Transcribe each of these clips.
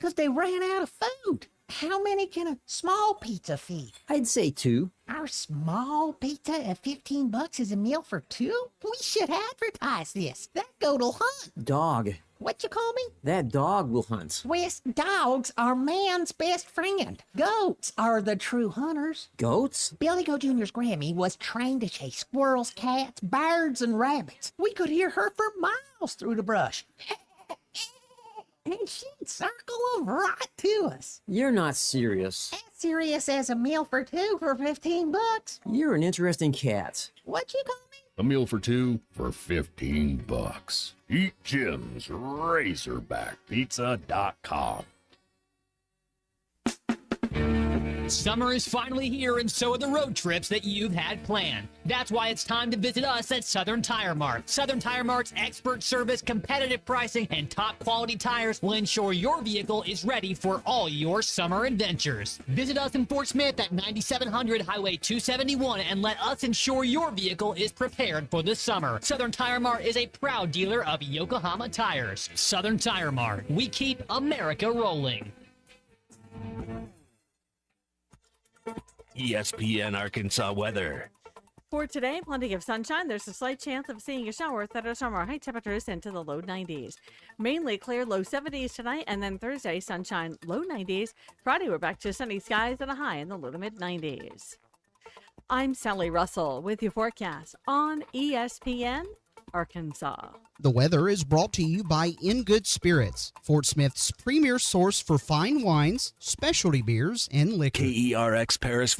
because they ran out of food. How many can a small pizza feed? I'd say 2. Our small pizza at $15 is a meal for 2? We should advertise this. That goat'll hunt. Dog. What you call me? That dog will hunt. Wes, dogs are man's best friend. Goats are the true hunters. Goats? Billy Goat Jr.'s Grammy was trained to chase squirrels, cats, birds, and rabbits. We could hear her for miles through the brush. And she'd circle them right to us. You're not serious. As serious as a meal for 2 for $15. You're an interesting cat. What you call me? A meal for 2 for $15. Eat Jim's RazorbackPizza.com. Summer is finally here, and so are the road trips that you've had planned. That's why it's time to visit us at Southern Tire Mart. Southern Tire Mart's expert service, competitive pricing, and top quality tires will ensure your vehicle is ready for all your summer adventures. Visit us in Fort Smith at 9700 Highway 271 and let us ensure your vehicle is prepared for the summer. Southern Tire Mart is a proud dealer of Yokohama tires. Southern Tire Mart. We keep America rolling. ESPN Arkansas weather. For today, plenty of sunshine. There's a slight chance of seeing a shower. Thunderstorm, high temperatures into the low 90s. Mainly clear, low 70s tonight, and then Thursday, sunshine, low 90s. Friday, we're back to sunny skies and a high in the low to mid 90s. I'm Sally Russell with your forecast on ESPN Arkansas. The weather is brought to you by In Good Spirits, Fort Smith's premier source for fine wines, specialty beers, and liquor. KERX Paris.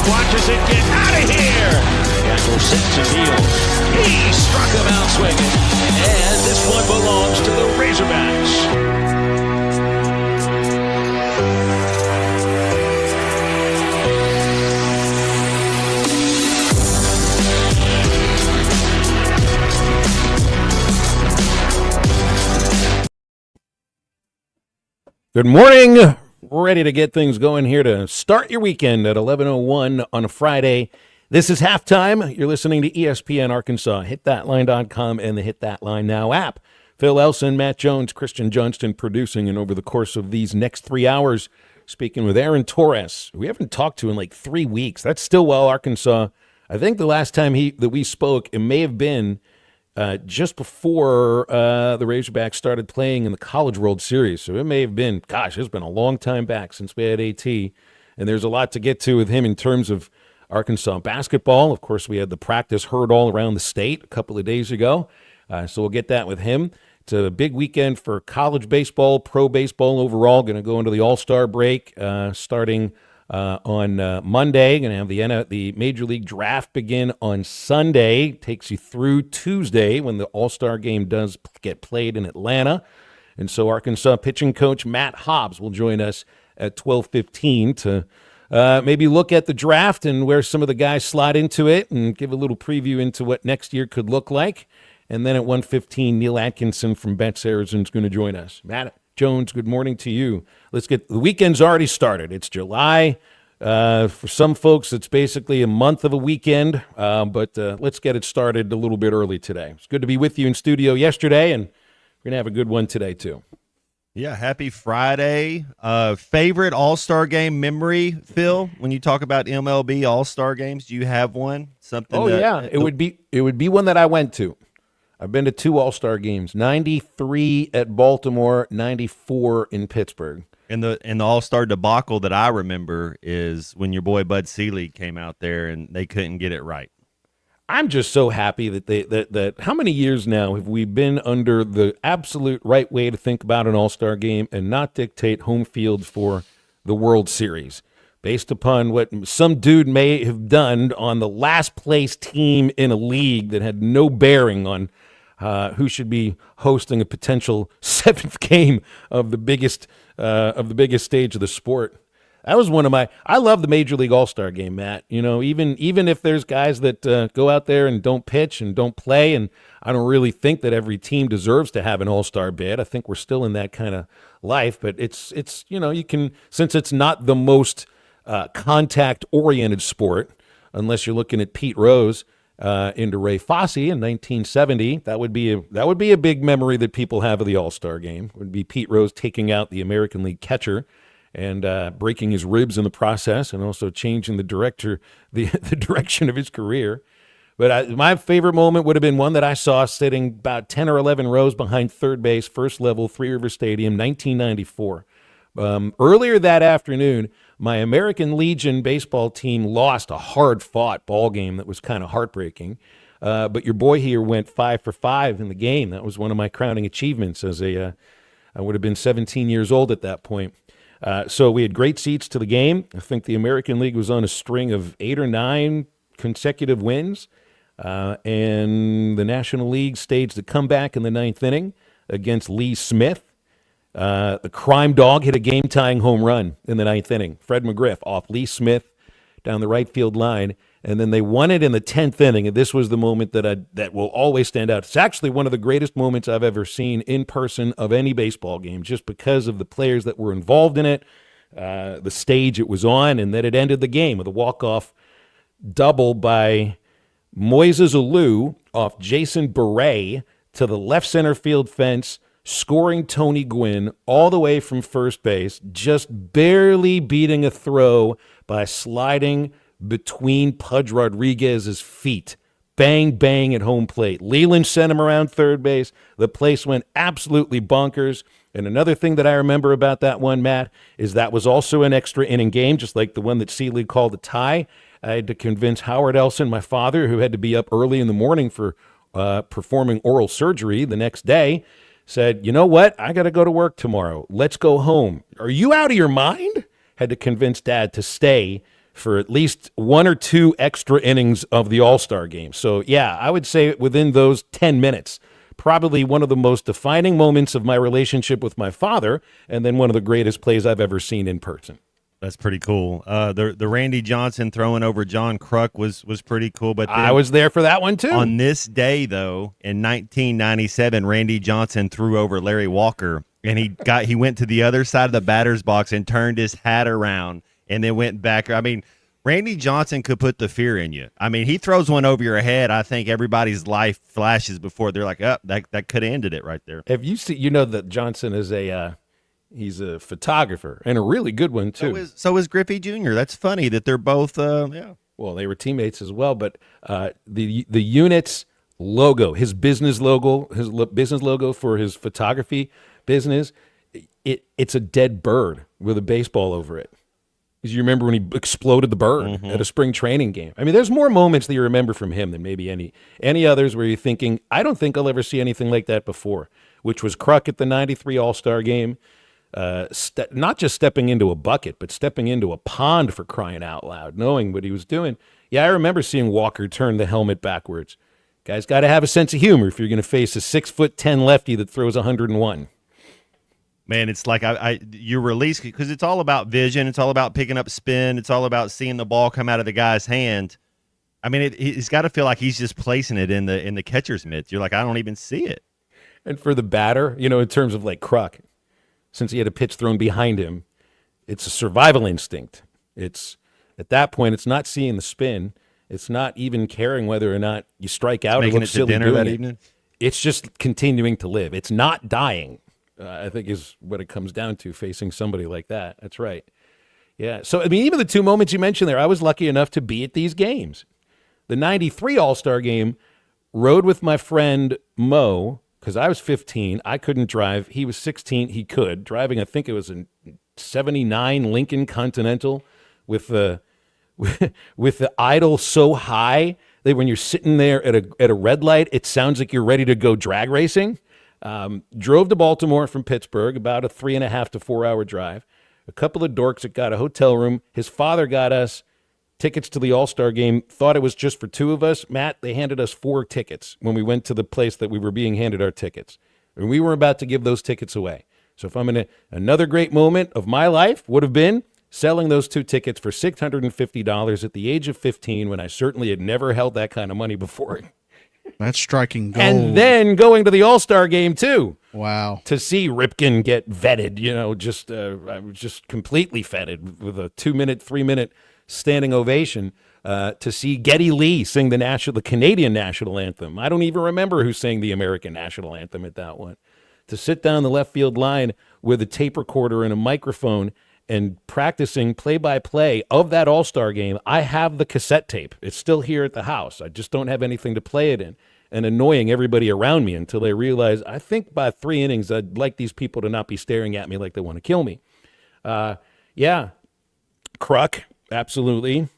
Watches it get out of here. Gackle sets and deals. He struck him out swinging. And this one belongs to the Razorbacks. Good morning. Ready to get things going here to start your weekend at 11:01 on a Friday. This is halftime. You're listening to ESPN Arkansas, hitthatline.com, and the Hit That Line Now app. Phil Elson, Matt Jones, Christian Johnston producing, and over the course of these next 3 hours, speaking with Aaron Torres, who we haven't talked to in like 3 weeks. That's Stillwell, Arkansas. I think the last time that we spoke, it may have been just before the Razorbacks started playing in the College World Series. So it may have been, gosh, it's been a long time back since we had AT. And there's a lot to get to with him in terms of Arkansas basketball. Of course, we had the practice heard all around the state a couple of days ago. So we'll get that with him. It's a big weekend for college baseball, pro baseball overall. Going to go into the All-Star break starting on Monday. Going to have the Major League Draft begin on Sunday. Takes you through Tuesday when the All-Star game does get played in Atlanta. And so Arkansas pitching coach Matt Hobbs will join us at 12:15 to maybe look at the draft and where some of the guys slide into it and give a little preview into what next year could look like. And then at 1:15, Neil Atkinson from Betts Arizona is going to join us. Matt Jones, good morning to you. Let's get the weekend's already started. It's July. For some folks, it's basically a month of a weekend, but let's get it started a little bit early today. It's good to be with you in studio yesterday, and we're going to have a good one today, too. Yeah, happy Friday. Favorite All-Star game memory, Phil? When you talk about MLB All-Star games, do you have one? It would be one that I went to. I've been to 2 All-Star games, 93 at Baltimore, 94 in Pittsburgh. And the All-Star debacle that I remember is when your boy Bud Selig came out there and they couldn't get it right. I'm just so happy that that how many years now have we been under the absolute right way to think about an All-Star game and not dictate home field for the World Series based upon what some dude may have done on the last place team in a league that had no bearing on who should be hosting a potential seventh game of the biggest stage of the sport. That was one of my. I love the Major League All-Star Game, Matt. You know, even if there's guys that go out there and don't pitch and don't play, and I don't really think that every team deserves to have an All-Star bid. I think we're still in that kind of life, but it's you can, since it's not the most contact-oriented sport, unless you're looking at Pete Rose into Ray Fosse in 1970. That would be a big memory that people have of the All-Star Game. It would be Pete Rose taking out the American League catcher and breaking his ribs in the process, and also changing the direction of his career. But my favorite moment would have been one that I saw sitting about 10 or 11 rows behind third base, first level, Three River Stadium, 1994. Earlier that afternoon, my American Legion baseball team lost a hard-fought ball game that was kind of heartbreaking. But your boy here went 5 for 5 in the game. That was one of my crowning achievements as I would have been 17 years old at that point. So we had great seats to the game. I think the American League was on a string of 8 or 9 consecutive wins. And the National League staged a comeback in the 9th inning against Lee Smith. The crime dog hit a game-tying home run in the 9th inning. Fred McGriff off Lee Smith down the right field line. And then they won it in the 10th inning, and this was the moment that will always stand out. It's actually one of the greatest moments I've ever seen in person of any baseball game, just because of the players that were involved in it, the stage it was on, and that it ended the game with a walk-off double by Moises Alou off Jason Beret to the left center field fence, scoring Tony Gwynn all the way from first base, just barely beating a throw by sliding between Pudge Rodriguez's feet. Bang, bang at home plate. Leland sent him around third base. The place went absolutely bonkers. And another thing that I remember about that one, Matt, is that was also an extra inning game, just like the one that Seeley called a tie. I had to convince Howard Elson, my father, who had to be up early in the morning for performing oral surgery the next day, said, you know what? I got to go to work tomorrow. Let's go home. Are you out of your mind? Had to convince Dad to stay for at least 1 or 2 extra innings of the All-Star game. So, yeah, I would say within those 10 minutes, probably one of the most defining moments of my relationship with my father, and then one of the greatest plays I've ever seen in person. That's pretty cool. The Randy Johnson throwing over John Kruk was pretty cool. But I was there for that one, too. On this day, though, in 1997, Randy Johnson threw over Larry Walker, and he went to the other side of the batter's box and turned his hat around and then went back. I mean, Randy Johnson could put the fear in you. I mean, he throws one over your head. I think everybody's life flashes before they're like, oh, that could have ended it right there. Have you seen? You know that Johnson is he's a photographer and a really good one too. So is Griffey Jr. That's funny that they're both. Yeah. Well, they were teammates as well. But the unit's logo, his business logo for his photography business, it's a dead bird with a baseball over it. Because you remember when he exploded the bird at a spring training game. I mean, there's more moments that you remember from him than maybe any others where you're thinking, I don't think I'll ever see anything like that before, which was Kruk at the 93 All-Star game, not just stepping into a bucket, but stepping into a pond for crying out loud, knowing what he was doing. Yeah, I remember seeing Walker turn the helmet backwards. Guys got to have a sense of humor if you're going to face a 6'10" lefty that throws 101. Man, it's like you release, because it's all about vision. It's all about picking up spin. It's all about seeing the ball come out of the guy's hand. I mean, he's got to feel like he's just placing it in the catcher's mitts. You're like, I don't even see it. And for the batter, in terms of like Kruk, since he had a pitch thrown behind him, it's a survival instinct. It's at that point, it's not seeing the spin. It's not even caring whether or not you strike out or look silly doing it. It's just continuing to live. It's not dying. I think is what it comes down to, facing somebody like that. That's right. Yeah. So, I mean, even the 2 moments you mentioned there, I was lucky enough to be at these games. The 93 All-Star game, rode with my friend Mo, because I was 15. I couldn't drive. He was 16. He could. Driving, I think it was a '79 Lincoln Continental with the with the idle so high that when you're sitting there at a red light, it sounds like you're ready to go drag racing. Drove to Baltimore from Pittsburgh, about a 3.5 to 4 hour drive. A couple of dorks that got a hotel room. His father got us tickets to the All-Star game, thought it was just for two of us. Matt, they handed us 4 tickets when we went to the place that we were being handed our tickets. And we were about to give those tickets away. So if I'm in another great moment of my life would have been selling those 2 tickets for $650 at the age of 15 when I certainly had never held that kind of money before. That's striking gold. And then going to the All-Star game, too. Wow. To see Ripken get vetted, I was just completely vetted with a 2-minute, 3-minute standing ovation. To see Geddy Lee sing the Canadian national anthem. I don't even remember who sang the American national anthem at that one. To sit down the left field line with a tape recorder and a microphone and practicing play-by-play of that All-Star game. I have the cassette tape. It's still here at the house. I just don't have anything to play it in. And annoying everybody around me until they realize, I think by 3 innings, I'd like these people to not be staring at me like they want to kill me. Yeah, Kruk, absolutely.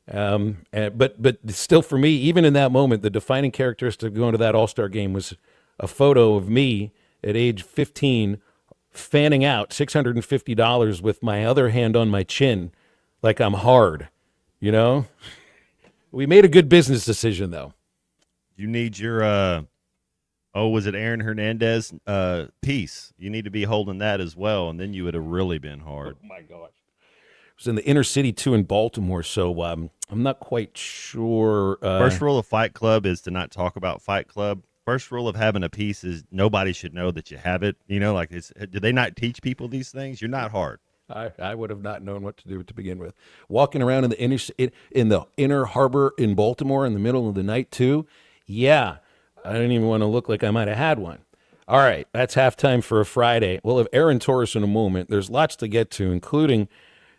But still for me, even in that moment, the defining characteristic of going to that All-Star game was a photo of me at age 15 fanning out $650 with my other hand on my chin like I'm hard, We made a good business decision, though. You need your, was it Aaron Hernandez piece? You need to be holding that as well, and then you would have really been hard. Oh, my gosh. It was in the inner city, too, in Baltimore, so I'm not quite sure. First rule of Fight Club is to not talk about Fight Club. First rule of having a piece is nobody should know that you have it. Do they not teach people these things? You're not hard. I would have not known what to do to begin with. Walking around in the inner harbor in Baltimore in the middle of the night, too. Yeah, I didn't even want to look like I might have had one. All right, that's halftime for a Friday. We'll have Aaron Torres in a moment. There's lots to get to, including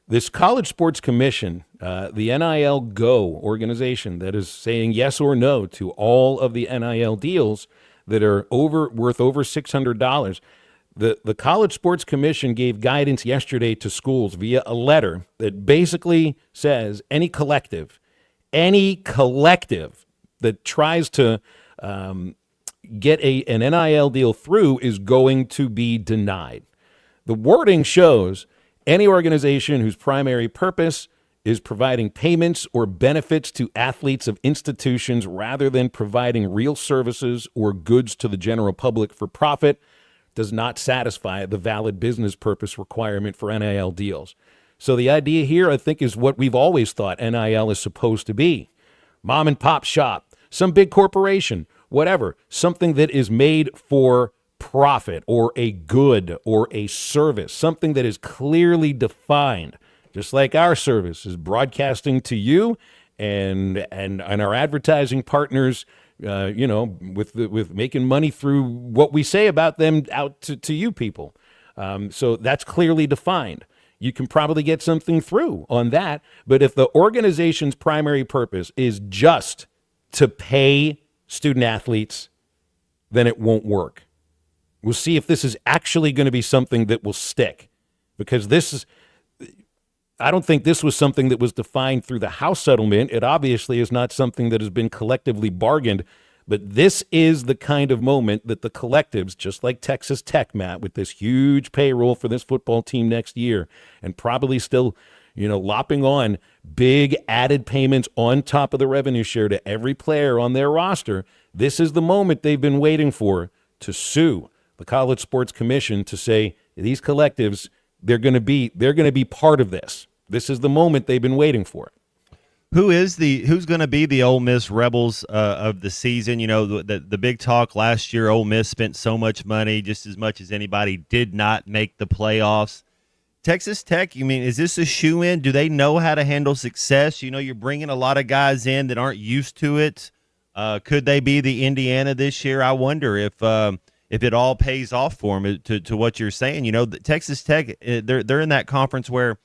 this College Sports Commission, the NIL Go organization that is saying yes or no to all of the NIL deals that are worth over $600. The College Sports Commission gave guidance yesterday to schools via a letter that basically says any collective that tries to get an NIL deal through is going to be denied. The wording shows any organization whose primary purpose is providing payments or benefits to athletes of institutions rather than providing real services or goods to the general public for profit does not satisfy the valid business purpose requirement for NIL deals. So the idea here, I think, is what we've always thought NIL is supposed to be. Mom and pop shop, some big corporation, whatever, something that is made for profit or a good or a service, something that is clearly defined, just like our service is broadcasting to you and our advertising partners, with making money through what we say about them out to you people. So that's clearly defined. You can probably get something through on that. But if the organization's primary purpose is just to pay student athletes, then it won't work. We'll see if this is actually going to be something that will stick, because I don't think this was something that was defined through the House settlement. It obviously is not something that has been collectively bargained, but this is the kind of moment that the collectives, just like Texas Tech, Matt, with this huge payroll for this football team next year, and probably still, lopping on big added payments on top of the revenue share to every player on their roster. This is the moment they've been waiting for to sue the College Sports Commission to say these collectives, they're going to be part of this. This is the moment they've been waiting for. Who's going to be the Ole Miss Rebels of the season? The big talk last year, Ole Miss spent so much money, just as much as anybody, did not make the playoffs. Texas Tech, is this a shoe-in? Do they know how to handle success? You're bringing a lot of guys in that aren't used to it. Could they be the Indiana this year? I wonder if it all pays off for them. To what you're saying, Texas Tech, they're in that conference where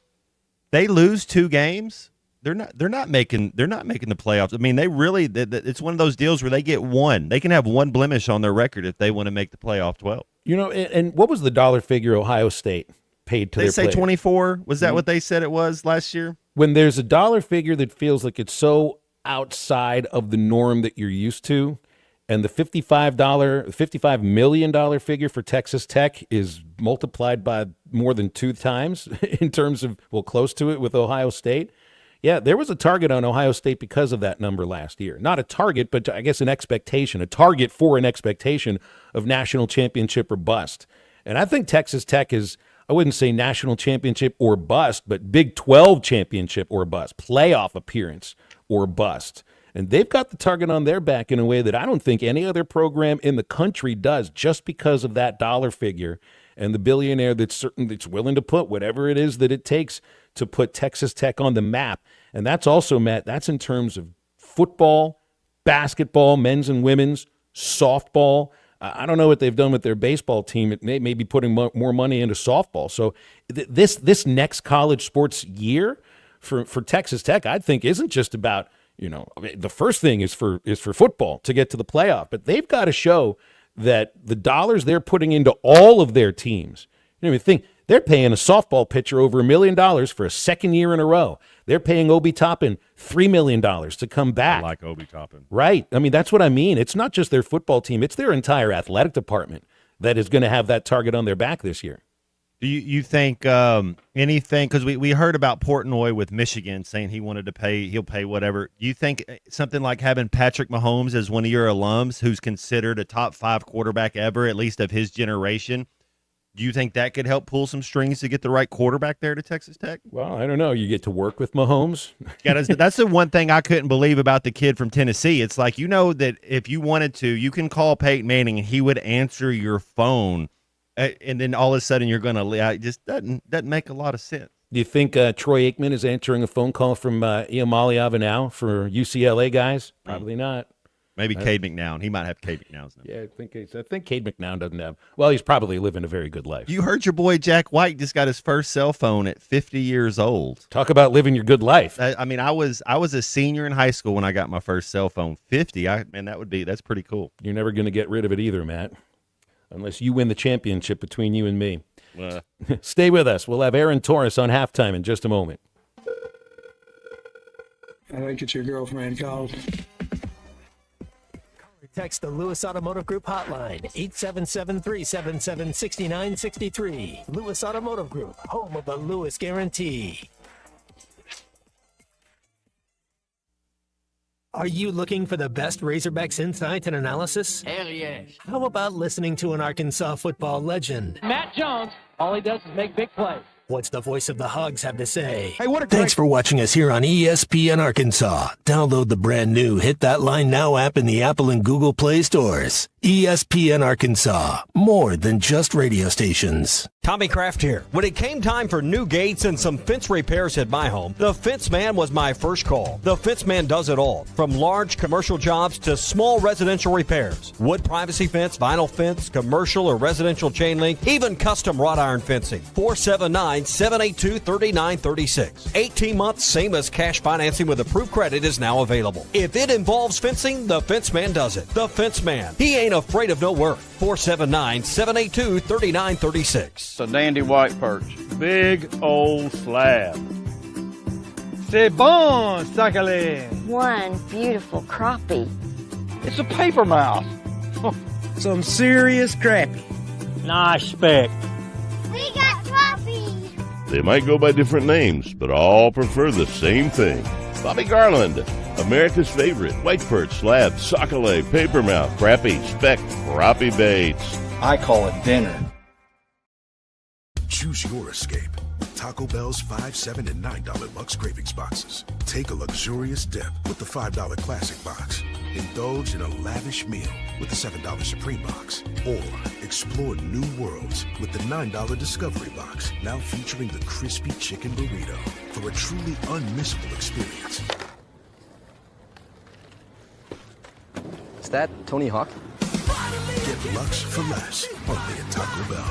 they lose 2 games. They're not making the playoffs. It's one of those deals where they get one. They can have one blemish on their record if they want to make the playoff 12. And what was the dollar figure Ohio State paid to They their say players. 24. Was that what they said it was last year? When there's a dollar figure that feels like it's so outside of the norm that you're used to, and the $55 million figure for Texas Tech is multiplied by more than 2 times in terms of, well, close to it with Ohio State. Yeah, there was a target on Ohio State because of that number last year. Not a target, but I guess an expectation, a target for an expectation of national championship or bust. And I think Texas Tech is, I wouldn't say national championship or bust, but Big 12 championship or bust, playoff appearance or bust. And they've got the target on their back in a way that I don't think any other program in the country does, just because of that dollar figure and the billionaire that's willing to put whatever it is that it takes to put Texas Tech on the map. And that's also, Matt, that's in terms of football, basketball, men's and women's, softball. I don't know what they've done with their baseball team. It may be putting more money into softball. So this next college sports year for Texas Tech, I think, isn't just about, the first thing is for football to get to the playoff, but they've got to show that the dollars they're putting into all of their teams, think they're paying a softball pitcher over $1 million for a second year in a row. They're paying Obi Toppin $3 million to come back. I like Obi Toppin. Right. I mean, that's what I mean. It's not just their football team. It's their entire athletic department that is going to have that target on their back this year. Do you think anything, because we heard about Portnoy with Michigan saying he'll pay whatever. Do you think something like having Patrick Mahomes as one of your alums who's considered a top 5 quarterback ever, at least of his generation, do you think that could help pull some strings to get the right quarterback there to Texas Tech? Well, I don't know. You get to work with Mahomes. Yeah, that's the one thing I couldn't believe about the kid from Tennessee. It's like, that if you wanted to, you can call Peyton Manning and he would answer your phone. And then all of a sudden you're going to – it just doesn't make a lot of sense. Do you think Troy Aikman is answering a phone call from Iamali Avenal for UCLA guys? Probably not. Maybe Cade McNown. He might have Cade McNown's number. Yeah, I think Cade McNown doesn't have – well, he's probably living a very good life. You heard your boy Jack White just got his first cell phone at 50 years old. Talk about living your good life. I mean, I was a senior in high school when I got my first cell phone. 50, that's pretty cool. You're never going to get rid of it either, Matt. Unless you win the championship between you and me. Stay with us. We'll have Aaron Torres on halftime in just a moment. I think it's your girlfriend called. Text the Lewis Automotive Group hotline, 877-377-6963. Lewis Automotive Group, home of the Lewis Guarantee. Are you looking for the best Razorbacks insight and analysis? Hell yes. How about listening to an Arkansas football legend? Matt Jones, all he does is make big plays. What's the voice of the Hogs have to say? Hey, what a Thanks for watching us here on ESPN Arkansas. Download the brand new Hit That Line Now app in the Apple and Google Play stores. ESPN Arkansas, more than just radio stations. Tommy Kraft here. When it came time for new gates and some fence repairs at my home, the Fence Man was my first call. The Fence Man does it all, from large commercial jobs to small residential repairs. Wood privacy fence, vinyl fence, commercial or residential chain link, even custom wrought iron fencing. 479-782-3936. 18 months, same as cash financing with approved credit is now available. If it involves fencing, the Fence Man does it. The Fence Man. He ain't afraid of no work. 479-782-3936. It's a dandy white perch. Big old slab. C'est bon, sacale. One beautiful crappie. It's a paper mouth. Some serious crappie. Nice speck. We got crappie. They might go by different names, but all prefer the same thing. Bobby Garland, America's favorite white perch, slab, sockeye, papermouth, crappie, speck, crappie baits. I call it dinner. Choose your escape. Taco Bell's $5, $7, and $9 Lux Cravings boxes. Take a luxurious dip with the $5 Classic box. Indulge in a lavish meal with the $7 Supreme box. Or explore new worlds with the $9 Discovery box, now featuring the crispy chicken burrito for a truly unmissable experience. Is that Tony Hawk? Get Lux for less, only at Taco Bell.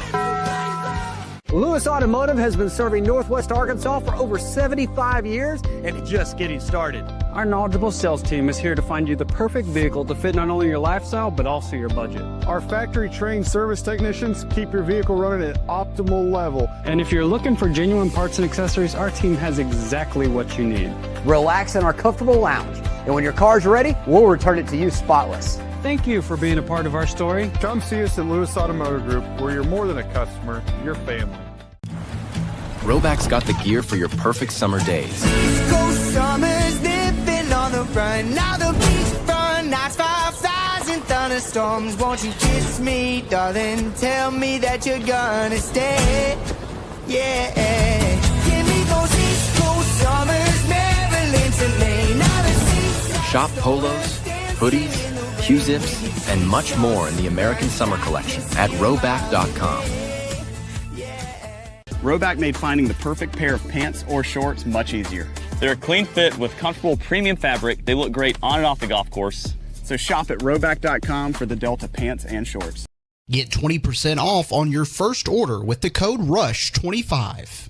Lewis Automotive has been serving Northwest Arkansas for over 75 years and just getting started. Our knowledgeable sales team is here to find you the perfect vehicle to fit not only your lifestyle, but also your budget. Our factory-trained service technicians keep your vehicle running at optimal level. And if you're looking for genuine parts and accessories, our team has exactly what you need. Relax in our comfortable lounge. And when your car's ready, we'll return it to you spotless. Thank you for being a part of our story. Come see us at Lewis Automotive Group, where you're more than a customer, you're family. Roback's got the gear for your perfect summer days. East Coast summers living on the run. Now the beachfront nights, fireflies and thunderstorms. Won't you kiss me, darling? Tell me that you're gonna stay. Yeah. Give me those East Coast summers, Maryland to Maine. Now the seaside. Shop polos, hoodies, Q-zips, and much more in the American Summer Collection at Roback.com. Roback made finding the perfect pair of pants or shorts much easier. They're a clean fit with comfortable premium fabric. They look great on and off the golf course. So shop at Roback.com for the Delta pants and shorts. Get 20% off on your first order with the code RUSH25.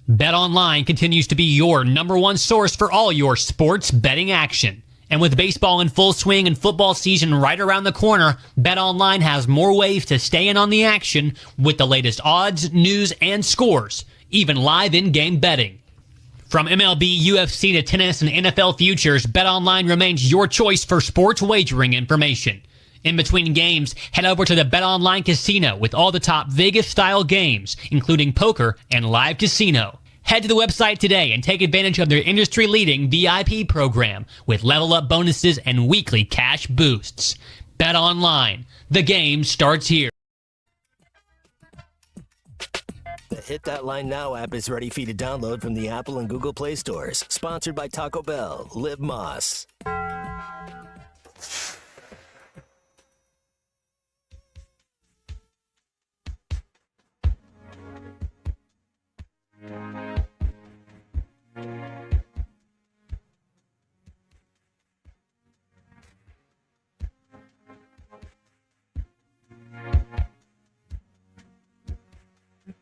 BetOnline continues to be your number one source for all your sports betting action. And with baseball in full swing and football season right around the corner, BetOnline has more ways to stay in on the action with the latest odds, news, and scores, even live in-game betting. From MLB, UFC to tennis and NFL futures, BetOnline remains your choice for sports wagering information. In between games, head over to the BetOnline Casino with all the top Vegas-style games, including poker and live casino. Head to the website today and take advantage of their industry-leading VIP program with level-up bonuses and weekly cash boosts. Bet online. The game starts here. The Hit That Line Now app is ready for you to download from the Apple and Google Play stores. Sponsored by Taco Bell. Live Moss.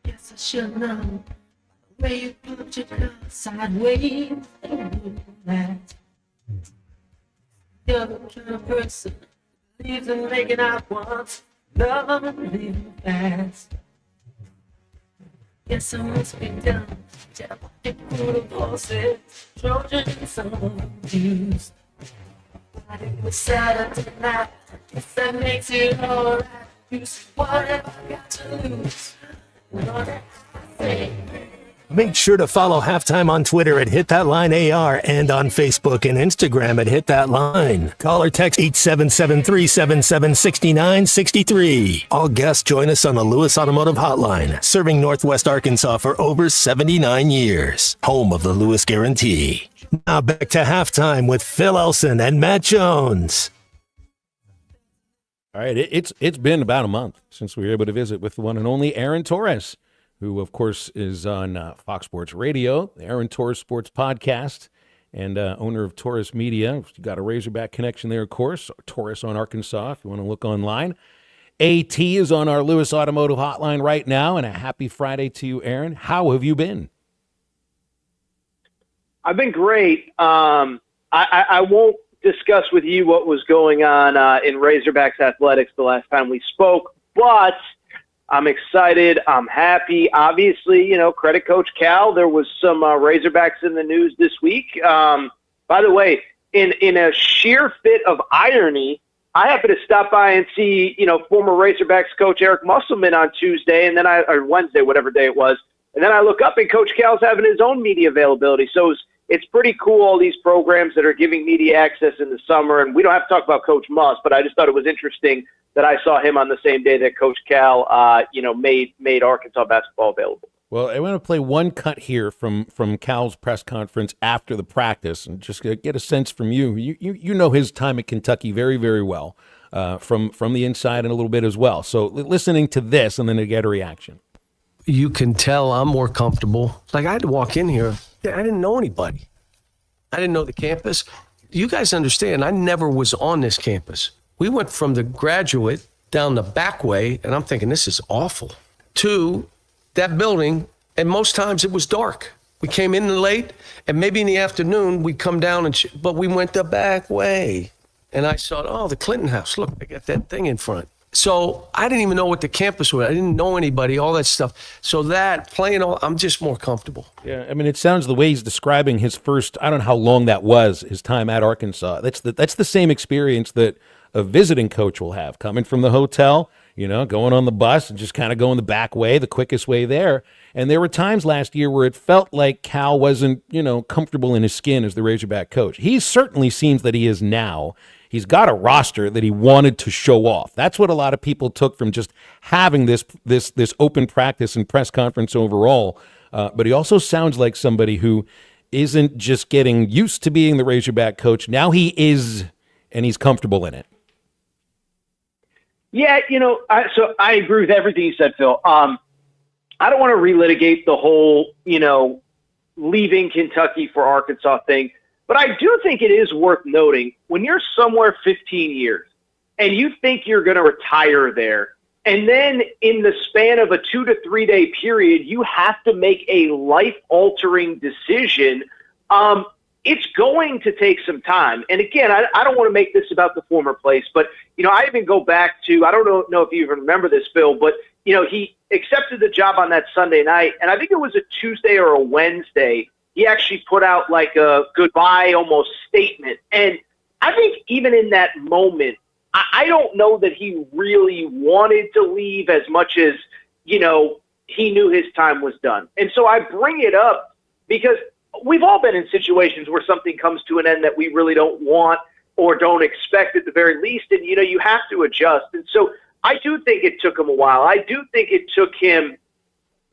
Guess I should know the way you put your girl sideways and that. You're the kind of person who believes in making out once, love and living fast. Guess I must be done. Devil, equal the forces, Trojan and some abuse. I did the Saturday night, guess that makes it alright. You see, what have I got to lose? Make sure to follow Halftime on Twitter at Hit That Line AR and on Facebook and Instagram at Hit That Line. Call or text 877-377-6963. All guests join us on the Lewis Automotive Hotline, serving Northwest Arkansas for over 79 years. Home of the Lewis Guarantee. Now back to Halftime with Phil Elson and Matt Jones. All right, it's been about a month since we were able to visit with the one and only Aaron Torres, who, of course, is on Fox Sports Radio, the Aaron Torres Sports Podcast, and owner of Torres Media. You've got a Razorback connection there, of course. Torres on Arkansas, if you want to look online. AT is on our Lewis Automotive Hotline right now, and a happy Friday to you, Aaron. How have you been? I've been great. I won't discuss with you what was going on in Razorbacks athletics the last time we spoke, but I'm excited. I'm happy. Obviously, you know, credit Coach Cal. There was some Razorbacks in the news this week. By the way, in a sheer fit of irony, I happened to stop by and see, you know, former Razorbacks coach Eric Musselman on Tuesday, and then or Wednesday, whatever day it was, and then I look up and Coach Cal's having his own media availability. So it's pretty cool, all these programs that are giving media access in the summer. And we don't have to talk about Coach Muss, but I just thought it was interesting that I saw him on the same day that Coach Cal, made Arkansas basketball available. Well, I want to play one cut here from Cal's press conference after the practice and just get a sense from you. You know his time at Kentucky very, very well, from the inside and a little bit as well. So listening to this and then to get a reaction. You can tell I'm more comfortable. Like, I had to walk in here. I didn't know anybody. I didn't know the campus. You guys understand, I never was on this campus. We went from the Graduate down the back way, and I'm thinking, this is awful, to that building, and most times it was dark. We came in late, and maybe in the afternoon we'd come down, but we went the back way. And I saw, oh, the Clinton House. Look, I got that thing in front. So I didn't even know what the campus was. I didn't know anybody, all that stuff. So I'm just more comfortable. Yeah, I mean, it sounds the way he's describing his first, I don't know how long that was, his time at Arkansas. That's the same experience that a visiting coach will have, coming from the hotel, going on the bus and just kind of going the back way, the quickest way there. And there were times last year where it felt like Cal wasn't, comfortable in his skin as the Razorback coach. He certainly seems that he is now. He's got a roster that he wanted to show off. That's what a lot of people took from just having this open practice and press conference overall. But he also sounds like somebody who isn't just getting used to being the Razorback coach. Now he is, and he's comfortable in it. Yeah, so I agree with everything you said, Phil. I don't want to relitigate the whole, leaving Kentucky for Arkansas thing. But I do think it is worth noting when you're somewhere 15 years and you think you're going to retire there, and then in the span of a 2 to 3 day period, you have to make a life-altering decision, it's going to take some time. And again, I don't want to make this about the former place, but, I even go back to, I don't know if you even remember this, Phil, but, he accepted the job on that Sunday night, and I think it was a Tuesday or a Wednesday. He actually put out like a goodbye almost statement. And I think even in that moment, I don't know that he really wanted to leave as much as, he knew his time was done. And so I bring it up because we've all been in situations where something comes to an end that we really don't want or don't expect at the very least. And, you have to adjust. And so I do think it took him a while. I do think it took him,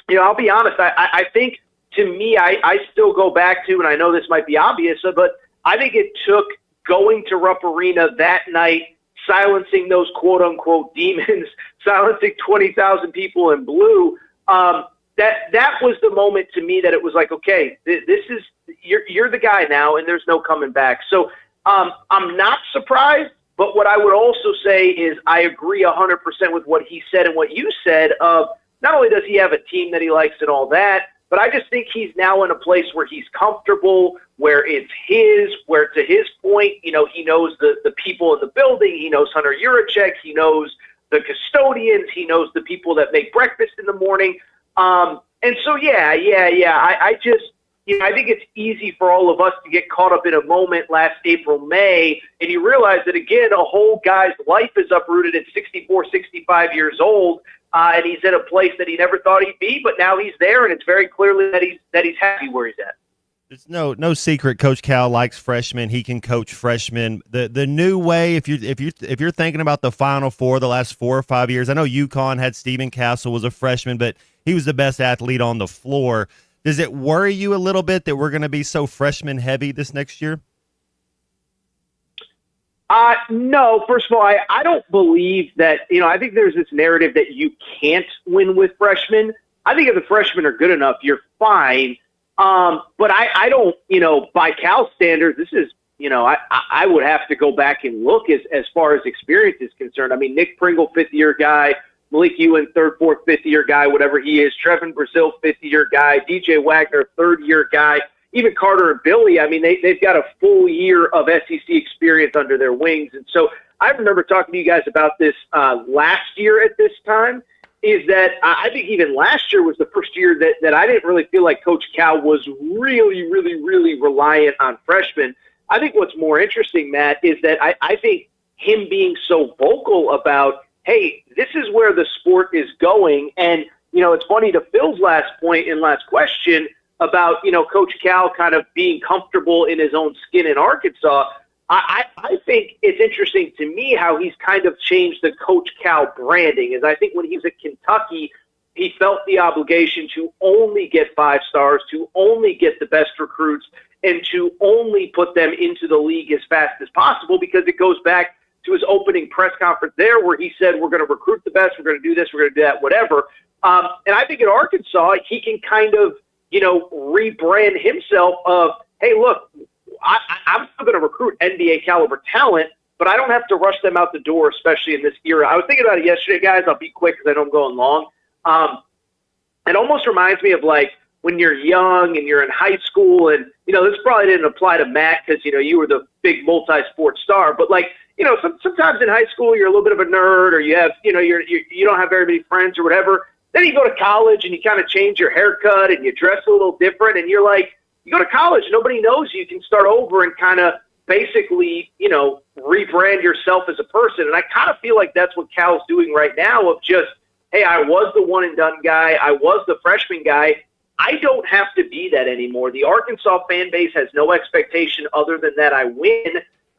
I'll be honest, I think, to me, I still go back to, and I know this might be obvious, but I think it took going to Rupp Arena that night, silencing those quote-unquote demons, silencing 20,000 people in blue. That was the moment to me that it was like, okay, this is you're the guy now, and there's no coming back. So I'm not surprised, but what I would also say is I agree 100% with what he said and what you said of not only does he have a team that he likes and all that, but I just think he's now in a place where he's comfortable, where it's where to his point, he knows the people in the building. He knows Hunter Yurachek. He knows the custodians. He knows the people that make breakfast in the morning. And so, I just, I think it's easy for all of us to get caught up in a moment last April, May, and you realize that, again, a whole guy's life is uprooted at 64, 65 years old. And he's in a place that he never thought he'd be, but now he's there, and it's very clearly that he's happy where he's at. It's no secret. Coach Cal likes freshmen. He can coach freshmen. The new way, if you're thinking about the Final Four the last 4 or 5 years, I know UConn had Stephen Castle was a freshman, but he was the best athlete on the floor. Does it worry you a little bit that we're going to be so freshman heavy this next year? No, first of all, I don't believe that, I think there's this narrative that you can't win with freshmen. I think if the freshmen are good enough, you're fine. But I don't, by Cal standards, this is, I would have to go back and look as far as experience is concerned. I mean, Nick Pringle, 5th-year guy, Malik Ewan, 3rd, 4th, 5th-year guy, whatever he is, Trevin Brazil, 5th-year guy, DJ Wagner, 3rd-year guy. Even Carter and Billy, I mean, they've got a full year of SEC experience under their wings. And so I remember talking to you guys about this last year at this time, is that I think even last year was the first year that I didn't really feel like Coach Cal was really, really, really reliant on freshmen. I think what's more interesting, Matt, is that I think him being so vocal about, hey, this is where the sport is going. And, it's funny to Phil's last point and last question about, Coach Cal kind of being comfortable in his own skin in Arkansas. I think it's interesting to me how he's kind of changed the Coach Cal branding. As I think when he was at Kentucky, he felt the obligation to only get 5 stars, to only get the best recruits, and to only put them into the league as fast as possible, because it goes back to his opening press conference there where he said, we're going to recruit the best, we're going to do this, we're going to do that, whatever. And I think at Arkansas, he can kind of, rebrand himself of, hey, look, I'm still going to recruit NBA caliber talent, but I don't have to rush them out the door, especially in this era. I was thinking about it yesterday, guys. I'll be quick because I know I'm going long. It almost reminds me of like when you're young and you're in high school, and, this probably didn't apply to Matt because, you were the big multi-sport star, but like, sometimes in high school you're a little bit of a nerd, or you have, you don't have very many friends or whatever. Then you go to college and you kind of change your haircut and you dress a little different, and you're like, you go to college, nobody knows you can start over and kind of basically, rebrand yourself as a person. And I kind of feel like that's what Cal's doing right now, of just, hey, I was the one and done guy. I was the freshman guy. I don't have to be that anymore. The Arkansas fan base has no expectation other than that I win.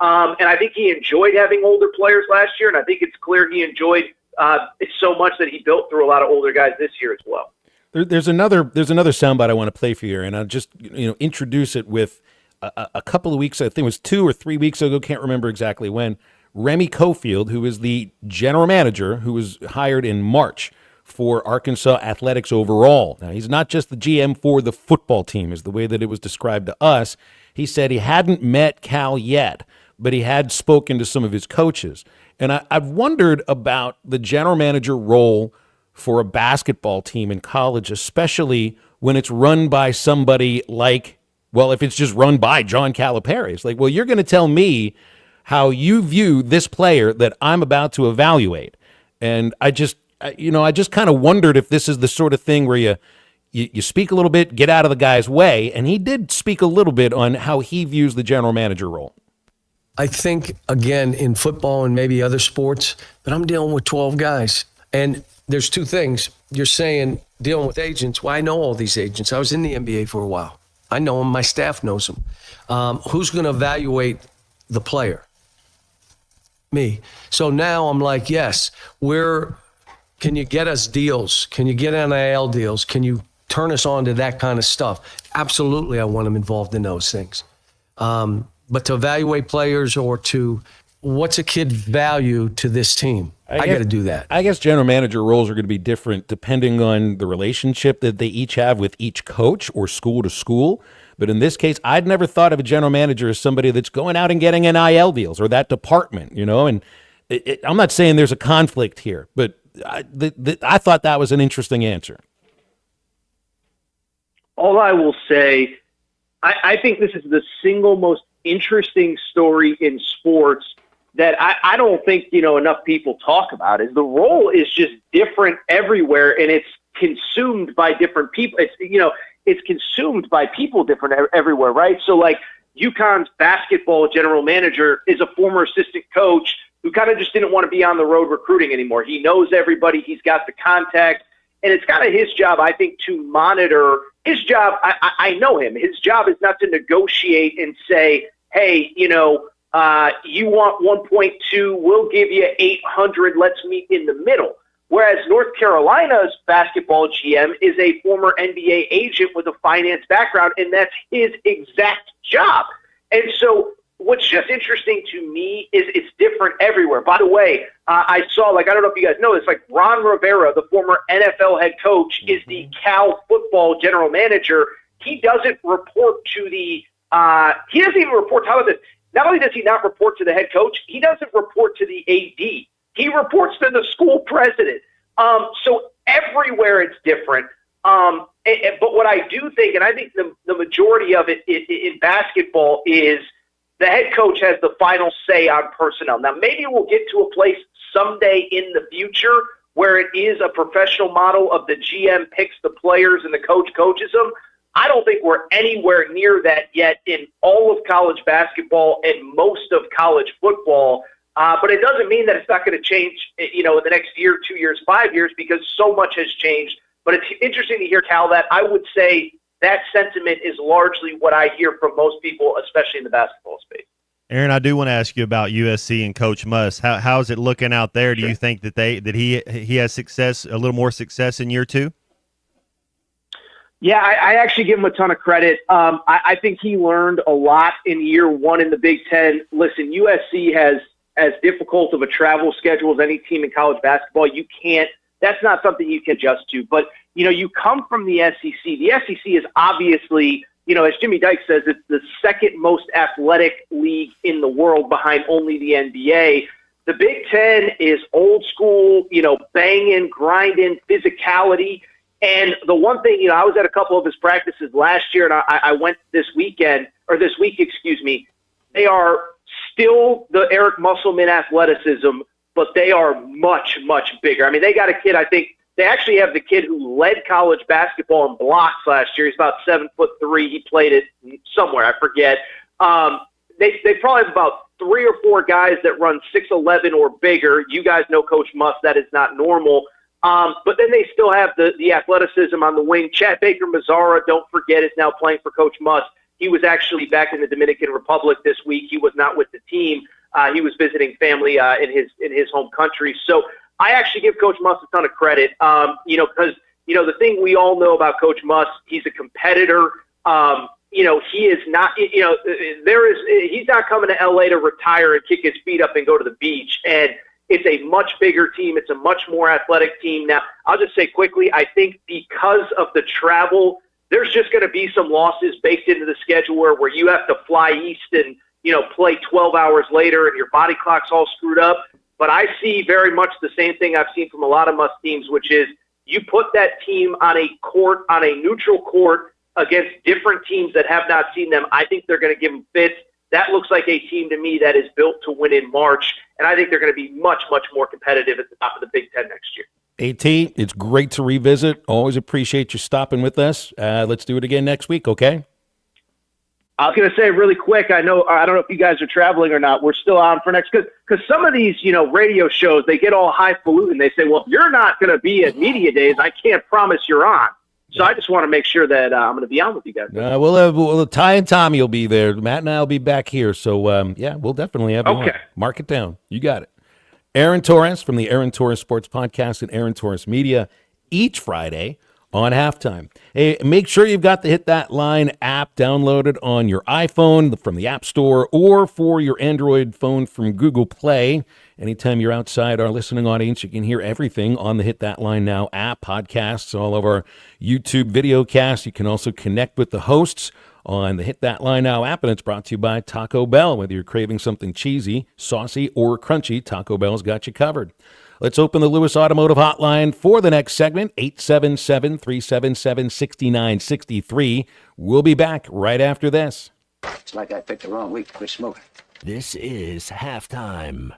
And I think he enjoyed having older players last year, and I think it's clear he enjoyed it so much that he built through a lot of older guys this year as well. There's another soundbite I want to play for you, and I'll just introduce it with a couple of weeks. I think it was 2 or 3 weeks ago. Can't remember exactly when. Remy Cofield, who is the general manager, who was hired in March for Arkansas athletics overall. Now, he's not just the GM for the football team, is the way that it was described to us. He said he hadn't met Cal yet, but he had spoken to some of his coaches. And I've wondered about the general manager role for a basketball team in college, especially when it's run by somebody like, well, if it's just run by John Calipari. It's like, well, you're going to tell me how you view this player that I'm about to evaluate. And I just kind of wondered if this is the sort of thing where you speak a little bit, get out of the guy's way. And he did speak a little bit on how he views the general manager role. I think, again, in football and maybe other sports, but I'm dealing with 12 guys. And there's two things. You're saying dealing with agents. Well, I know all these agents. I was in the NBA for a while. I know them. My staff knows them. Who's going to evaluate the player? Me. So now I'm like, yes, can you get us deals? Can you get NIL deals? Can you turn us on to that kind of stuff? Absolutely, I want them involved in those things. But to evaluate players or to what's a kid's value to this team, I got to do that. I guess general manager roles are going to be different depending on the relationship that they each have with each coach or school to school. But in this case, I'd never thought of a general manager as somebody that's going out and getting NIL deals or that department, and I'm not saying there's a conflict here, but I thought that was an interesting answer. All I will say, I think this is the single most interesting story in sports that I don't think, enough people talk about. Is the role is just different everywhere, and it's consumed by different people. It's consumed by people different everywhere, right? So like UConn's basketball general manager is a former assistant coach who kind of just didn't want to be on the road recruiting anymore. He knows everybody. He's got the contacts. And it's kind of his job, I think, to monitor. His job, I know him. His job is not to negotiate and say, hey, you want 1.2, we'll give you 800, let's meet in the middle. Whereas North Carolina's basketball GM is a former NBA agent with a finance background, and that's his exact job. And so what's just interesting to me is it's different everywhere. By the way, I saw, I don't know if you guys know this, Ron Rivera, the former NFL head coach, is the Cal football general manager. He doesn't report to he doesn't even report, how about this? Not only does he not report to the head coach, he doesn't report to the AD. He reports to the school president. So everywhere it's different. But what I do think, and I think the majority of it in basketball, is the head coach has the final say on personnel. Now, maybe we'll get to a place someday in the future where it is a professional model of the GM picks the players and the coach coaches them. I don't think we're anywhere near that yet in all of college basketball and most of college football. But it doesn't mean that it's not going to change, in the next year, 2 years, 5 years, because so much has changed. But it's interesting to hear, Cal, that I would say that sentiment is largely what I hear from most people, especially in the basketball space. Aaron, I do want to ask you about USC and Coach Muss. How is it looking out there? Do you think that he has success, a little more success in year two? Yeah, I actually give him a ton of credit. I think he learned a lot in year one in the Big Ten. Listen, USC has as difficult of a travel schedule as any team in college basketball. That's not something you can adjust to. But, you come from the SEC. The SEC is obviously, as Jimmy Dykes says, it's the second most athletic league in the world behind only the NBA. The Big Ten is old school, banging, grinding, physicality. And the one thing, I was at a couple of his practices last year, and I went this week, excuse me. They are still the Eric Musselman athleticism, but they are much, much bigger. I mean, they got a kid, I think, they actually have the kid who led college basketball in blocks last year. He's about 7'3". He played it somewhere, I forget. They probably have about 3 or 4 guys that run 6'11" or bigger. You guys know Coach Muss. That is not normal. But then they still have the athleticism on the wing. Chad Baker-Mazara, don't forget, is now playing for Coach Muss. He was actually back in the Dominican Republic this week. He was not with the team. He was visiting family in his home country. So I actually give Coach Muss a ton of credit, because, the thing we all know about Coach Muss, he's a competitor. He is not, he's not coming to LA to retire and kick his feet up and go to the beach. And it's a much bigger team. It's a much more athletic team. Now, I'll just say quickly, I think because of the travel, there's just going to be some losses baked into the schedule where you have to fly east and, play 12 hours later and your body clock's all screwed up. But I see very much the same thing I've seen from a lot of Muss teams, which is you put that team on a neutral court against different teams that have not seen them. I think they're going to give them fits. That looks like a team to me that is built to win in March, and I think they're going to be much, much more competitive at the top of the Big Ten next year. AT, it's great to revisit. Always appreciate you stopping with us. Let's do it again next week, okay? I was going to say really quick, I don't know if you guys are traveling or not. We're still on for next, because some of these, radio shows, they get all highfalutin. They say, well, if you're not going to be at media days, I can't promise you're on. So I just want to make sure that I'm going to be on with you guys. We'll Ty and Tommy will be there. Matt and I will be back here. So, we'll definitely have you on. Mark it down. You got it. Aaron Torres from the Aaron Torres Sports Podcast and Aaron Torres Media each Friday on Halftime. Hey, make sure you've got the Hit That Line app downloaded on your iPhone from the App Store or for your Android phone from Google Play. Anytime you're outside our listening audience, you can hear everything on the Hit That Line Now app, podcasts, all of our YouTube video casts. You can also connect with the hosts on the Hit That Line Now app, and it's brought to you by Taco Bell. Whether you're craving something cheesy, saucy, or crunchy, Taco Bell's got you covered. Let's open the Lewis Automotive Hotline for the next segment, 877-377-6963. We'll be back right after this. It's like I picked the wrong week to quit smoking. This is Halftime.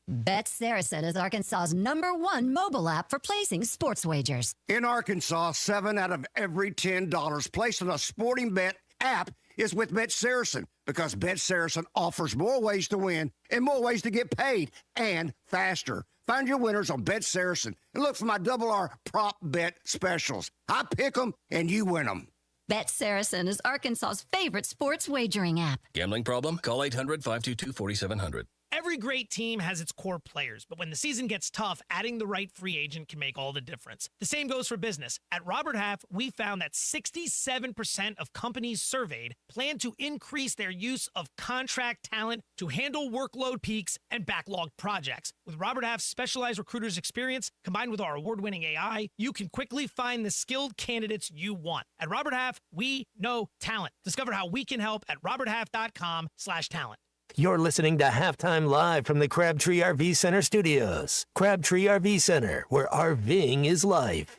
Bet Saracen is Arkansas's #1 mobile app for placing sports wagers. In Arkansas, 7 out of every $10 placed on a sporting bet app is with Bet Saracen, because Bet Saracen offers more ways to win and more ways to get paid, and faster. Find your winners on Bet Saracen and look for my R prop bet specials. I pick them and you win them. Bet Saracen is Arkansas's favorite sports wagering app. Gambling problem? Call 800-522-4700. Every great team has its core players, but when the season gets tough, adding the right free agent can make all the difference. The same goes for business. At Robert Half, we found that 67% of companies surveyed plan to increase their use of contract talent to handle workload peaks and backlog projects. With Robert Half's specialized recruiters' experience, combined with our award-winning AI, you can quickly find the skilled candidates you want. At Robert Half, we know talent. Discover how we can help at roberthalf.com/talent. You're listening to Halftime Live from the Crabtree RV Center studios. Crabtree RV Center, where RVing is life.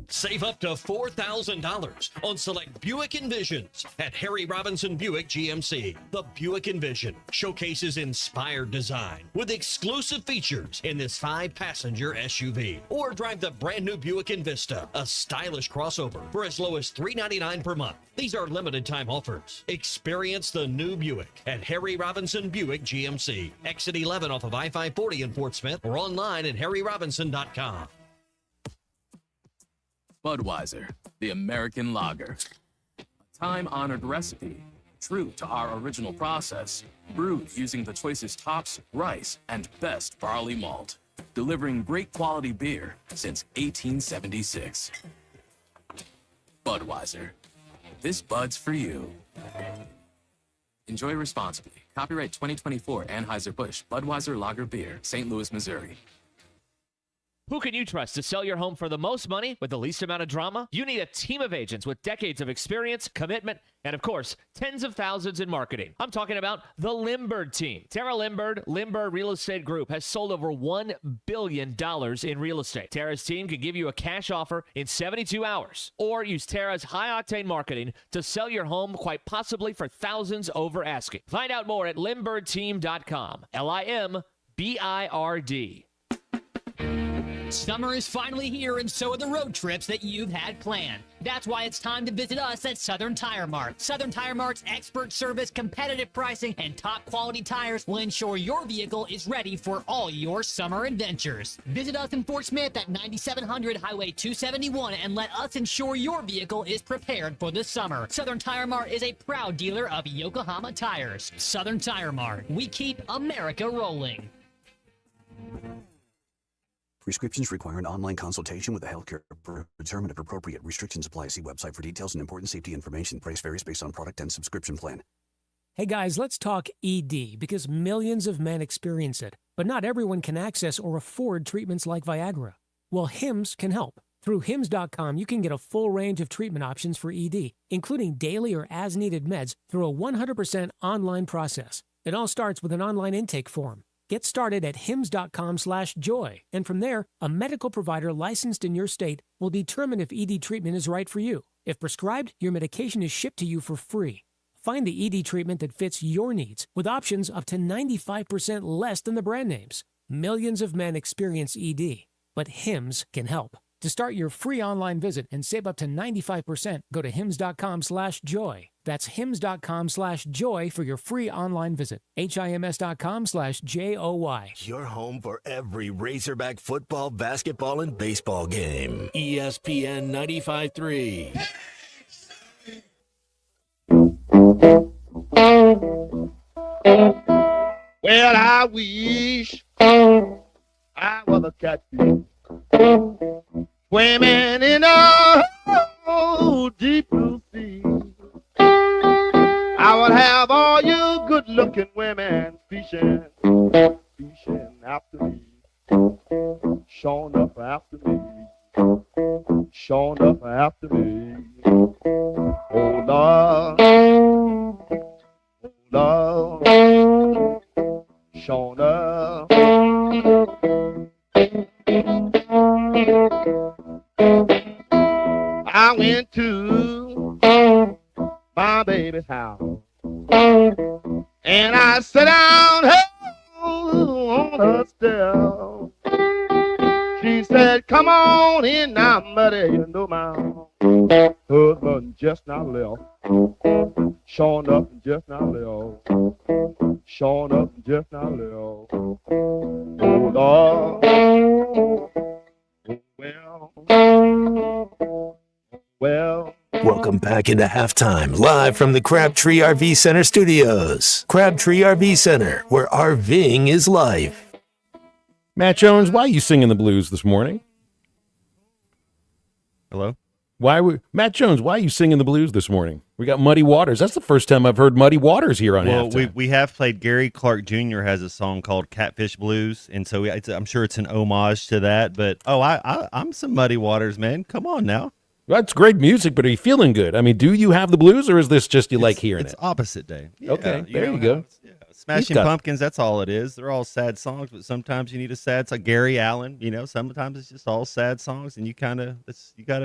Save up to $4,000 on select Buick Envisions at Harry Robinson Buick GMC. The Buick Envision showcases inspired design with exclusive features in this 5-passenger SUV. Or drive the brand new Buick Envista, a stylish crossover for as low as $399 per month. These are limited time offers. Experience the new Buick at Harry Robinson Buick GMC. Exit 11 off of I-540 in Fort Smith, or online at harryrobinson.com. Budweiser, the American lager. A time-honored recipe, true to our original process, brewed using the choicest hops, rice, and best barley malt, delivering great quality beer since 1876. Budweiser. This Bud's for you. Enjoy responsibly. Copyright 2024 Anheuser-Busch Budweiser Lager Beer, St. Louis, Missouri. Who can you trust to sell your home for the most money with the least amount of drama? You need a team of agents with decades of experience, commitment, and of course, tens of thousands in marketing. I'm talking about the Limbird team. Tara Limbird, Limbird Real Estate Group, has sold over $1 billion in real estate. Tara's team can give you a cash offer in 72 hours, or use Tara's high-octane marketing to sell your home quite possibly for thousands over asking. Find out more at limbirdteam.com. LIMBIRD. Summer is finally here, and so are the road trips that you've had planned. That's why it's time to visit us at Southern Tire Mart. Southern Tire Mart's expert service, competitive pricing, and top quality tires will ensure your vehicle is ready for all your summer adventures. Visit us in Fort Smith at 9700 Highway 271 and let us ensure your vehicle is prepared for the summer. Southern Tire Mart is a proud dealer of Yokohama tires. Southern Tire Mart. We keep America rolling. Prescriptions require an online consultation with a healthcare provider to determine if appropriate. Restrictions apply. See website for details and important safety information. Price varies based on product and subscription plan. Hey guys, let's talk ED because millions of men experience it, but not everyone can access or afford treatments like Viagra. Well, Hims can help. Through Hims.com, you can get a full range of treatment options for ED, including daily or as-needed meds through a 100% online process. It all starts with an online intake form. Get started at hims.com/joy, and from there, a medical provider licensed in your state will determine if ED treatment is right for you. If prescribed, your medication is shipped to you for free. Find the ED treatment that fits your needs with options up to 95% less than the brand names. Millions of men experience ED, but Hims can help. To start your free online visit and save up to 95%, go to hims.com/joy. That's hims.com/joy for your free online visit. HIMS.com/JOY. Your home for every Razorback football, basketball, and baseball game. ESPN 95.3. Well, I wish I was a catfish swimming in a deep blue sea. I would have all you good-looking women fishing after me, showing up after me, showing up after me. Oh Lord, oh Lord, showing up. I went to my baby's house and I sat down on her step. She said, come on in now, buddy, you know my husband just now left. Showing up and just now left. Showing up and just now left. Oh Lord, well. Welcome back into halftime, live from the Crabtree RV Center studios. Crabtree RV Center, where RVing is life. Matt Jones, why are you singing the blues this morning? Hello? Matt Jones, why are you singing the blues this morning? We got Muddy Waters. That's the first time I've heard Muddy Waters here on halftime. Well, we have played. Gary Clark Jr. has a song called Catfish Blues, and so I'm sure it's an homage to that. But, I'm some Muddy Waters, man. Come on now. That's great music, but are you feeling good? I mean, do you have the blues, or is this just you like hearing it? It's opposite day. Yeah, okay, there you go. Smashing Pumpkins, that's all it is. They're all sad songs, but sometimes you need a sad song. Gary Allen, sometimes it's just all sad songs, and you got to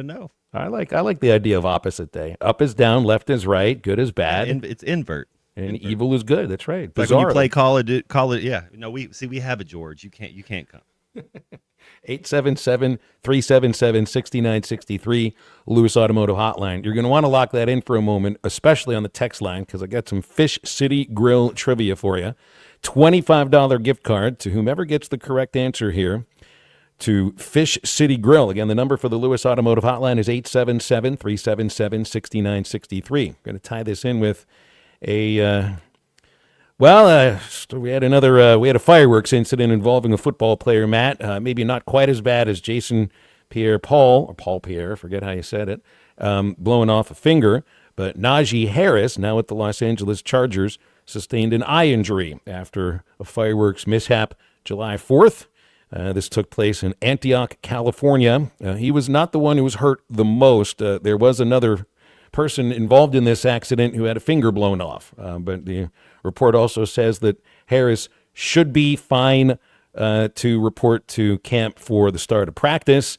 know. I like the idea of opposite day. Up is down, left is right, good is bad. It's invert. And evil is good. That's right. Like when you play Call it. Yeah. No, we have a George. You can't come. 877-377-6963, Lewis Automotive Hotline. You're going to want to lock that in for a moment, especially on the text line, because I got some Fish City Grill trivia for you. $25 gift card to whomever gets the correct answer here to Fish City Grill. Again, the number for the Lewis Automotive Hotline is 877-377-6963. I'm going to tie this in with a... we had a fireworks incident involving a football player, Matt. Maybe not quite as bad as Jason Pierre-Paul, or Paul Pierre, forget how you said it, blowing off a finger. But Najee Harris, now at the Los Angeles Chargers, sustained an eye injury after a fireworks mishap July 4th. This took place in Antioch, California. He was not the one who was hurt the most. There was another person involved in this accident who had a finger blown off. But the report also says that Harris should be fine to report to camp for the start of practice.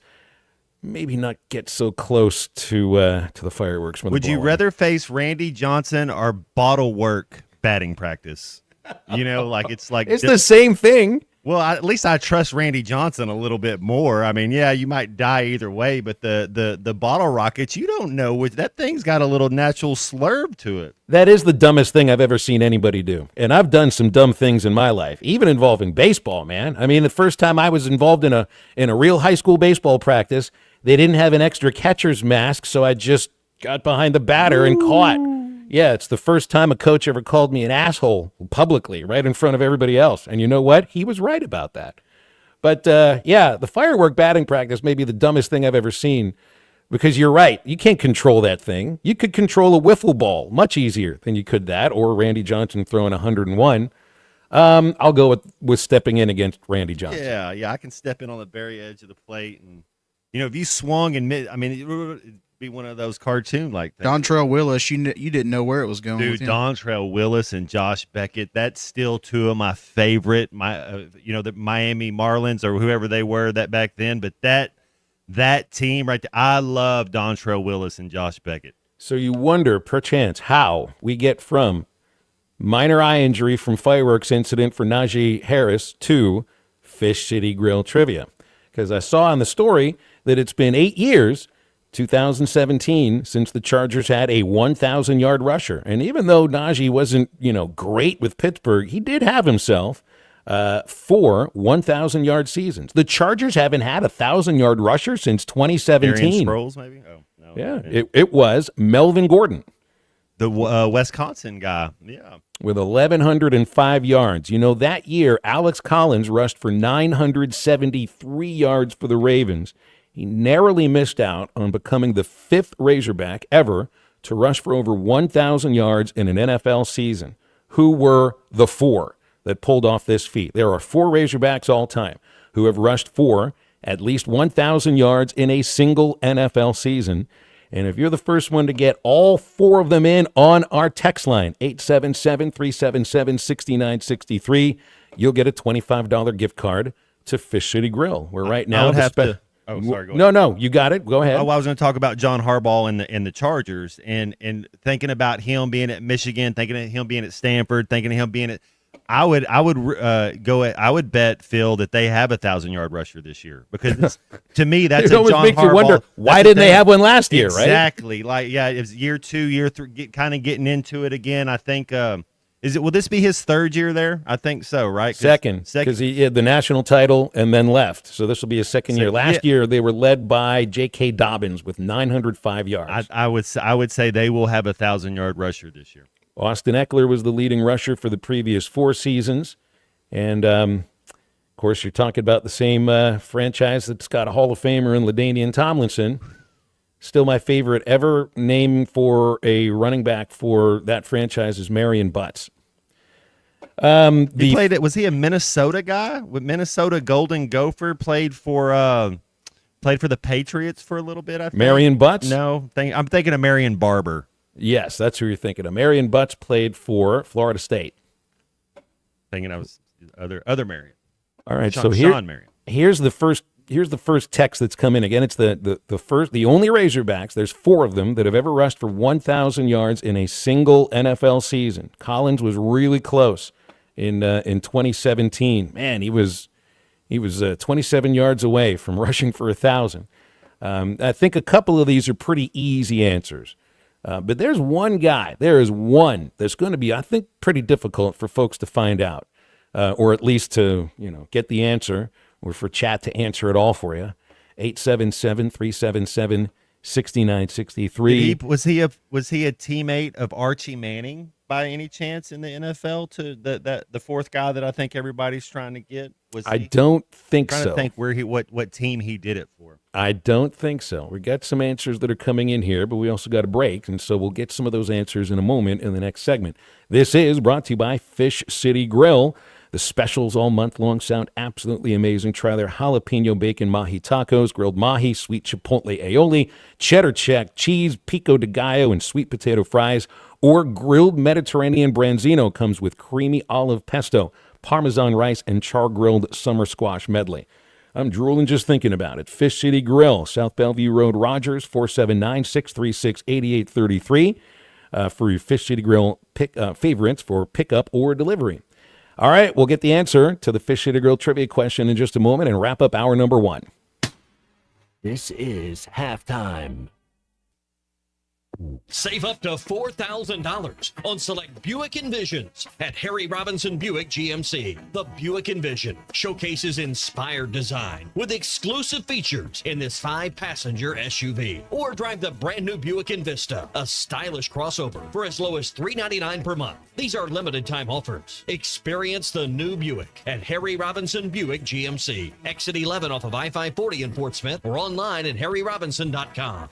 Maybe not get so close to the fireworks. Would you rather face Randy Johnson or bottle work batting practice? It's the same thing. Well, at least I trust Randy Johnson a little bit more. I mean, yeah, you might die either way, but the bottle rockets, you don't know. That thing's got a little natural slurve to it. That is the dumbest thing I've ever seen anybody do. And I've done some dumb things in my life, even involving baseball, man. I mean, the first time I was involved in a real high school baseball practice, they didn't have an extra catcher's mask, so I just got behind the batter and caught. Yeah, it's the first time a coach ever called me an asshole publicly, right in front of everybody else. And you know what? He was right about that. But, the firework batting practice may be the dumbest thing I've ever seen, because you're right. You can't control that thing. You could control a wiffle ball much easier than you could that, or Randy Johnson throwing 101. I'll go with stepping in against Randy Johnson. Yeah, I can step in on the very edge of the plate. And, if you swung and it'd be one of those cartoon-like things. Dontrell Willis, you didn't know where it was going. Dude, Dontrell Willis and Josh Beckett, that's still two of my favorite, the Miami Marlins or whoever they were that back then. But that team right there, I love Dontrell Willis and Josh Beckett. So you wonder, perchance, how we get from minor eye injury from fireworks incident for Najee Harris to Fish City Grill trivia. Because I saw on the story that it's been 8 years, 2017, since the Chargers had a 1,000-yard rusher. And even though Najee wasn't, great with Pittsburgh, he did have himself 4 1,000-yard seasons. The Chargers haven't had a 1,000-yard rusher since 2017. Darian Sproles, maybe? Oh, no. Yeah, it was Melvin Gordon. The Wisconsin guy, yeah. With 1,105 yards. That year, Alex Collins rushed for 973 yards for the Ravens. He narrowly missed out on becoming the 5th Razorback ever to rush for over 1,000 yards in an NFL season. Who were the 4 that pulled off this feat? There are 4 Razorbacks all time who have rushed for at least 1,000 yards in a single NFL season. And if you're the first one to get all 4 of them in on our text line, 877-377-6963, you'll get a $25 gift card to Fish City Grill. We're right now. I would have to. Oh, sorry. Go ahead. No, you got it. Go ahead. Oh, I was going to talk about John Harbaugh and the Chargers, and thinking about him being at Michigan, thinking of him being at Stanford, thinking of him being at. I would bet, Phil, that they have a 1,000-yard rusher this year, because to me that's it a always John makes Harbaugh. You wonder why didn't they have one last year, right? Exactly. It was year 2, year 3, kind of getting into it again. I think. Will this be his 3rd year there? I think so, right? Second, because he had the national title and then left. So this will be his second year. Last year they were led by J.K. Dobbins with 905 yards. I would say they will have a 1,000-yard rusher this year. Austin Eckler was the leading rusher for the previous 4 seasons. And, of course, you're talking about the same franchise that's got a Hall of Famer in LaDainian Tomlinson. Still my favorite ever name for a running back for that franchise is Marion Butts. He played it. Was he a Minnesota guy? With Minnesota Golden Gopher, played for the Patriots for a little bit, I think. Marion Butts? No, I'm thinking of Marion Barber. Yes, that's who you're thinking of. Marion Butts played for Florida State. Thinking I was other Marion. All right, Sean Marion. Here's the first text that's come in. Again, it's the only Razorbacks. There's 4 of them that have ever rushed for 1,000 yards in a single NFL season. Collins was really close in 2017. Man, he was 27 yards away from rushing for 1,000. I think a couple of these are pretty easy answers. But there's one guy. There is one that's going to be, I think, pretty difficult for folks to find out, or at least to get the answer, or for chat to answer it all for you. 877-377-6963. Was he a teammate of Archie Manning by any chance in the NFL? To the 4th guy that I think everybody's trying to get. I don't think so. So. Trying to think where what team he did it for. I don't think so. We got some answers that are coming in here, but we also got a break, and so we'll get some of those answers in a moment in the next segment. This is brought to you by Fish City Grill. The specials all month long sound absolutely amazing. Try their jalapeno bacon mahi tacos, grilled mahi, sweet chipotle aioli, cheddar check, cheese, pico de gallo, and sweet potato fries. Or grilled Mediterranean branzino comes with creamy olive pesto, Parmesan rice, and char-grilled summer squash medley. I'm drooling just thinking about it. Fish City Grill, South Bellevue Road, Rogers, 479-636-8833 for your Fish City Grill favorites for pickup or delivery. All right, we'll get the answer to the Fish City Grill trivia question in just a moment and wrap up hour number 1. This is halftime. Save up to $4,000 on select Buick Envisions at Harry Robinson Buick GMC. The Buick Envision showcases inspired design with exclusive features in this 5-passenger SUV. Or drive the brand new Buick Envista, a stylish crossover for as low as $399 per month. These are limited time offers. Experience the new Buick at Harry Robinson Buick GMC. Exit 11 off of I-540 in Fort Smith or online at harryrobinson.com.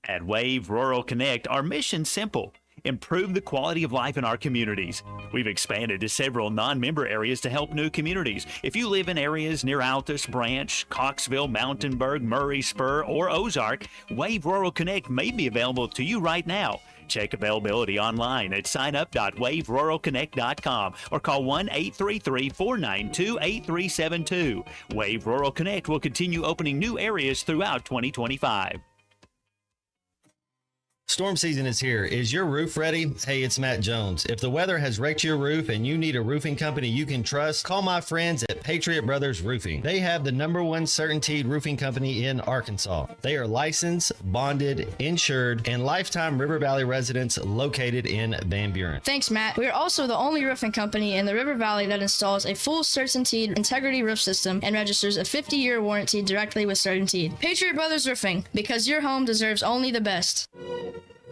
At Wave Rural Connect, our mission's simple: improve the quality of life in our communities. We've expanded to several non-member areas to help new communities. If you live in areas near Altus, Branch, Coxville, Mountainburg, Murray, Spur, or Ozark, Wave Rural Connect may be available to you right now. Check availability online at signup.waveruralconnect.com or call 1-833-492-8372. Wave Rural Connect will continue opening new areas throughout 2025. Storm season is here. Is your roof ready? Hey, it's Matt Jones. If the weather has wrecked your roof and you need a roofing company you can trust, call my friends at Patriot Brothers Roofing. They have the #1 certainteed roofing company in Arkansas. They are licensed, bonded, insured, and lifetime River Valley residents located in Van Buren. Thanks, Matt. We are also the only roofing company in the River Valley that installs a full CertainTeed integrity roof system and registers a 50-year warranty directly with CertainTeed. Patriot Brothers Roofing, because your home deserves only the best.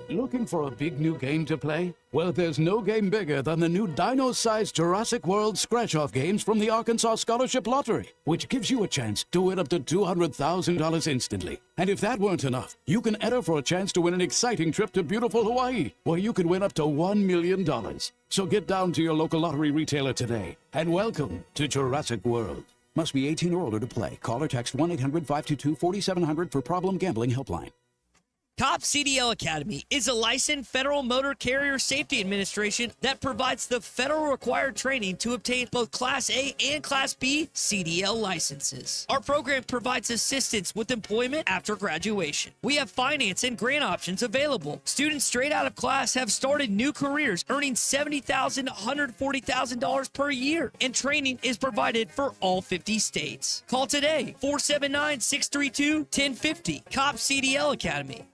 Looking for a big new game to play? Well, there's no game bigger than the new dino-sized Jurassic World scratch-off games from the Arkansas Scholarship Lottery, which gives you a chance to win up to $200,000 instantly. And if that weren't enough, you can enter for a chance to win an exciting trip to beautiful Hawaii, where you could win up to $1 million. So get down to your local lottery retailer today, and welcome to Jurassic World. Must be 18 or older to play. Call or text 1-800-522-4700 for Problem Gambling Helpline. COP CDL Academy is a licensed Federal Motor Carrier Safety Administration that provides the federal required training to obtain both Class A and Class B CDL licenses. Our program provides assistance with employment after graduation. We have finance and grant options available. Students straight out of class have started new careers earning $70,000 to $140,000 per year, and training is provided for all 50 states. Call today, 479-632-1050, COP CDL Academy.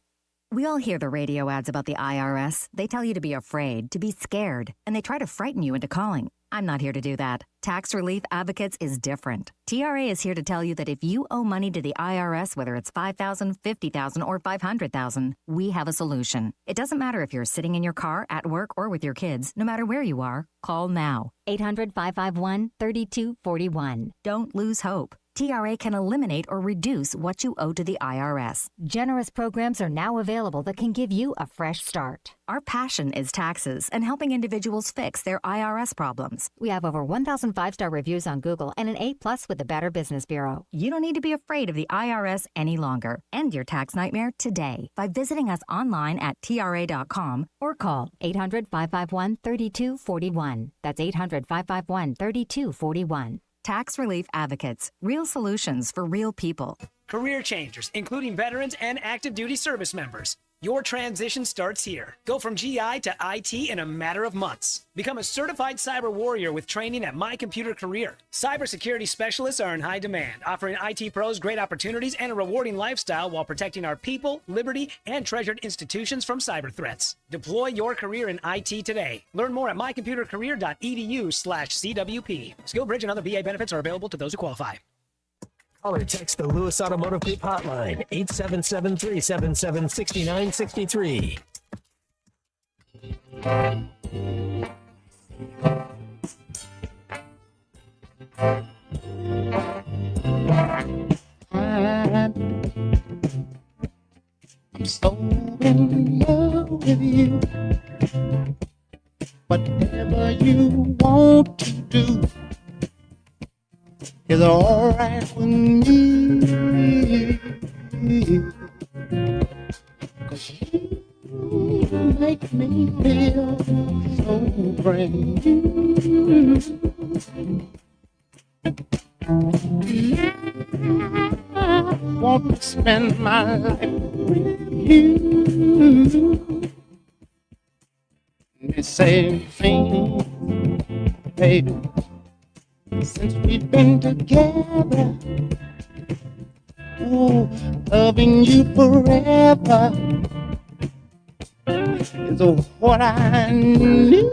We all hear the radio ads about the IRS. They tell you to be afraid, to be scared, and they try to frighten you into calling. I'm not here to do that. Tax Relief Advocates is different. TRA is here to tell you that if you owe money to the IRS, whether it's $5,000, $50,000, or $500,000, we have a solution. It doesn't matter if you're sitting in your car, at work, or with your kids. No matter where you are, call now. 800-551-3241. Don't lose hope. TRA can eliminate or reduce what you owe to the IRS. Generous programs are now available that can give you a fresh start. Our passion is taxes and helping individuals fix their IRS problems. We have over 1,000 5-star reviews on Google and an A+ with the Better Business Bureau. You don't need to be afraid of the IRS any longer. End your tax nightmare today by visiting us online at TRA.com or call 800-551-3241. That's 800-551-3241. Tax Relief Advocates. Real solutions for real people. Career changers, including veterans and active duty service members. Your transition starts here. Go from GI to IT in a matter of months. Become a certified cyber warrior with training at My Computer Career. Cybersecurity specialists are in high demand, offering IT pros great opportunities and a rewarding lifestyle while protecting our people, liberty, and treasured institutions from cyber threats. Deploy your career in IT today. Learn more at mycomputercareer.edu/CWP. SkillBridge and other BA benefits are available to those who qualify. Call or text the Lewis Automotive Group hotline, 877-377-6963. I'm so in love with you. Whatever you want to do is all right with me. 'Cause you make me feel so brand new. I want to spend my life with you. The same thing, baby, since we've been together. Oh, loving you forever is what I need.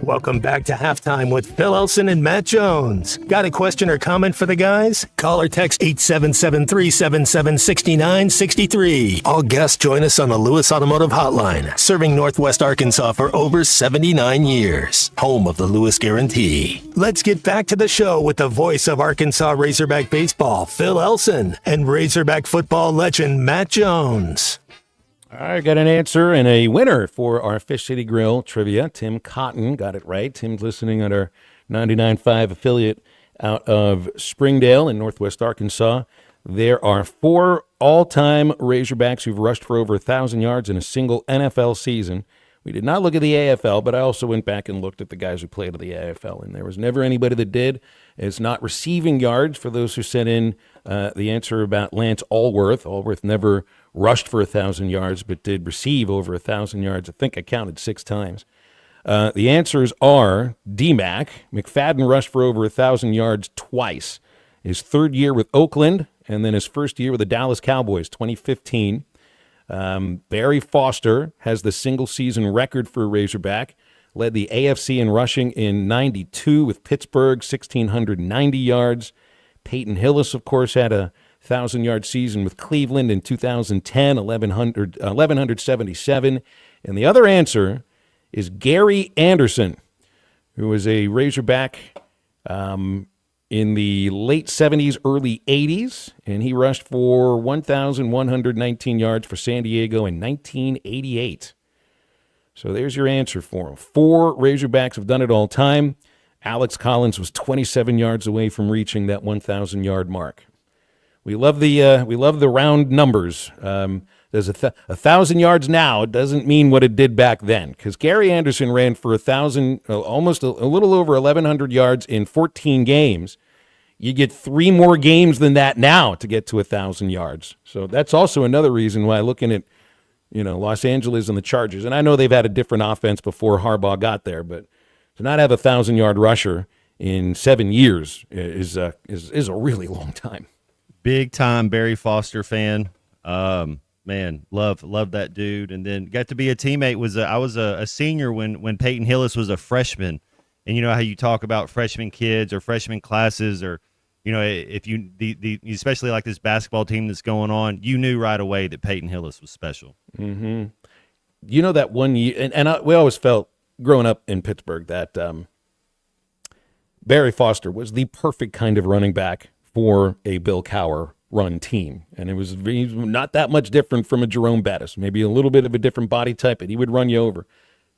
Welcome back to Halftime with Phil Elson and Matt Jones. Got a question or comment for the guys? Call or text 877-377-6963. All guests join us on the Lewis Automotive Hotline, serving Northwest Arkansas for over 79 years. Home of the Lewis Guarantee. Let's get back to the show with the voice of Arkansas Razorback baseball, Phil Elson, and Razorback football legend, Matt Jones. I got an answer and a winner for our Fish City Grill trivia. Tim Cotton got it right. Tim's listening at our 99.5 affiliate out of Springdale in Northwest Arkansas. There are 4 all-time Razorbacks who've rushed for over 1,000 yards in a single NFL season. We did not look at the AFL, but I also went back and looked at the guys who played in the AFL, and there was never anybody that did. It's not receiving yards for those who sent in the answer about Lance Allworth. Allworth never rushed for 1,000 yards, but did receive over 1,000 yards. I think I counted 6 times. The answers are D-Mac. McFadden rushed for over 1,000 yards twice. His 3rd year with Oakland, and then his 1st year with the Dallas Cowboys, 2015. Barry Foster has the single-season record for a Razorback. Led the AFC in rushing in 92 with Pittsburgh, 1,690 yards. Peyton Hillis, of course, had a 1,000-yard season with Cleveland in 2010, 1,177. And the other answer is Gary Anderson, who was a Razorback in the late 70s, early 80s, and he rushed for 1,119 yards for San Diego in 1988. So there's your answer for him. 4 Razorbacks have done it all time. Alex Collins was 27 yards away from reaching that 1,000-yard mark. We love the round numbers. There's 1,000 yards now. It doesn't mean what it did back then, because Gary Anderson ran for 1,000, almost a little over 1,100 yards in 14 games. You get 3 more games than that now to get to 1,000 yards. So that's also another reason why looking at, Los Angeles and the Chargers, and I know they've had a different offense before Harbaugh got there, but to not have a 1,000-yard rusher in 7 years is a really long time. Big time Barry Foster fan. Man, love that dude. And then got to be a teammate. I was a senior when Peyton Hillis was a freshman. And you know how you talk about freshman kids or freshman classes, or if you especially like this basketball team that's going on, you knew right away that Peyton Hillis was special. Mm-hmm. You know that one year, we always felt growing up in Pittsburgh that Barry Foster was the perfect kind of running back for a Bill Cowher run team. And he's not that much different from a Jerome Bettis, maybe a little bit of a different body type, but he would run you over.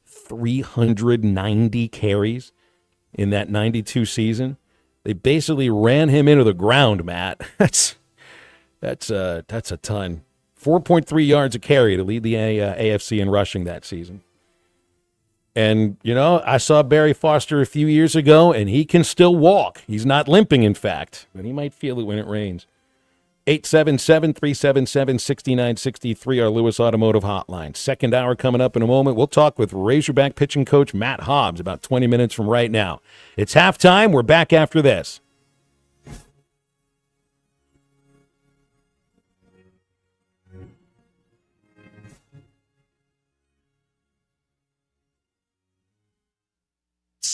390 carries in that 92 season. They basically ran him into the ground, Matt. That's a ton. 4.3 yards a carry to lead the AFC in rushing that season. And, I saw Barry Foster a few years ago, and he can still walk. He's not limping, in fact, but he might feel it when it rains. 877-377-6963, our Lewis Automotive Hotline. Second hour coming up in a moment. We'll talk with Razorback pitching coach Matt Hobbs about 20 minutes from right now. It's halftime. We're back after this.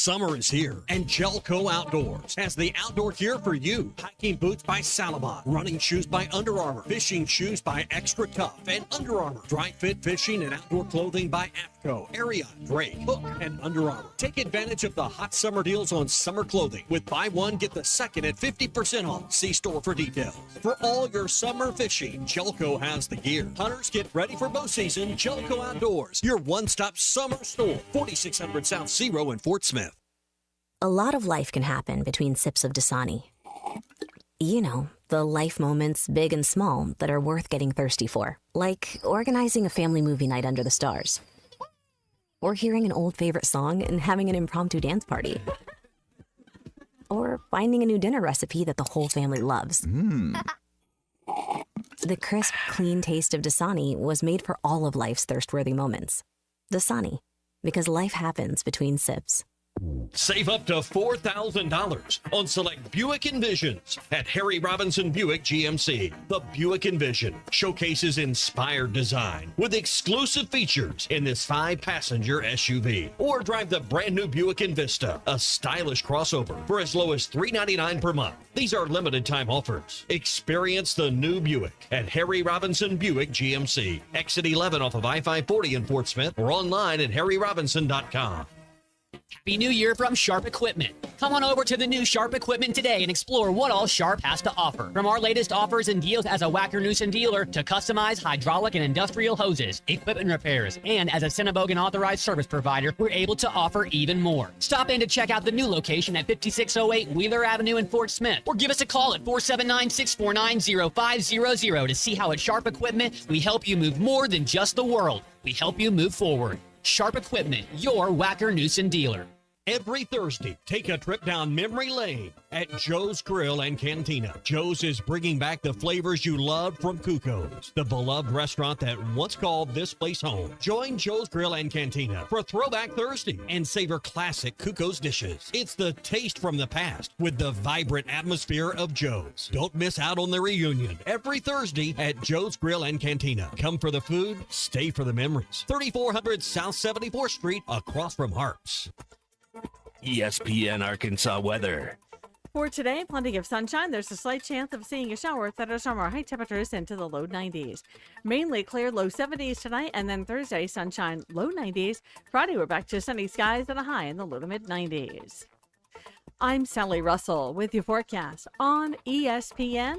Summer is here, and Gelco Outdoors has the outdoor gear for you. Hiking boots by Salomon, running shoes by Under Armour, fishing shoes by Extra Tough and Under Armour, dry fit fishing and outdoor clothing by AFCO, Ariat, Drake, Hook, and Under Armour. Take advantage of the hot summer deals on summer clothing with buy one, get the second at 50% off. See store for details. For all your summer fishing, Gelco has the gear. Hunters, get ready for bow season. Gelco Outdoors, your one-stop summer store. 4600 South Zero in Fort Smith. A lot of life can happen between sips of Dasani. You know, the life moments, big and small, that are worth getting thirsty for. Like organizing a family movie night under the stars. Or hearing an old favorite song and having an impromptu dance party. Or finding a new dinner recipe that the whole family loves. The crisp, clean taste of Dasani was made for all of life's thirst-worthy moments. Dasani, because life happens between sips. Save up to $4,000 on select Buick Envisions at Harry Robinson Buick GMC. The Buick Envision showcases inspired design with exclusive features in this 5-passenger SUV. Or drive the brand new Buick Envista, a stylish crossover for as low as $399 per month. These are limited time offers. Experience the new Buick at Harry Robinson Buick GMC. Exit 11 off of I-540 in Fort Smith or online at harryrobinson.com. Happy New Year from Sharp Equipment. Come on over to the new Sharp Equipment today and explore what all Sharp has to offer. From our latest offers and deals as a Wacker-Neuson dealer to customized hydraulic and industrial hoses, equipment repairs, and as a Cinnabogan authorized service provider, we're able to offer even more. Stop in to check out the new location at 5608 Wheeler Avenue in Fort Smith, or give us a call at 479-649-0500 to see how at Sharp Equipment we help you move more than just the world. We help you move forward. Sharp Equipment, your Wacker-Neuson dealer. Every Thursday, take a trip down memory lane at Joe's Grill and Cantina. Joe's is bringing back the flavors you loved from Cuco's, the beloved restaurant that once called this place home. Join Joe's Grill and Cantina for Throwback Thursday and savor classic Cuco's dishes. It's the taste from the past with the vibrant atmosphere of Joe's. Don't miss out on the reunion every Thursday at Joe's Grill and Cantina. Come for the food, stay for the memories. 3400 South 74th Street, across from Harps. ESPN Arkansas weather. For today, plenty of sunshine. There's a slight chance of seeing a shower. Thunderstorm or high temperatures into the low 90s. Mainly clear, low 70s tonight, and then Thursday, sunshine, low 90s. Friday, we're back to sunny skies and a high in the low to mid 90s. I'm Sally Russell with your forecast on ESPN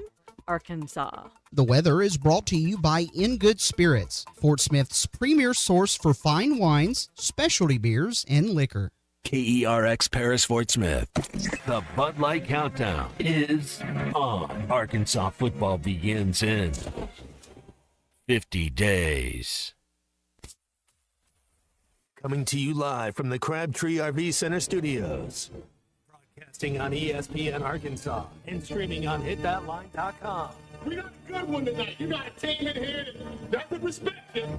Arkansas. The weather is brought to you by In Good Spirits, Fort Smith's premier source for fine wines, specialty beers, and liquor. KERX Paris Fort Smith. The Bud Light Countdown is on. Arkansas football begins in 50 days. Coming to you live from the Crabtree RV Center studios. Broadcasting on ESPN Arkansas and streaming on hitthatline.com. We got a good one tonight. You got a team in here that could respect you.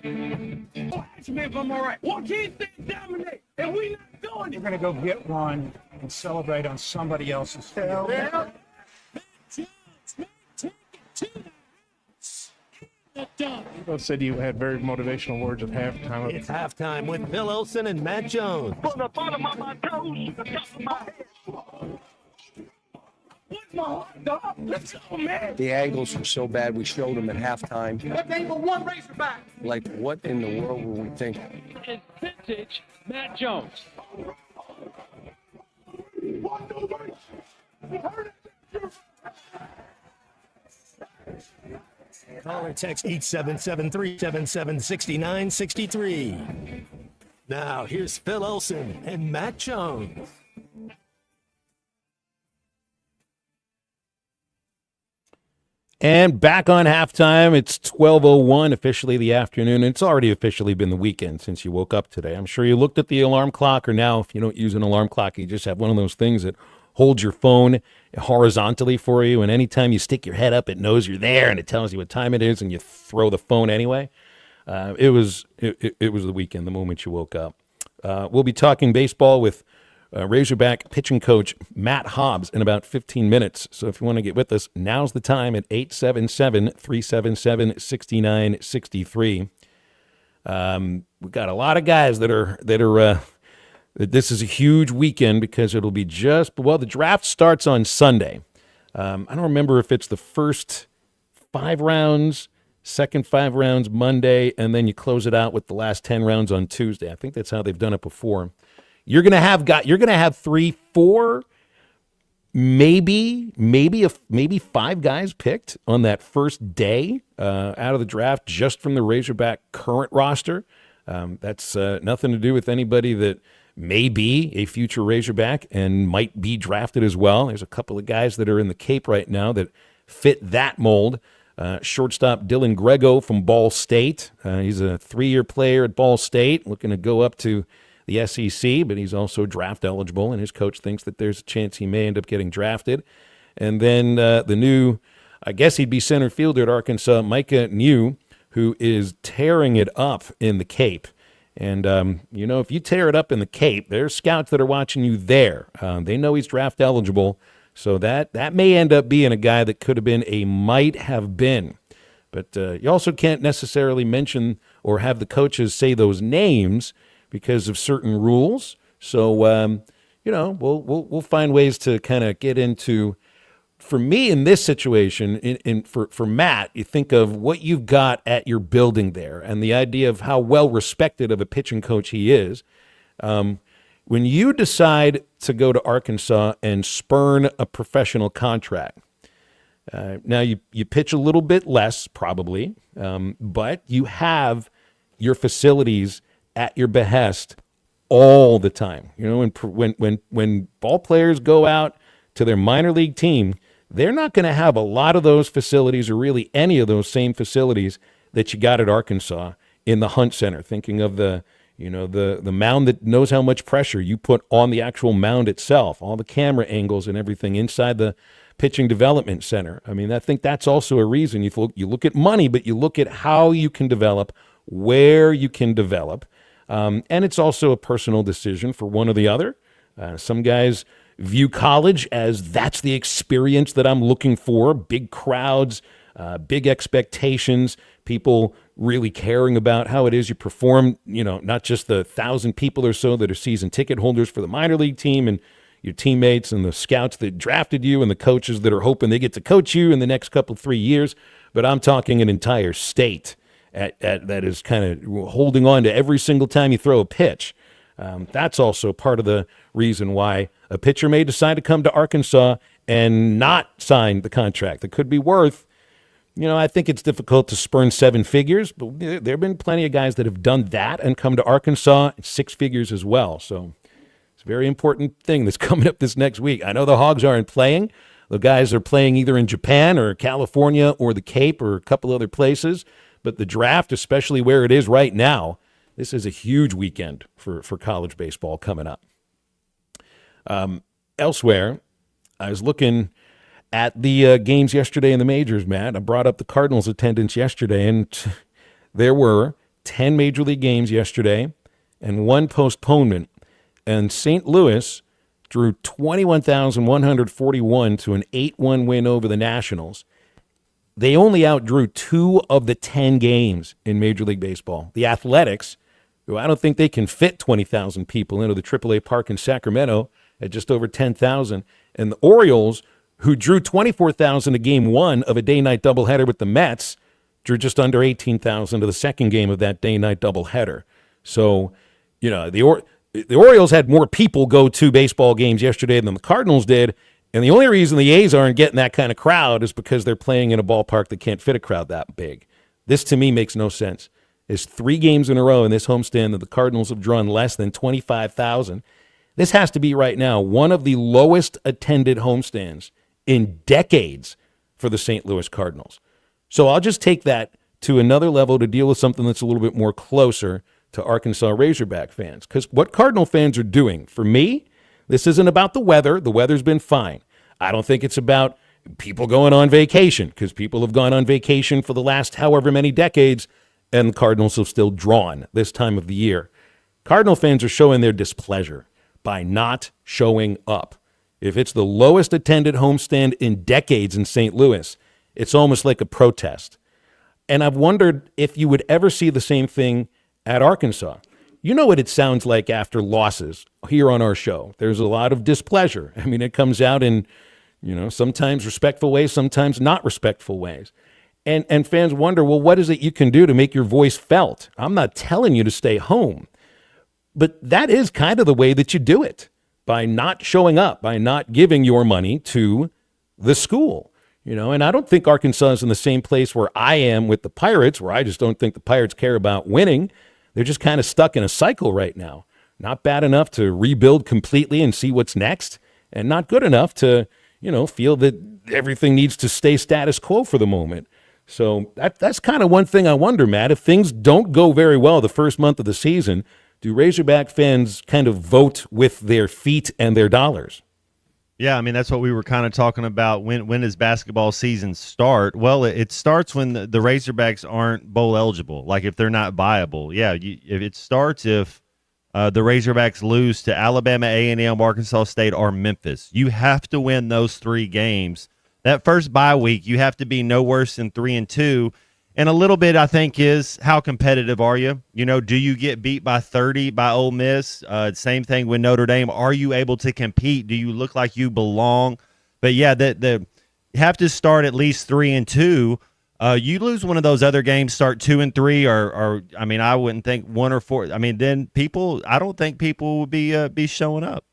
Oh, ask me if I'm all right. Why can't they dominate? And we not doing it. You're going to go get one and celebrate on somebody else's field. Yeah. Both said you had very motivational words at halftime. It's halftime with Phil Olsen and Matt Jones. From the bottom of my toes to the top of my head. What's my heart, dog? Let's go, man. The angles were so bad, we showed them at halftime. That ain't but one Razorback. Like, what in the world were we thinking? It's vintage Matt Jones. Call or text 877-377-6963. Now, here's Phil Olsen and Matt Jones. And back on halftime, it's 12:01, officially the afternoon. It's already officially been the weekend since you woke up today. I'm sure you looked at the alarm clock, or now if you don't use an alarm clock, you just have one of those things that holds your phone horizontally for you, and anytime you stick your head up, it knows you're there, and it tells you what time it is, and you throw the phone anyway. It was the weekend, the moment you woke up. We'll be talking baseball with Razorback pitching coach Matt Hobbs in about 15 minutes. So if you want to get with us, now's the time at 877-377-6963. We've got a lot of guys that this is a huge weekend because it'll be the draft starts on Sunday. I don't remember if it's the first 5 rounds, second 5 rounds Monday, and then you close it out with the last 10 rounds on Tuesday. I think that's how they've done it before. You're gonna have 3, 4, maybe 5 guys picked on that first day out of the draft just from the Razorback current roster. That's nothing to do with anybody that may be a future Razorback and might be drafted as well. There's a couple of guys that are in the Cape right now that fit that mold. Shortstop Dylan Grego from Ball State. He's a 3-year player at Ball State, looking to go up to the SEC, but he's also draft eligible, and his coach thinks that there's a chance he may end up getting drafted. And then the new, I guess he'd be center fielder at Arkansas, Micah New, who is tearing it up in the Cape. And, if you tear it up in the Cape, there's scouts that are watching you there. They know he's draft eligible, so that may end up being a guy that could have been a might have been. But you also can't necessarily mention or have the coaches say those names because of certain rules. So, we'll find ways to kind of get into. For me, in this situation, for Matt, you think of what you've got at your building there and the idea of how well respected of a pitching coach he is. When you decide to go to Arkansas and spurn a professional contract, now you pitch a little bit less probably, but you have your facilities at your behest all the time. When ball players go out to their minor league team, they're not going to have a lot of those facilities or really any of those same facilities that you got at Arkansas in the Hunt Center. Thinking of the mound that knows how much pressure you put on the actual mound itself, all the camera angles and everything inside the pitching development center. I mean, I think that's also a reason you look at money, but you look at how you can develop, where you can develop. And it's also a personal decision for one or the other. Some guys view college as that's the experience that I'm looking for. Big crowds, big expectations, people really caring about how it is you perform, not just the 1,000 people or so that are season ticket holders for the minor league team and your teammates and the scouts that drafted you and the coaches that are hoping they get to coach you in the next 3 years. But I'm talking an entire state that is kind of holding on to every single time you throw a pitch. That's also part of the reason why a pitcher may decide to come to Arkansas and not sign the contract that could be worth, I think it's difficult to spurn 7 figures, but there have been plenty of guys that have done that and come to Arkansas in 6 figures as well. So it's a very important thing that's coming up this next week. I know the Hogs aren't playing. The guys are playing either in Japan or California or the Cape or a couple other places, but the draft, especially where it is right now, this is a huge weekend for college baseball coming up. Elsewhere, I was looking at the games yesterday in the majors, Matt. I brought up the Cardinals' attendance yesterday, and there were 10 Major League games yesterday and 1 postponement. And St. Louis drew 21,141 to an 8-1 win over the Nationals. They only outdrew 2 of the 10 games in Major League Baseball. The Athletics, who I don't think they can fit 20,000 people into the AAA park in Sacramento at just over 10,000. And the Orioles, who drew 24,000 to game 1 of a day-night doubleheader with the Mets, drew just under 18,000 to the second game of that day-night doubleheader. So, the Orioles had more people go to baseball games yesterday than the Cardinals did, and the only reason the A's aren't getting that kind of crowd is because they're playing in a ballpark that can't fit a crowd that big. This, to me, makes no sense. It's 3 games in a row in this homestand that the Cardinals have drawn less than 25,000. This has to be right now one of the lowest attended homestands in decades for the St. Louis Cardinals. So I'll just take that to another level to deal with something that's a little bit more closer to Arkansas Razorback fans. Because what Cardinal fans are doing, for me, this isn't about the weather. The weather's been fine. I don't think it's about people going on vacation, because people have gone on vacation for the last however many decades, and the Cardinals have still drawn this time of the year. Cardinal fans are showing their displeasure by not showing up. If it's the lowest attended homestand in decades in St. Louis, it's almost like a protest. And I've wondered if you would ever see the same thing at Arkansas. You know what it sounds like after losses here on our show. There's a lot of displeasure. I mean, it comes out in, sometimes respectful ways, sometimes not respectful ways. And fans wonder, well, what is it you can do to make your voice felt? I'm not telling you to stay home, but that is kind of the way that you do it, by not showing up, by not giving your money to the school. And I don't think Arkansas is in the same place where I am with the Pirates, where I just don't think the Pirates care about winning. They're just kind of stuck in a cycle right now. Not bad enough to rebuild completely and see what's next, and not good enough to, feel that everything needs to stay status quo for the moment. So that's kind of one thing I wonder, Matt. If things don't go very well the first month of the season, do Razorback fans kind of vote with their feet and their dollars? Yeah, I mean, that's what we were kind of talking about. When does basketball season start? Well, it starts when the Razorbacks aren't bowl eligible, like if they're not viable. Yeah, if it starts if the Razorbacks lose to Alabama, A&M, Arkansas State, or Memphis. You have to win those 3 games. That first bye week, you have to be no worse than 3-2. And a little bit, I think, is how competitive are you? Do you get beat by 30 by Ole Miss? Same thing with Notre Dame. Are you able to compete? Do you look like you belong? But, yeah, you have to start at least 3-2. You lose one of those other games, start 2-3, or I mean, I wouldn't think 1 or 4. I mean, then I don't think people would be showing up.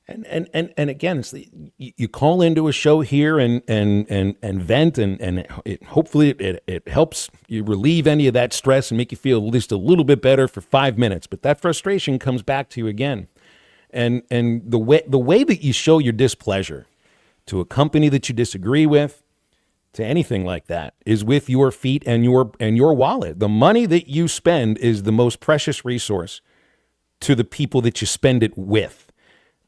And again, it's you call into a show here and vent and hopefully it helps you relieve any of that stress and make you feel at least a little bit better for 5 minutes. But that frustration comes back to you again, and the way that you show your displeasure to a company that you disagree with, to anything like that, is with your feet and your wallet. The money that you spend is the most precious resource to the people that you spend it with.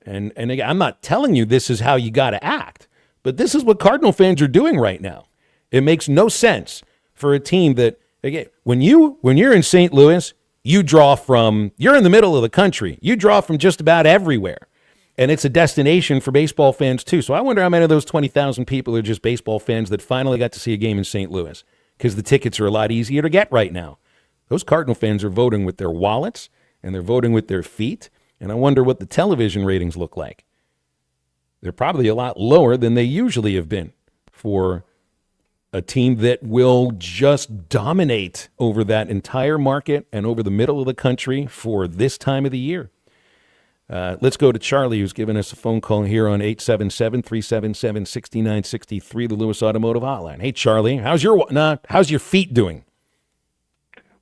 And again, I'm not telling you this is how you got to act, but this is what Cardinal fans are doing right now. It makes no sense for a team that, again, when you're in St. Louis, you're in the middle of the country. You draw from just about everywhere, and it's a destination for baseball fans too. So I wonder how many of those 20,000 people are just baseball fans that finally got to see a game in St. Louis, because the tickets are a lot easier to get right now. Those Cardinal fans are voting with their wallets, and they're voting with their feet. And I wonder what the television ratings look like. They're probably a lot lower than they usually have been for a team that will just dominate over that entire market and over the middle of the country for this time of the year. Let's go to Charlie, who's given us a phone call here on 877-377-6963, the Lewis Automotive Hotline. Hey, Charlie, how's your feet doing?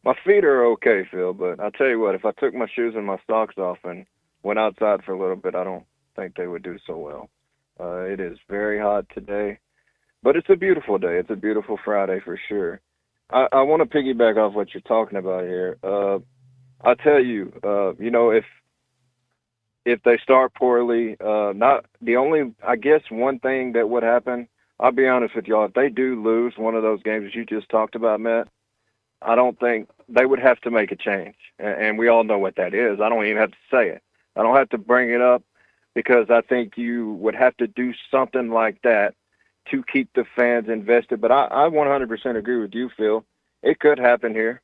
My feet are okay, Phil, but I'll tell you what, if I took my shoes and my socks off and went outside for a little bit, I don't think they would do so well. It is very hot today, but it's a beautiful day. It's a beautiful Friday for sure. I want to piggyback off what you're talking about here. I'll tell you, if they start poorly, I guess one thing that would happen, I'll be honest with y'all, if they do lose one of those games you just talked about, Matt, I don't think they would have to make a change. And we all know what that is. I don't even have to say it. I don't have to bring it up, because I think you would have to do something like that to keep the fans invested. But I 100% agree with you, Phil. It could happen here.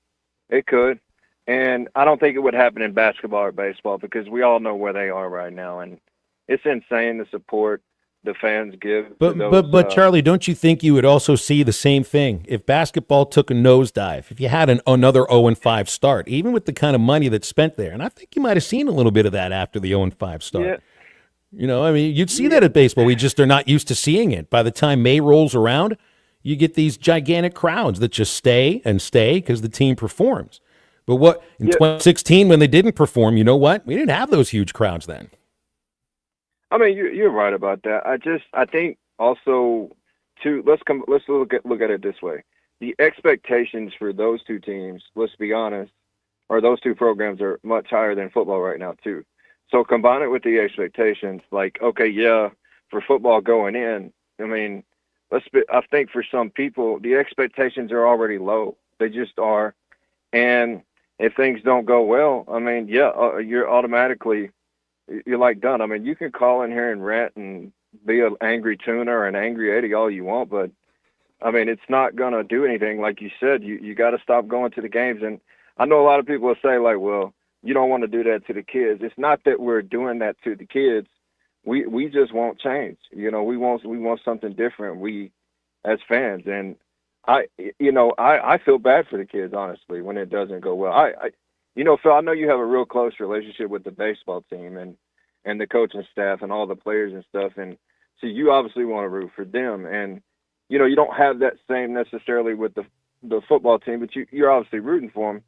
It could. And I don't think it would happen in basketball or baseball, because we all know where they are right now. And it's insane the support the fans give. But Charlie, don't you think you would also see the same thing if basketball took a nosedive, if you had another 0-5 start, even with the kind of money that's spent there? And I think you might have seen a little bit of that after the 0-5 start. Yeah. You'd see that at baseball. We just are not used to seeing it. By the time May rolls around, you get these gigantic crowds that just stay and stay because the team performs. But in 2016, when they didn't perform, you know what? We didn't have those huge crowds then. I mean, you're right about that. I think also too. Let's look at it this way. The expectations for those two teams, let's be honest, or those two programs are much higher than football right now too. So combine it with the expectations, like, okay, yeah, for football going in, I mean, I think for some people the expectations are already low. They just are, and if things don't go well, I mean, you're automatically. You're like done. I mean, you can call in here and rant and be an angry tuner or an angry Eddie all you want, but I mean, it's not going to do anything. Like you said, you got to stop going to the games. And I know a lot of people will say, like, well, you don't want to do that to the kids. It's not that we're doing that to the kids. We just want change. You know, we want something different. We, as fans, and I feel bad for the kids, honestly, when it doesn't go well. Phil, I know you have a real close relationship with the baseball team and the coaching staff and all the players and stuff, and so you obviously want to root for them. And you don't have that same necessarily with the football team, but you're obviously rooting for them.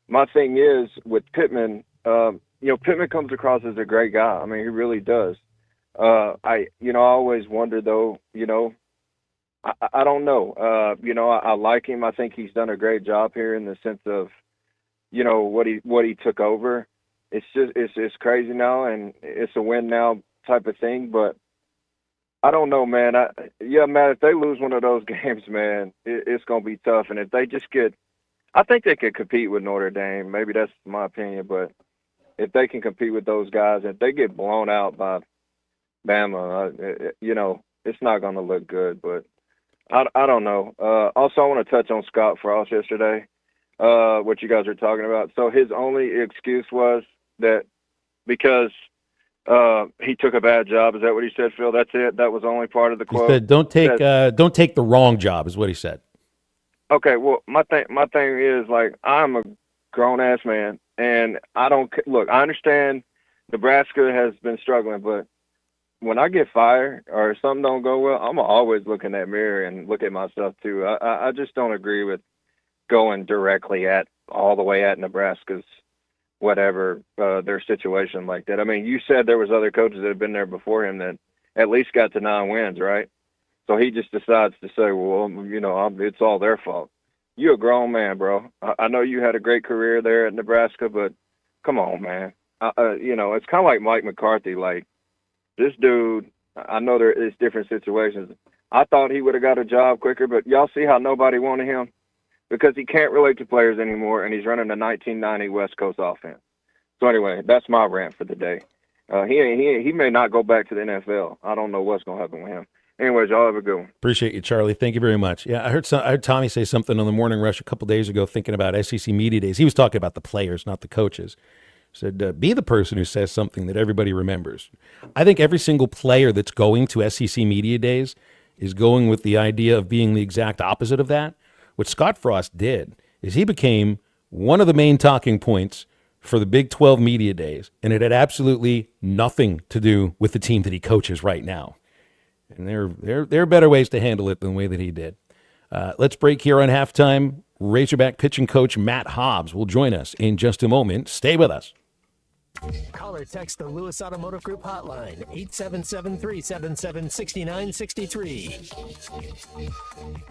My thing is with Pittman, Pittman comes across as a great guy. I mean, he really does. I always wonder though, I don't know. I like him. I think he's done a great job here in the sense of, what he took over. It's crazy now, and it's a win now type of thing. But I don't know, man. Matt, if they lose one of those games, man, it's gonna be tough. And if they just I think they could compete with Notre Dame. Maybe that's my opinion, but if they can compete with those guys, if they get blown out by Bama, it's not going to look good. But I don't know. Also, I want to touch on Scott Frost yesterday, what you guys are talking about. So his only excuse was that because he took a bad job. Is that what he said, Phil? That's it? That was only part of the quote? He said, don't take the wrong job, is what he said. Okay, well, my thing is, like, I'm a grown-ass man, and I don't – look, I understand Nebraska has been struggling, but when I get fired or something don't go well, I'm always look in that mirror and look at myself too. I just don't agree with going directly all the way at Nebraska's whatever, their situation like that. I mean, you said there was other coaches that have been there before him that at least got to 9 wins, right? So he just decides to say, well, it's all their fault. You're a grown man, bro. I know you had a great career there at Nebraska, but come on, man. It's kind of like Mike McCarthy. Like, this dude, I know there is different situations. I thought he would have got a job quicker, but y'all see how nobody wanted him? Because he can't relate to players anymore, and he's running a 1990 West Coast offense. So anyway, that's my rant for the day. He may not go back to the NFL. I don't know what's going to happen with him. Anyways, y'all have a good one. Appreciate you, Charlie. Thank you very much. Yeah, I heard Tommy say something on the Morning Rush a couple days ago thinking about SEC Media Days. He was talking about the players, not the coaches. He said, be the person who says something that everybody remembers. I think every single player that's going to SEC Media Days is going with the idea of being the exact opposite of that. What Scott Frost did is he became one of the main talking points for the Big 12 Media Days, and it had absolutely nothing to do with the team that he coaches right now. And there are better ways to handle it than the way that he did. Let's break here on halftime. Razorback pitching coach Matt Hobbs will join us in just a moment. Stay with us. Call or text the Lewis Automotive Group hotline, 877-377-6963.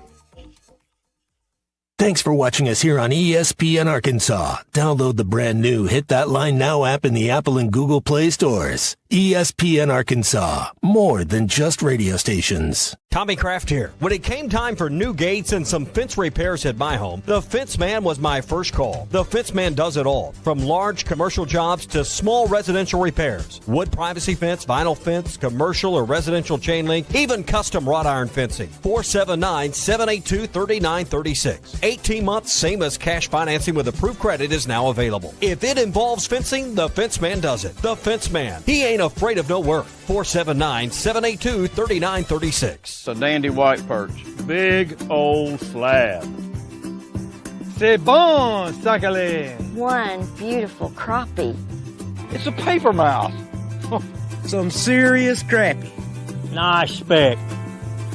Thanks for watching us here on ESPN Arkansas. Download the brand new Hit That Line Now app in the Apple and Google Play stores. ESPN Arkansas, more than just radio stations. Tommy Kraft here. When it came time for new gates and some fence repairs at my home, the Fence Man was my first call. The Fence Man does it all, from large commercial jobs to small residential repairs. Wood privacy fence, vinyl fence, commercial or residential chain link, even custom wrought iron fencing. 479-782-3936. 18 months, same as cash financing with approved credit is now available. If it involves fencing, the Fence Man does it. The Fence Man. He ain't afraid of no work. 479-782-3936. It's a dandy white perch. Big old slab. C'est bon, sacale. One beautiful crappie. It's a paper mouth. Some serious crappie. Nice speck.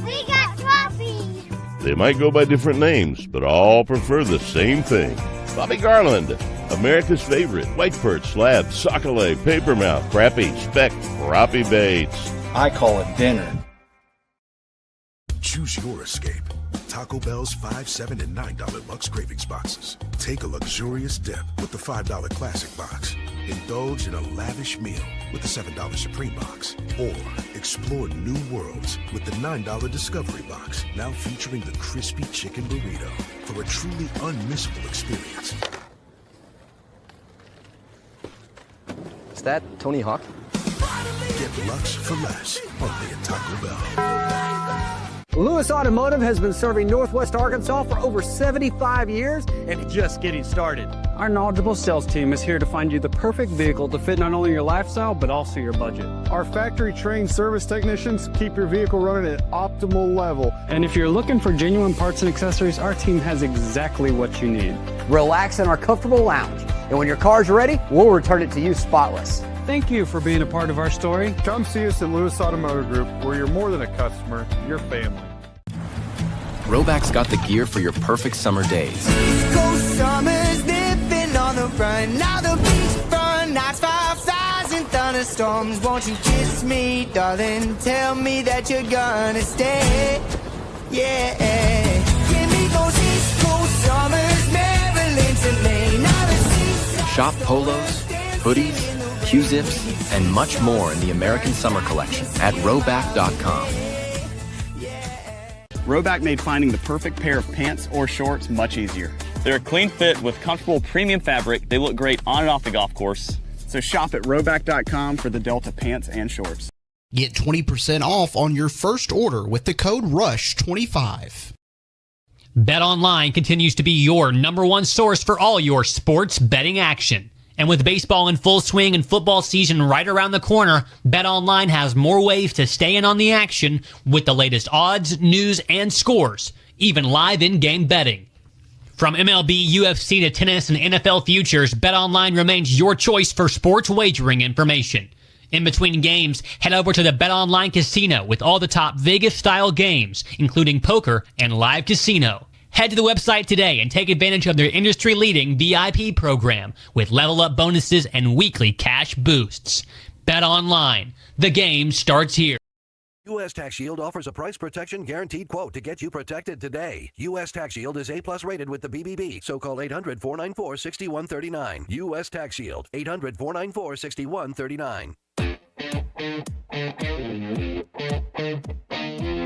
We got crappies. They might go by different names, but all prefer the same thing. Bobby Garland, America's favorite white perch, slab, sockeye, papermouth, crappie, speck, crappie baits. I call it dinner. Choose your escape. Taco Bell's $5, $7, and $9 Lux Cravings boxes. Take a luxurious dip with the $5 Classic box. Indulge in a lavish meal with the $7 Supreme box. Or explore new worlds with the $9 Discovery box. Now featuring the crispy chicken burrito for a truly unmissable experience. Is that Tony Hawk? Get Lux for less only at Taco Bell. Lewis Automotive has been serving Northwest Arkansas for over 75 years and just getting started. Our knowledgeable sales team is here to find you the perfect vehicle to fit not only your lifestyle, but also your budget. Our factory-trained service technicians keep your vehicle running at optimal level. And if you're looking for genuine parts and accessories, our team has exactly what you need. Relax in our comfortable lounge. And when your car's ready, we'll return it to you spotless. Thank you for being a part of our story. Come see us at Lewis Automotive Group, where you're more than a customer, you're family. Roback's got the gear for your perfect summer days. East Coast summers living on the run. Now the beachfront nights, 5,000 thunderstorms. Won't you kiss me, darling? Tell me that you're gonna stay. Yeah. Give me those East Coast summers, Maryland to Maine. Now the seaside. Shop polos, hoodies, Q-zips, and much more in the American Summer Collection at Roback.com. Roback made finding the perfect pair of pants or shorts much easier. They're a clean fit with comfortable premium fabric. They look great on and off the golf course. So shop at Roback.com for the Delta pants and shorts. Get 20% off on your first order with the code RUSH25. BetOnline continues to be your number one source for all your sports betting action. And with baseball in full swing and football season right around the corner, BetOnline has more ways to stay in on the action with the latest odds, news, and scores, even live in-game betting. From MLB, UFC to tennis and NFL futures, BetOnline remains your choice for sports wagering information. In between games, head over to the BetOnline Casino with all the top Vegas-style games, including poker and live casino. Head to the website today and take advantage of their industry-leading VIP program with level-up bonuses and weekly cash boosts. Bet online. The game starts here. U.S. Tax Shield offers a price protection guaranteed quote to get you protected today. U.S. Tax Shield is A-plus rated with the BBB, so call 800-494-6139. U.S. Tax Shield, 800-494-6139.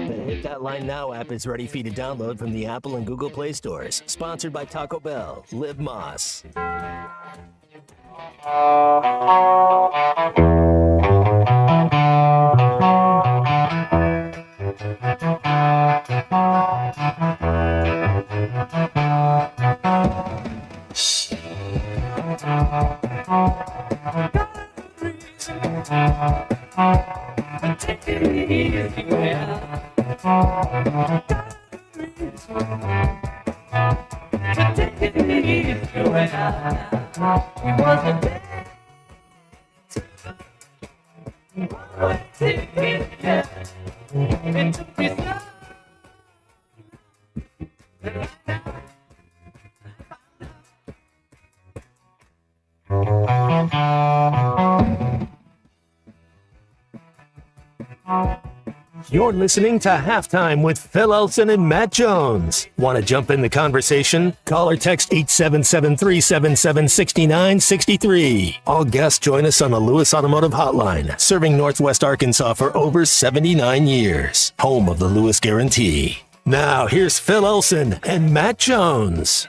The Hit That Line Now app is ready for you to download from the Apple and Google Play stores. Sponsored by Taco Bell. Live Moss. You're listening to Halftime with Phil Elson and Matt Jones. Want to jump in the conversation? Call or text 877-377-6963. All guests join us on the Lewis Automotive Hotline, serving Northwest Arkansas for over 79 years. Home of the Lewis Guarantee. Now, here's Phil Elson and Matt Jones.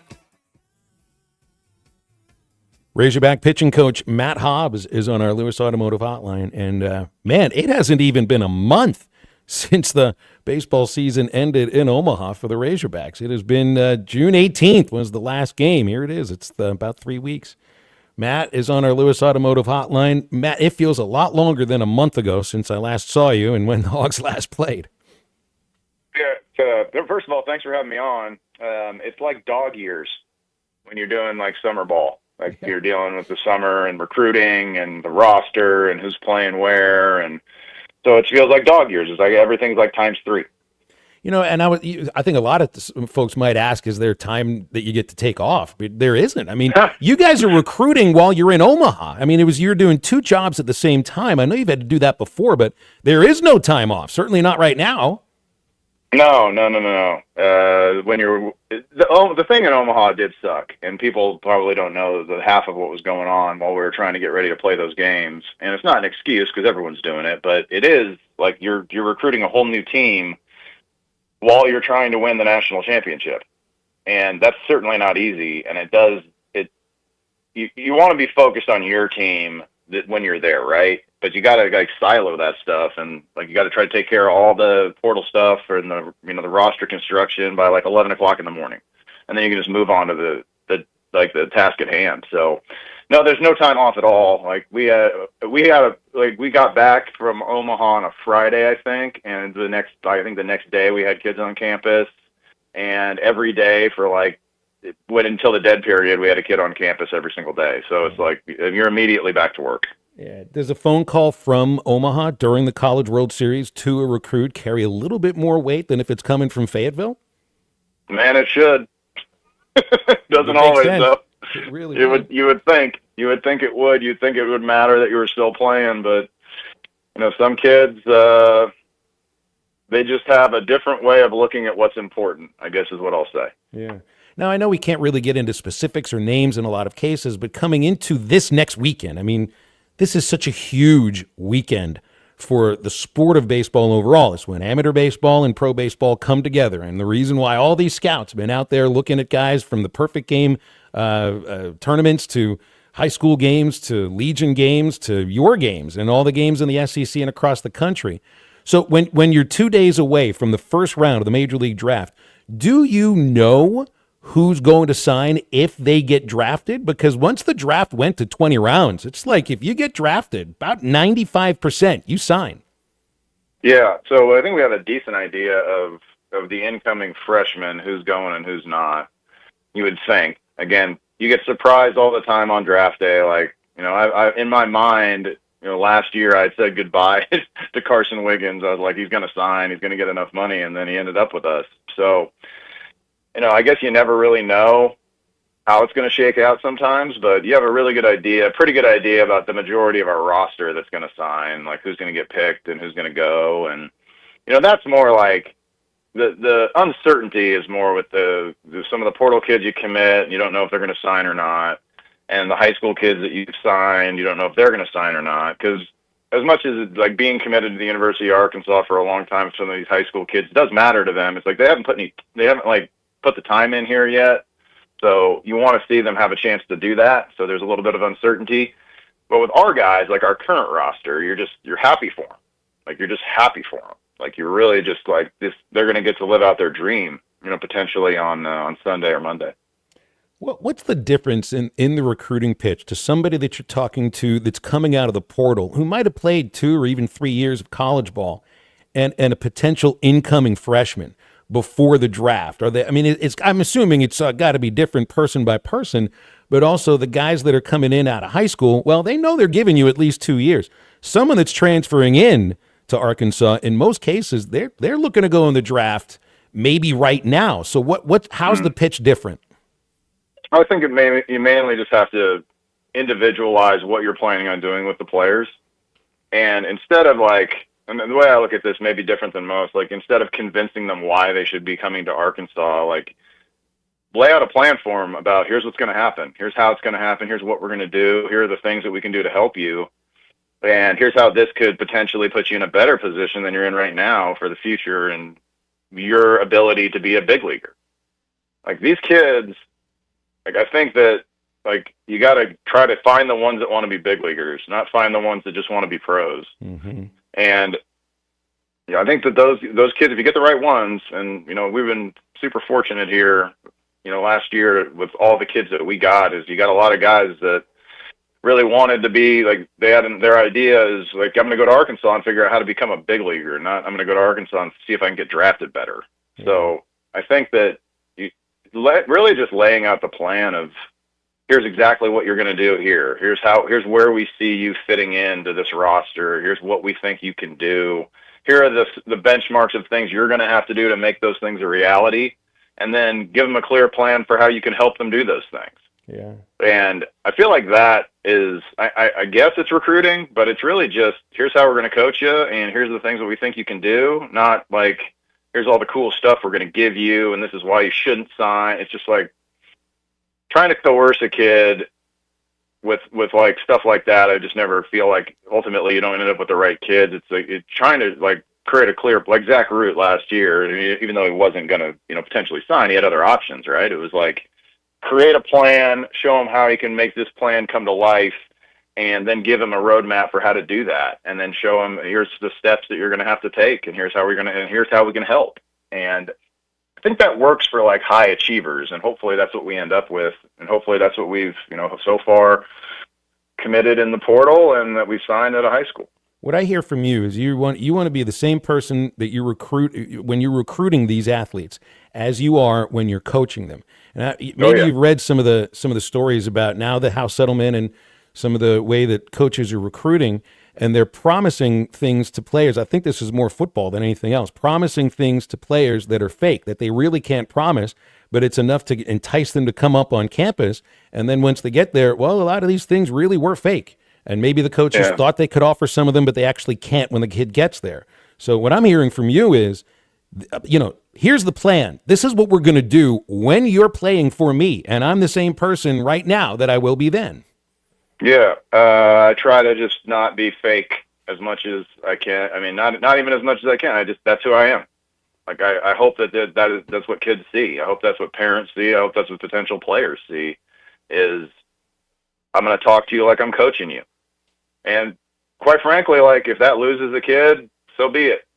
Razorback pitching coach Matt Hobbs is on our Lewis Automotive Hotline. And, man, it hasn't even been a month since the baseball season ended in Omaha for the Razorbacks. It has been June 18th was the last game. Here it is. It's about 3 weeks. Matt is on our Lewis Automotive Hotline. Matt, it feels a lot longer than a month ago since I last saw you and when the Hogs last played. Yeah. First of all, thanks for having me on. It's like dog years when you're doing like summer ball. Like you're dealing with the summer and recruiting and the roster and who's playing where, and so it feels like dog years. It's like everything's like times 3. You know, and I think a lot of folks might ask, is there time that you get to take off? But there isn't. I mean, you guys are recruiting while you're in Omaha. I mean, you're doing 2 jobs at the same time. I know you've had to do that before, but there is no time off. Certainly not right now. No. When the thing in Omaha did suck, and people probably don't know the half of what was going on while we were trying to get ready to play those games. And it's not an excuse because everyone's doing it, but it is like you're recruiting a whole new team while you're trying to win the national championship, and that's certainly not easy. And you want to be focused on your team when you're there, right? but you got to like silo that stuff, and like you got to try to take care of all the portal stuff and the the roster construction by like 11 o'clock in the morning, and then you can just move on to the task at hand. So no, there's no time off at all. Like we got back from Omaha on a Friday, I think, and the next day we had kids on campus, and every day for like until the dead period, we had a kid on campus every single day. So it's like you're immediately back to work. Yeah. Does a phone call from Omaha during the College World Series to a recruit carry a little bit more weight than if it's coming from Fayetteville? Man, it should. Doesn't always though. It really you would think it would. You'd think it would matter that you were still playing, but some kids they just have a different way of looking at what's important, I guess is what I'll say. Yeah. Now, I know we can't really get into specifics or names in a lot of cases, but coming into this next weekend, I mean, this is such a huge weekend for the sport of baseball overall. It's when amateur baseball and pro baseball come together. And the reason why all these scouts have been out there looking at guys from the perfect game tournaments to high school games to Legion games to your games and all the games in the SEC and across the country. So when you're 2 days away from the first round of the Major League Draft, do you know who's going to sign if they get drafted? Because once the draft went to 20 rounds, it's like if you get drafted, about 95% you sign. Yeah, so I think we have a decent idea of the incoming freshmen, who's going and who's not. You would think. Again, you get surprised all the time on draft day. Like, I in my mind, last year I had said goodbye to Carson Wiggins. I was like, he's going to sign, he's going to get enough money, and then he ended up with us. So, I guess you never really know how it's going to shake out sometimes, but you have a pretty good idea about the majority of our roster that's going to sign, like who's going to get picked and who's going to go. And, that's more like the uncertainty is more with some of the portal kids you commit, and you don't know if they're going to sign or not. And the high school kids that you've signed, you don't know if they're going to sign or not. Because as much as like being committed to the University of Arkansas for a long time, some of these high school kids, it does matter to them. It's like they haven't put the time in here yet. So you want to see them have a chance to do that. So there's a little bit of uncertainty. But with our guys, like our current roster, you're happy for them. Like you're just happy for them. Like you're really just like this. They're going to get to live out their dream, potentially on Sunday or Monday. What's the difference in the recruiting pitch to somebody that you're talking to that's coming out of the portal who might have played 2 or even 3 years of college ball and a potential incoming freshman before the draft? Are they? I mean, I'm assuming it's got to be different person by person, but also the guys that are coming in out of high school, well, they know they're giving you at least 2 years. Someone that's transferring in to Arkansas, in most cases, they're looking to go in the draft maybe right now. So how's the pitch different? I think you mainly just have to individualize what you're planning on doing with the players. And instead of and the way I look at this may be different than most, like instead of convincing them why they should be coming to Arkansas, like lay out a plan for them about here's what's going to happen. Here's how it's going to happen. Here's what we're going to do. Here are the things that we can do to help you. And here's how this could potentially put you in a better position than you're in right now for the future and your ability to be a big leaguer. Like these kids, like I think that you got to try to find the ones that want to be big leaguers, not find the ones that just want to be pros. Mm-hmm. And I think that those kids, if you get the right ones, and we've been super fortunate here, last year with all the kids that we got, is you got a lot of guys that really wanted to be they had their idea is I'm going to go to Arkansas and figure out how to become a big leaguer, not I'm going to go to Arkansas and see if I can get drafted better. Yeah. So I think that really just laying out the plan of here's exactly what you're going to do here. Here's where we see you fitting into this roster. Here's what we think you can do. Here are the benchmarks of things you're going to have to do to make those things a reality. And then give them a clear plan for how you can help them do those things. Yeah. And I feel like that is, I guess it's recruiting, but it's really just, here's how we're going to coach you. And here's the things that we think you can do. Not like, here's all the cool stuff we're going to give you. And this is why you shouldn't sign. It's just like, trying to coerce a kid with stuff like that, I just never feel like ultimately you don't end up with the right kids. It's trying to create a clear, like Zach Root last year, even though he wasn't going to potentially sign, he had other options, right? It was create a plan, show him how he can make this plan come to life, and then give them a roadmap for how to do that, and then show them, here's the steps that you're going to have to take, and here's how we can help. And I think that works for like high achievers, and hopefully that's what we end up with, and hopefully that's what we've, so far committed in the portal and that we've signed at a high school. What I hear from you is you want to be the same person that you recruit when you're recruiting these athletes as you are when you're coaching them. And you've read some of the stories about now the House settlement and some of the way that coaches are recruiting, and they're promising things to players. I think this is more football than anything else, promising things to players that are fake, that they really can't promise, but it's enough to entice them to come up on campus. And then once they get there, well, a lot of these things really were fake. And maybe the coaches thought they could offer some of them, but they actually can't when the kid gets there. So what I'm hearing from you is, here's the plan. This is what we're going to do when you're playing for me, and I'm the same person right now that I will be then. Yeah, I try to just not be fake as much as I can. I mean, not even as much as I can. That's who I am. Like I hope that's what kids see. I hope that's what parents see. I hope that's what potential players see. Is I'm going to talk to you like I'm coaching you, and quite frankly, like if that loses a kid, so be it.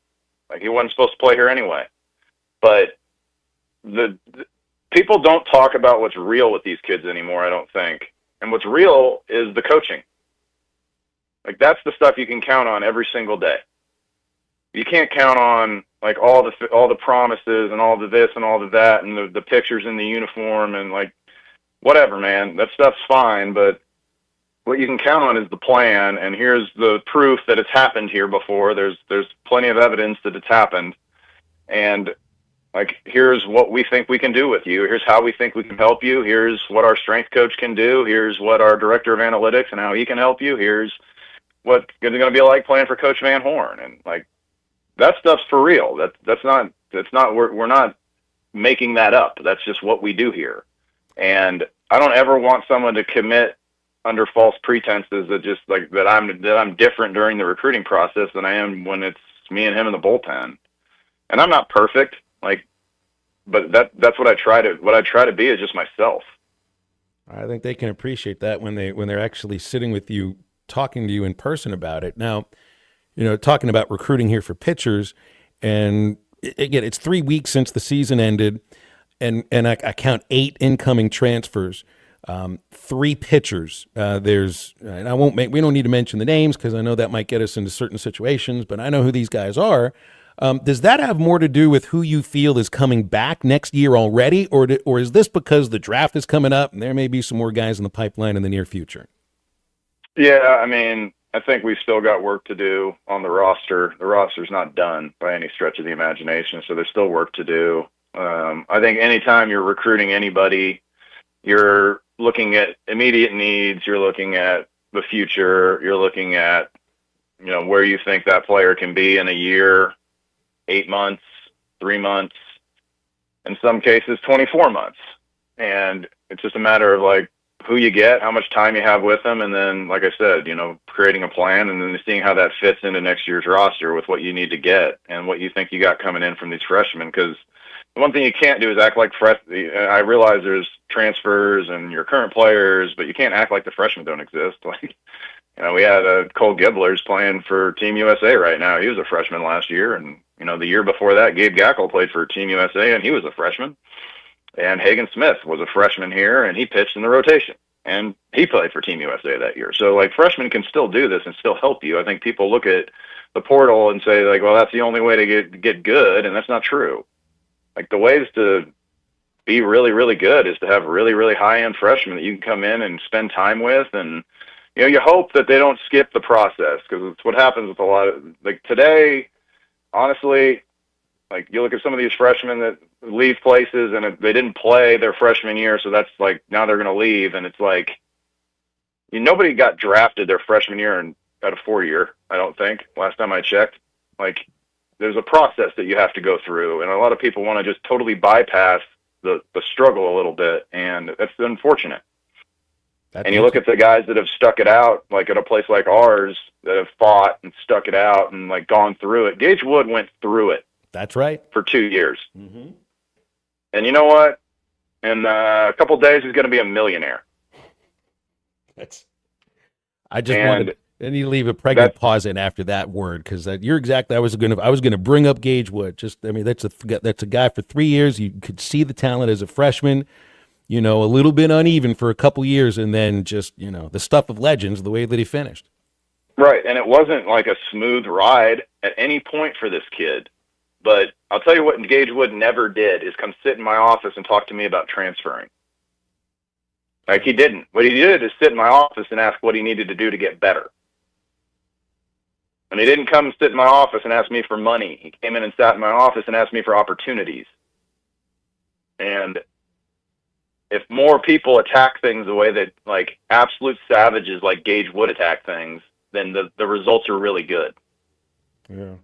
Like he wasn't supposed to play here anyway. But the people don't talk about what's real with these kids anymore, I don't think. And what's real is the coaching. Like that's the stuff you can count on every single day. You can't count on like all the promises and all the this and all the that and the pictures in the uniform and like whatever, man. That stuff's fine, but what you can count on is the plan, and here's the proof that it's happened here before. There's plenty of evidence that it's happened. And like, here's what we think we can do with you. Here's how we think we can help you. Here's what our strength coach can do. Here's what our director of analytics and how he can help you. Here's what it's going to be like playing for Coach Van Horn. And like, that stuff's for real. We're not making that up. That's just what we do here. And I don't ever want someone to commit under false pretenses that I'm different during the recruiting process than I am when it's me and him in the bullpen. And I'm not perfect. But that's what I try to be is just myself. I think they can appreciate that when they're actually sitting with you, talking to you in person about it. Now, talking about recruiting here for pitchers, and again, it's 3 weeks since the season ended, and I count 8 incoming transfers, 3 pitchers. And we don't need to mention the names because I know that might get us into certain situations, but I know who these guys are. Does that have more to do with who you feel is coming back next year already, or is this because the draft is coming up and there may be some more guys in the pipeline in the near future? Yeah, I mean, I think we've still got work to do on the roster. The roster's not done by any stretch of the imagination, so there's still work to do. I think anytime you're recruiting anybody, you're looking at immediate needs, you're looking at the future, you're looking at, where you think that player can be in a year, 8 months, 3 months, in some cases 24 months. And it's just a matter of like who you get, how much time you have with them, and then, like I said, creating a plan and then seeing how that fits into next year's roster with what you need to get and what you think you got coming in from these freshmen. Because the one thing you can't do is act like I realize there's transfers and your current players, but you can't act like the freshmen don't exist. Like, we had Cole Gibler's playing for Team USA right now. He was a freshman last year, and the year before that, Gabe Gackle played for Team USA, and he was a freshman. And Hagen Smith was a freshman here, and he pitched in the rotation, and he played for Team USA that year. So, like, freshmen can still do this and still help you. I think people look at the portal and say, like, well, that's the only way to get good, and that's not true. Like, the ways to be really, really good is to have really, really high-end freshmen that you can come in and spend time with, and you hope that they don't skip the process, because it's what happens with a lot of, like, today, honestly, like, you look at some of these freshmen that leave places and they didn't play their freshman year, so that's like, now they're going to leave, and it's like, nobody got drafted their freshman year at a 4-year, I don't think, last time I checked. Like, there's a process that you have to go through, and a lot of people want to just totally bypass the struggle a little bit, and that's unfortunate. And you look at the guys that have stuck it out, like at a place like ours, that have fought and stuck it out and like gone through it. Gage Wood went through it. That's right. For 2 years. Mm-hmm. And you know what? In a couple of days, he's going to be a millionaire. I just wanted. And you leave a pregnant pause in after that word because you're exactly. I was gonna bring up Gage Wood. That's a guy for 3 years. You could see the talent as a freshman. A little bit uneven for a couple years, and then just the stuff of legends. The way that he finished. Right, and it wasn't like a smooth ride at any point for this kid. But I'll tell you what Gage Wood never did is come sit in my office and talk to me about transferring. Like, he didn't. What he did is sit in my office and ask what he needed to do to get better. And he didn't come sit in my office and ask me for money. He came in and sat in my office and asked me for opportunities. And if more people attack things the way that, like, absolute savages like Gage Wood attack things, then the results are really good. Yeah.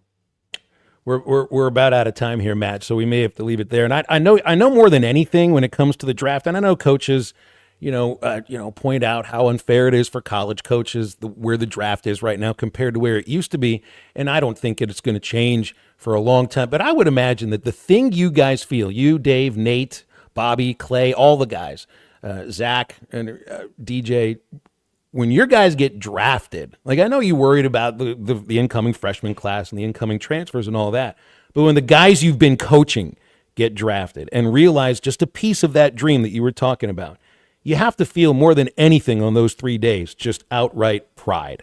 We're about out of time here, Matt, so we may have to leave it there. And I know more than anything when it comes to the draft, and I know coaches point out how unfair it is for college coaches where the draft is right now compared to where it used to be. And I don't think it's going to change for a long time. But I would imagine that the thing you guys feel, you, Dave, Nate, Bobby, Clay, all the guys, Zach and DJ, when your guys get drafted, like I know you're worried about the incoming freshman class and the incoming transfers and all that. But when the guys you've been coaching get drafted and realize just a piece of that dream that you were talking about, you have to feel more than anything on those 3 days, just outright pride.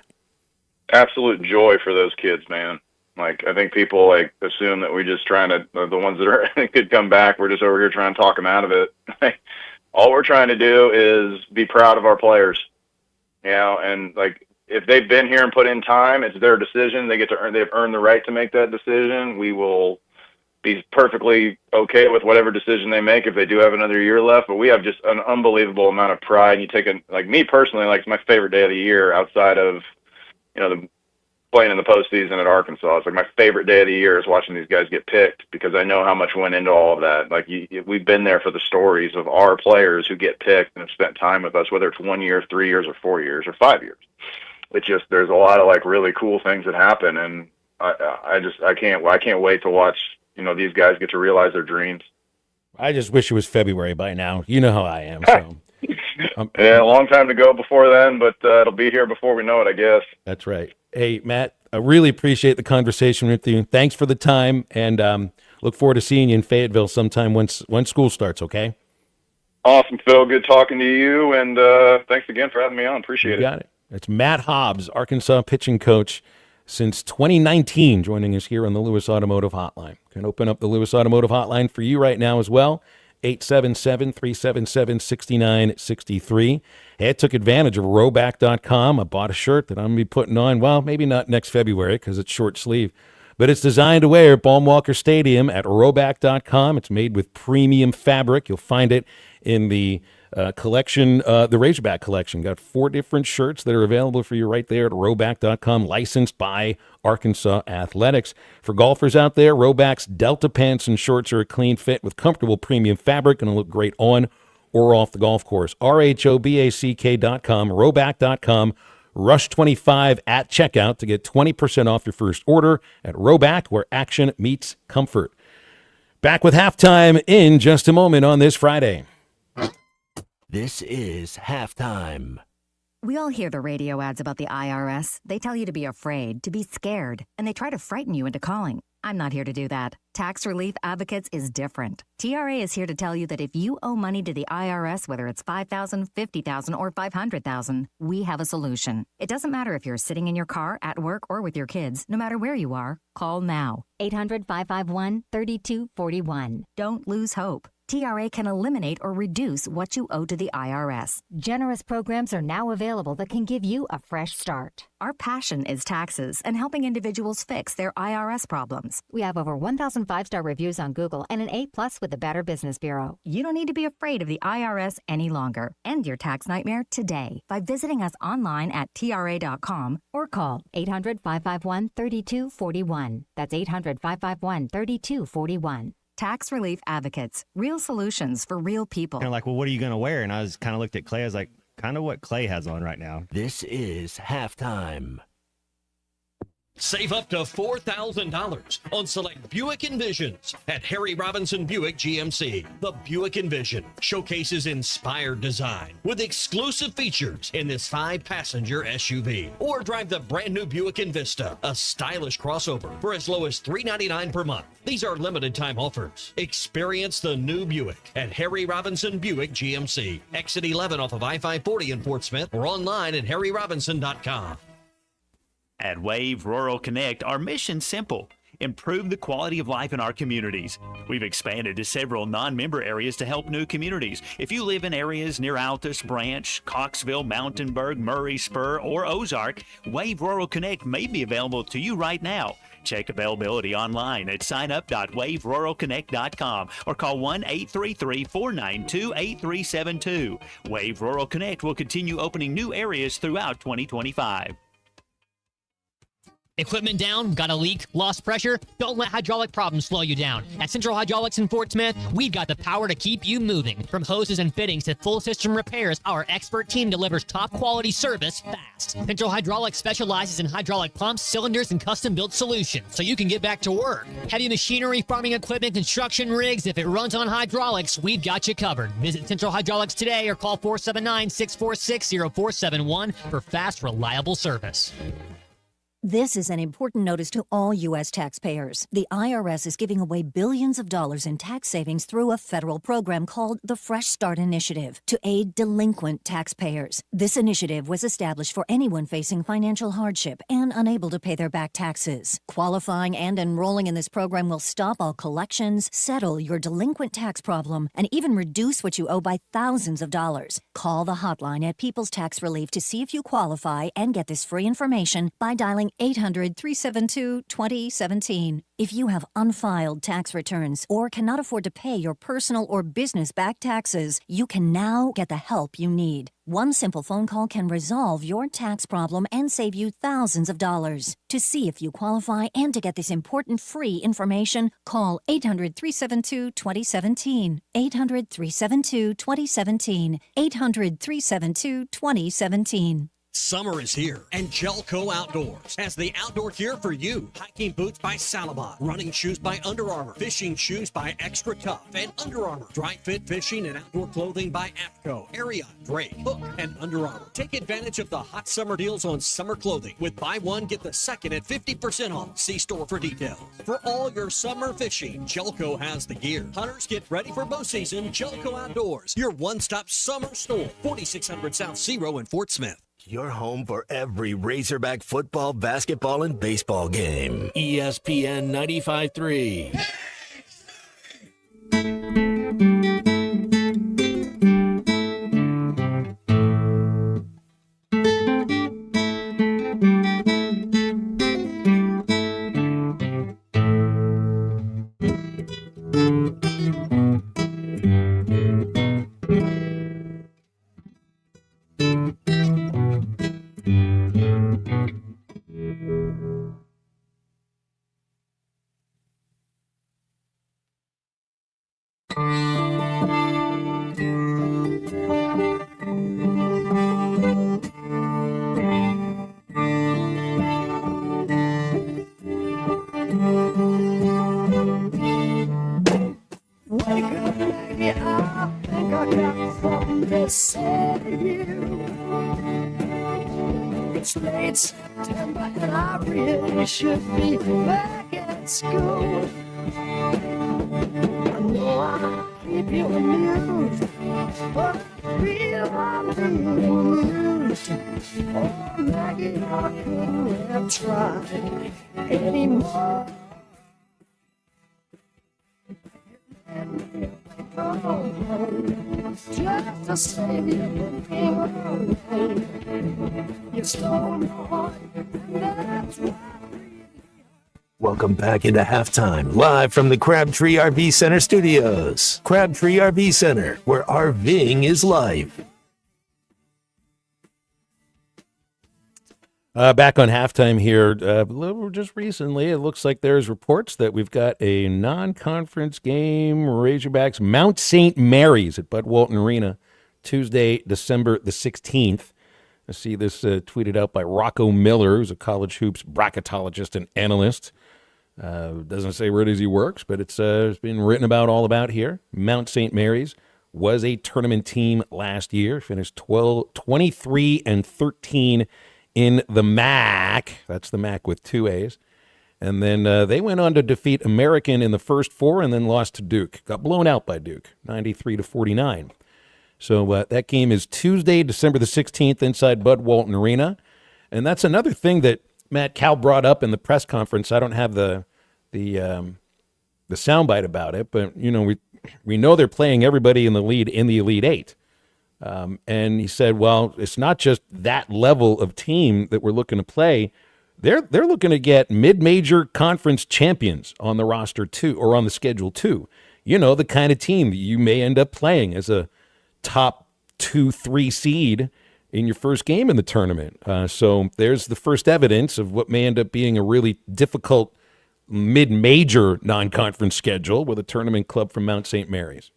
Absolute joy for those kids, man. Like, I think people like assume that we're just trying to, the ones that could come back, we're just over here trying to talk them out of it. All we're trying to do is be proud of our players, and like, if they've been here and put in time, it's their decision. They've earned the right to make that decision. We will be perfectly okay with whatever decision they make if they do have another year left. But we have just an unbelievable amount of pride. You take like me personally, like, it's my favorite day of the year outside of, the playing in the postseason at Arkansas. It's like my favorite day of the year is watching these guys get picked because I know how much went into all of that. Like, we've been there for the stories of our players who get picked and have spent time with us, whether it's 1 year, 3 years, or 4 years, or 5 years. It's just, there's a lot of like really cool things that happen. And I can't wait to watch, these guys get to realize their dreams. I just wish it was February by now. You know how I am. So. Yeah, a long time to go before then, but it'll be here before we know it, I guess. That's right. Hey, Matt, I really appreciate the conversation with you. Thanks for the time, and look forward to seeing you in Fayetteville sometime once school starts, okay? Awesome, Phil. Good talking to you, and thanks again for having me on. Appreciate it. You got it. It's Matt Hobbs, Arkansas pitching coach since 2019, joining us here on the Lewis Automotive Hotline. Can open up the Lewis Automotive Hotline for you right now as well, 877-377-6963. Hey, I took advantage of Rhoback.com. I bought a shirt that I'm going to be putting on, well, maybe not next February because it's short sleeve, but it's designed to wear at Baum Walker Stadium at Rhoback.com. It's made with premium fabric. You'll find it in the collection, the Razorback collection. Got 4 different shirts that are available for you right there at Rhoback.com, licensed by Arkansas Athletics. For golfers out there, Rhoback's Delta pants and shorts are a clean fit with comfortable premium fabric and look great on or off the golf course. RHOBACK.com, Rhoback.com, Rush 25 at checkout to get 20% off your first order at Rhoback, where action meets comfort. Back with halftime in just a moment on this Friday. This is Halftime. We all hear the radio ads about the IRS. They tell you to be afraid, to be scared, and they try to frighten you into calling. I'm not here to do that. Tax Relief Advocates is different. TRA is here to tell you that if you owe money to the IRS, whether it's $5,000, $50,000, or $500,000, we have a solution. It doesn't matter if you're sitting in your car, at work, or with your kids. No matter where you are, call now. 800-551-3241. Don't lose hope. TRA can eliminate or reduce what you owe to the IRS. Generous programs are now available that can give you a fresh start. Our passion is taxes and helping individuals fix their IRS problems. We have over 1,000 5-star reviews on Google and an A+ with the Better Business Bureau. You don't need to be afraid of the IRS any longer. End your tax nightmare today by visiting us online at TRA.com or call 800-551-3241. That's 800-551-3241. Tax Relief Advocates, real solutions for real people. Kind of like, well, what are you going to wear? And I was kind of looked at Clay. I was like, kind of what Clay has on right now. This is Halftime. Save up to $4,000 on select Buick Envisions at Harry Robinson Buick GMC. The Buick Envision showcases inspired design with exclusive features in this 5-passenger SUV. Or drive the brand new Buick Envista, a stylish crossover for as low as $399 per month. These are limited time offers. Experience the new Buick at Harry Robinson Buick GMC. Exit 11 off of I-540 in Fort Smith or online at harryrobinson.com. At Wave Rural Connect, our mission's simple: improve the quality of life in our communities. We've expanded to several non-member areas to help new communities. If you live in areas near Altus, Branch, Coxville, Mountainburg, Murray, Spur, or Ozark, Wave Rural Connect may be available to you right now. Check availability online at signup.waveruralconnect.com or call 1-833-492-8372. Wave Rural Connect will continue opening new areas throughout 2025. Equipment down? Got a leak? Lost pressure? Don't let hydraulic problems slow you down. At Central Hydraulics in Fort Smith, we've got the power to keep you moving. From hoses and fittings to full system repairs, our expert team delivers top quality service fast. Central Hydraulics specializes in hydraulic pumps, cylinders, and custom-built solutions, so you can get back to work. Heavy machinery, farming equipment, construction rigs, if it runs on hydraulics, we've got you covered. Visit Central Hydraulics today or call 479-646-0471 for fast, reliable service. This is an important notice to all U.S. taxpayers. The IRS is giving away billions of dollars in tax savings through a federal program called the Fresh Start Initiative to aid delinquent taxpayers. This initiative was established for anyone facing financial hardship and unable to pay their back taxes. Qualifying and enrolling in this program will stop all collections, settle your delinquent tax problem, and even reduce what you owe by thousands of dollars. Call the hotline at People's Tax Relief to see if you qualify and get this free information by dialing 800-372-2017. If you have unfiled tax returns or cannot afford to pay your personal or business back taxes, you can now get the help you need. One simple phone call can resolve your tax problem and save you thousands of dollars. To see if you qualify and to get this important free information, call 800-372-2017. 800-372-2017. 800-372-2017. Summer is here, and Gelco Outdoors has the outdoor gear for you. Hiking boots by Salomon, running shoes by Under Armour, fishing shoes by Extra Tough and Under Armour, dry fit fishing and outdoor clothing by AFCO, Ariat, Drake, Hook, and Under Armour. Take advantage of the hot summer deals on summer clothing with buy one, get the second at 50% off. See store for details. For all your summer fishing, Gelco has the gear. Hunters, get ready for bow season. Gelco Outdoors, your one-stop summer store, 4600 South Zero in Fort Smith. Your home for every Razorback football, basketball, and baseball game. ESPN 95.3. It's late September and I really should be back at school. I know I'll keep you amused, but I feel I'm amused. Oh, Maggie, I couldn't have tried anymore. Just to save you from being alone. You stole my heart, and that's why. Welcome back into halftime, live from the Crabtree RV Center studios. Crabtree RV Center, where RVing is life. Back on halftime here, just recently, it looks like there's reports that we've got a non-conference game, Razorbacks, Mount St. Mary's at Bud Walton Arena, Tuesday, December the 16th. I see this tweeted out by Rocco Miller, who's a college hoops bracketologist and analyst. Doesn't say where it is he works, but it's been written all about here. Mount St. Mary's was a tournament team last year, finished 23-13 in the MAC. That's the MAC with 2 A's. And then they went on to defeat American in the first 4 and then lost to Duke. Got blown out by Duke, 93-49. So that game is Tuesday, December the 16th inside Bud Walton Arena. And that's another thing that Matt Cal brought up in the press conference. I don't have the soundbite about it, but we know they're playing everybody in the Elite Eight. And he said, well, it's not just that level of team that we're looking to play. They're looking to get mid-major conference champions on the roster too, or on the schedule too. The kind of team that you may end up playing as a top 2-3 seed in your first game in the tournament. So there's the first evidence of what may end up being a really difficult mid-major non-conference schedule with a tournament club from Mount St. Mary's.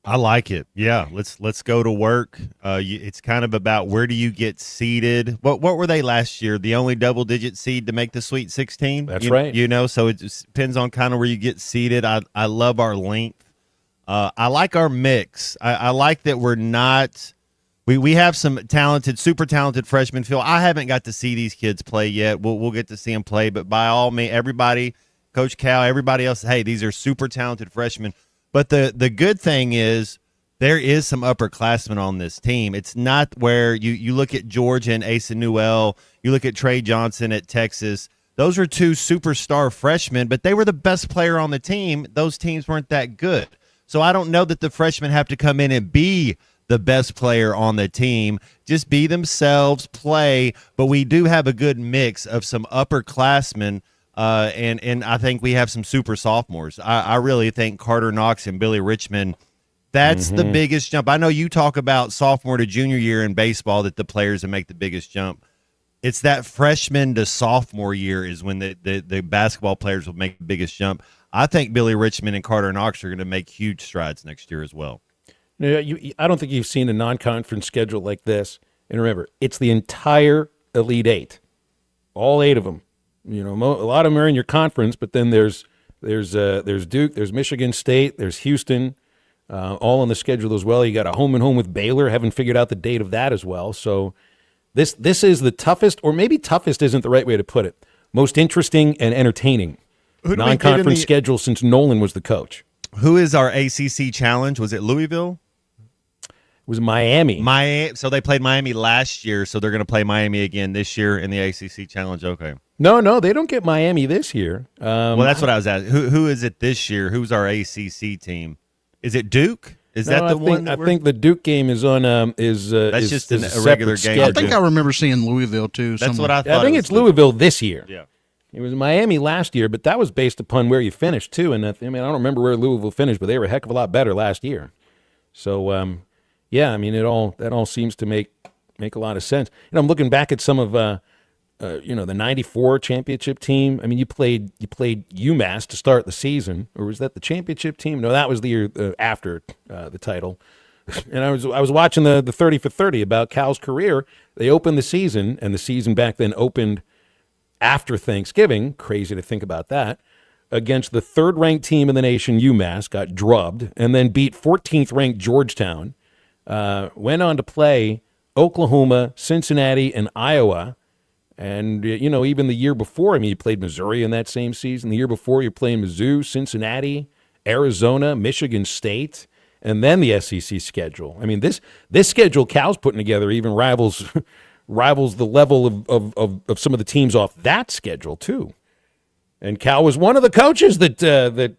I like it. Yeah, let's go to work. It's kind of about where do you get seeded. What were they last year? The only double-digit seed to make the Sweet 16? That's right. So it just depends on kind of where you get seeded. I love our length. I like our mix. I like that we're not – we have some super talented freshmen. Phil, I haven't got to see these kids play yet. We'll get to see them play. But by all means, everybody, Coach Cal, everybody else, hey, these are super talented freshmen. But the good thing is there is some upperclassmen on this team. It's not where you look at Georgia and Asa Newell, you look at Trey Johnson at Texas. Those are 2 superstar freshmen, but they were the best player on the team. Those teams weren't that good. So I don't know that the freshmen have to come in and be the best player on the team. Just be themselves, play. But we do have a good mix of some upperclassmen, and I think we have some super sophomores. I really think Carter Knox and Billy Richmond, that's the biggest jump. I know you talk about sophomore to junior year in baseball that the players that make the biggest jump. It's that freshman to sophomore year is when the basketball players will make the biggest jump. I think Billy Richmond and Carter Knox are going to make huge strides next year as well. I don't think you've seen a non-conference schedule like this. And remember, it's the entire Elite Eight, all 8 of them. A lot of them are in your conference, but then there's Duke, there's Michigan State, there's Houston, all on the schedule as well. You got a home and home with Baylor. Haven't figured out the date of that as well. So this is the toughest, or maybe toughest isn't the right way to put it, most interesting and entertaining non-conference schedule since Nolan was the coach. Who is our ACC challenge? Was it Louisville? It was Miami. So they played Miami last year, so they're going to play Miami again this year in the ACC challenge. Okay. No, they don't get Miami this year. Well, that's what I was asking. Who is it this year? Who's our ACC team? Is it Duke? Is that the one? I think the Duke game is on. That's just a regular game. Schedule. I think I remember seeing Louisville too. That's what I thought. I think it's Louisville this year. Yeah. It was Miami last year, but that was based upon where you finished too. And I don't remember where Louisville finished, but they were a heck of a lot better last year. So, that all seems to make a lot of sense. And I'm looking back at some of the '94 championship team. I mean, you played UMass to start the season, or was that the championship team? No, that was the year after the title. And I was watching the 30 for 30 about Cal's career. They opened the season, and the season back then opened after Thanksgiving. Crazy to think about that. Against the 3rd-ranked team in the nation, UMass, got drubbed, and then beat 14th-ranked Georgetown. Went on to play Oklahoma, Cincinnati, and Iowa. And, even the year before, you played Missouri in that same season. The year before, you're playing Mizzou, Cincinnati, Arizona, Michigan State, and then the SEC schedule. This schedule Cal's putting together even rivals the level of some of the teams off that schedule, too. And Cal was one of the coaches that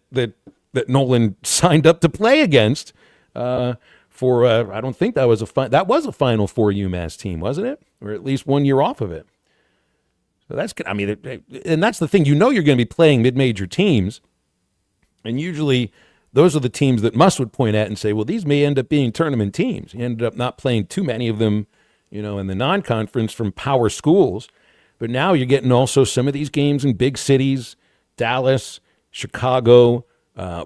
Nolan signed up to play against for, I don't think that was a Final Four UMass team, wasn't it? Or at least 1 year off of it. So and that's the thing. You're going to be playing mid-major teams, and usually those are the teams that Muss would point at and say, well, these may end up being tournament teams. You ended up not playing too many of them, in the non-conference from power schools. But now you're getting also some of these games in big cities, Dallas, Chicago,